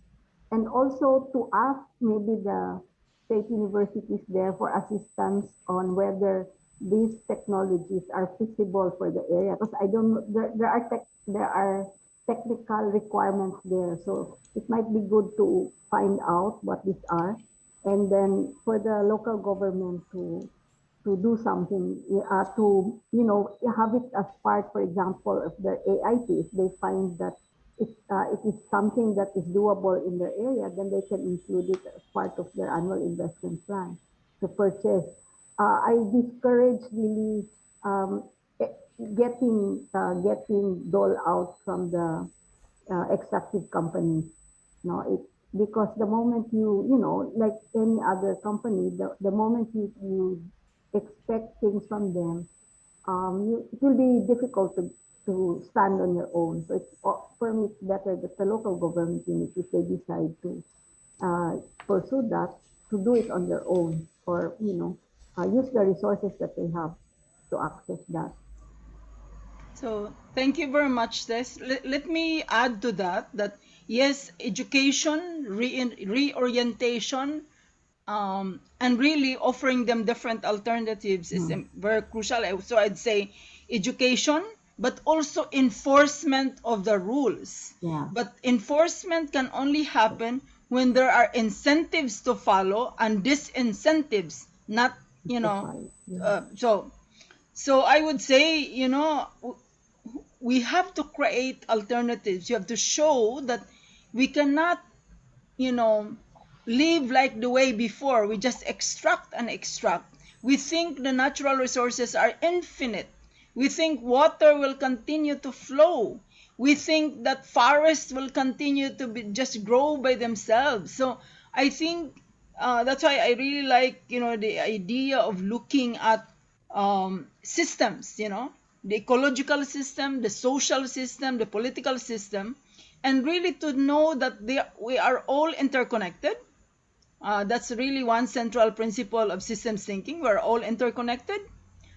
and also to ask maybe the state universities there for assistance on whether these technologies are feasible for the area, because I don't know, there are technical requirements there. So it might be good to find out what these are, and then for the local government to do something, to have it as part, for example, of their AIT. If they find that it is something that is doable in their area, then they can include it as part of their annual investment plan to purchase. I discourage really eh, getting dole out from the extractive companies. No, because the moment like any other company, the moment you expect things from them, it will be difficult to stand on your own. So for me, it's better that the local government unit, if they decide to pursue that, to do it on their own, or use the resources that they have to access that. So thank you very much, Tess. Let me add to that yes, education, reorientation, and really offering them different alternatives is very crucial. So I'd say education, but also enforcement of the rules. Yeah. But enforcement can only happen when there are incentives to follow and disincentives, not, so I would say, we have to create alternatives. You have to show that we cannot, live like the way before. We just extract and extract. We think the natural resources are infinite. We think water will continue to flow. We think that forests will continue to just grow by themselves. So I think that's why I really like, the idea of looking at systems, the ecological system, the social system, the political system, and really to know that we are all interconnected. That's really one central principle of systems thinking. We're all interconnected.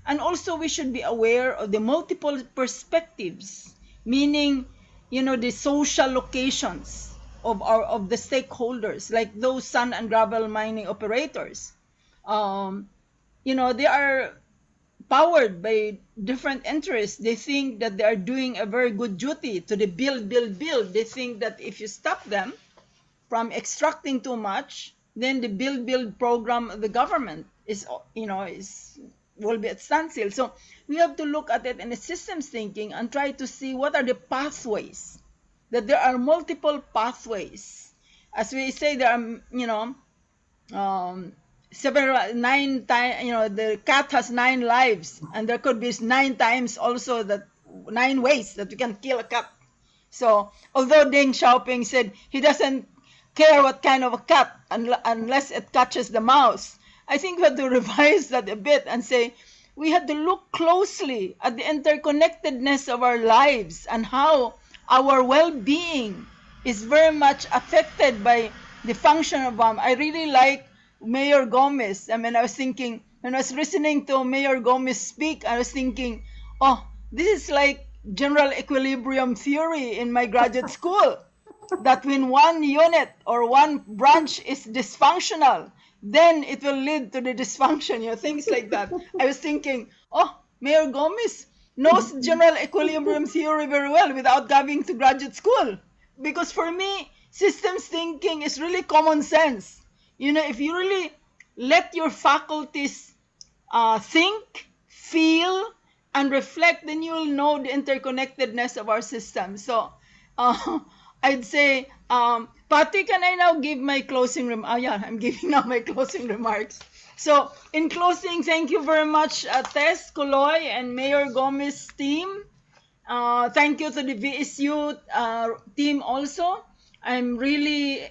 And also we should be aware of the multiple perspectives, meaning, the social locations of the stakeholders, like those sand and gravel mining operators. They are powered by different interests. They think that they are doing a very good duty to the build, build, build. They think that if you stop them from extracting too much, then the build, build program of the government will be at standstill. So we have to look at it in a systems thinking and try to see what are the pathways. That there are multiple pathways. As we say, there are, nine times, the cat has 9 lives, and there could be 9 times also, that 9 ways that we can kill a cat. So although Deng Xiaoping said he doesn't care what kind of a cat unless it catches the mouse, I think we have to revise that a bit and say we had to look closely at the interconnectedness of our lives and how our well-being is very much affected by the function of I really like Mayor Gomez. I mean, I was thinking, when I was listening to Mayor Gomez speak, I was thinking, oh, this is like general equilibrium theory in my graduate school. That when one unit or one branch is dysfunctional, then it will lead to the dysfunction, things like that. I was thinking, oh, Mayor Gomez knows general equilibrium theory very well without going to graduate school. Because for me, systems thinking is really common sense. If you really let your faculties think, feel, and reflect, then you'll know the interconnectedness of our system. So I'd say, Patty, can I now give my closing remarks? Yeah, I'm giving now my closing remarks. So in closing, thank you very much, Tess, Coloy, and Mayor Gomez team. Thank you to the VSU team also. I'm really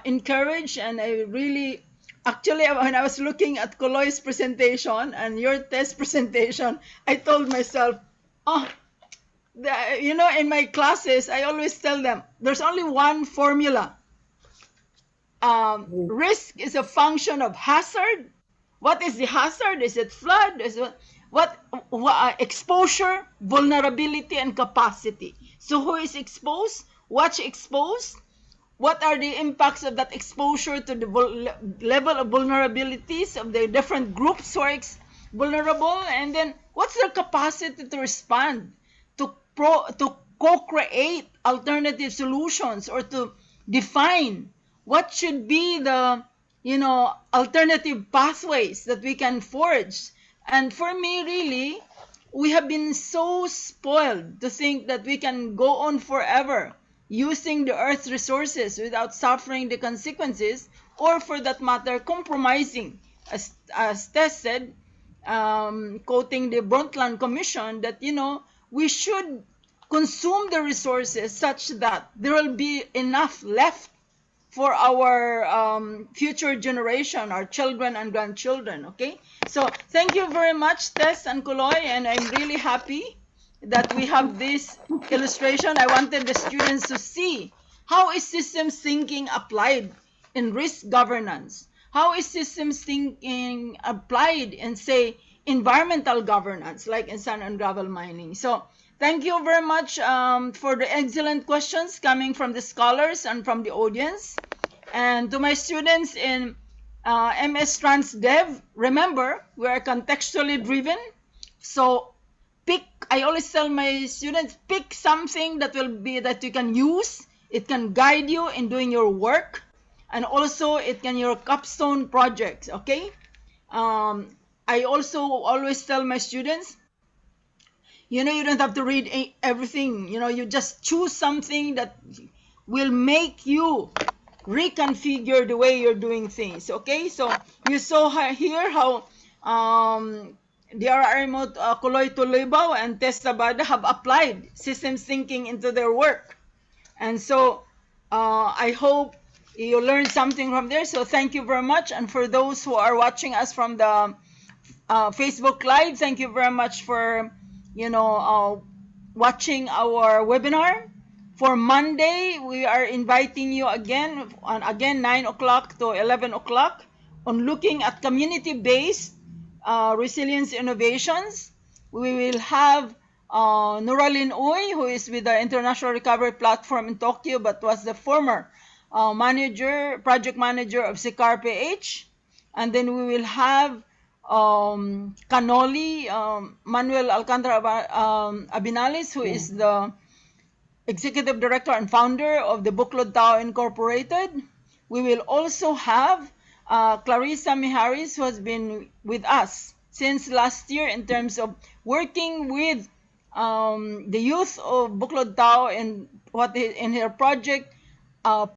encouraged, and I really, actually, when I was looking at Coloy's presentation and your test presentation, I told myself, oh, in my classes, I always tell them, there's only one formula. Risk is a function of hazard. What is the hazard? Is it flood? Is it what exposure, vulnerability, and capacity? So who is exposed? What's exposed? What are the impacts of that exposure to the level of vulnerabilities of the different groups who are vulnerable? And then what's their capacity to respond, to co-create alternative solutions, or to define what should be the alternative pathways that we can forge. And for me, really, we have been so spoiled to think that we can go on forever using the earth's resources without suffering the consequences, or for that matter, compromising, as Tess said, quoting the Brundtland Commission, that we should consume the resources such that there will be enough left for our future generation, our children and grandchildren. Okay, so thank you very much, Tess and Kuloy, and I'm really happy that we have this illustration. I wanted the students to see how is systems thinking applied in risk governance. How is systems thinking applied in, say, environmental governance, like in sand and gravel mining. So thank you very much for the excellent questions coming from the scholars and from the audience. And to my students in MS Transdev, remember, we are contextually driven. So I always tell my students, pick something that you can use. It can guide you in doing your work. And also it can your capstone projects, okay? I also always tell my students, you don't have to read everything. You just choose something that will make you reconfigure the way you're doing things, okay? So you saw here how the RRMO Coloy Tolibao and Tess Tabada have applied systems thinking into their work. And so I hope you learned something from there. So thank you very much. And for those who are watching us from the Facebook Live, thank you very much for watching our webinar. For Monday, we are inviting you again, 9 o'clock to 11 o'clock, on looking at community-based resilience innovations. We will have Nuralyn Uy, who is with the International Recovery Platform in Tokyo, but was the former project manager of SICAR PH. And then we will have Canoli, Manuel Alcantara Abinales, who is the Executive Director and founder of the Buklod Tao Incorporated. We will also have Clarissa Miharis, who has been with us since last year in terms of working with the youth of Buklod Tao in her project,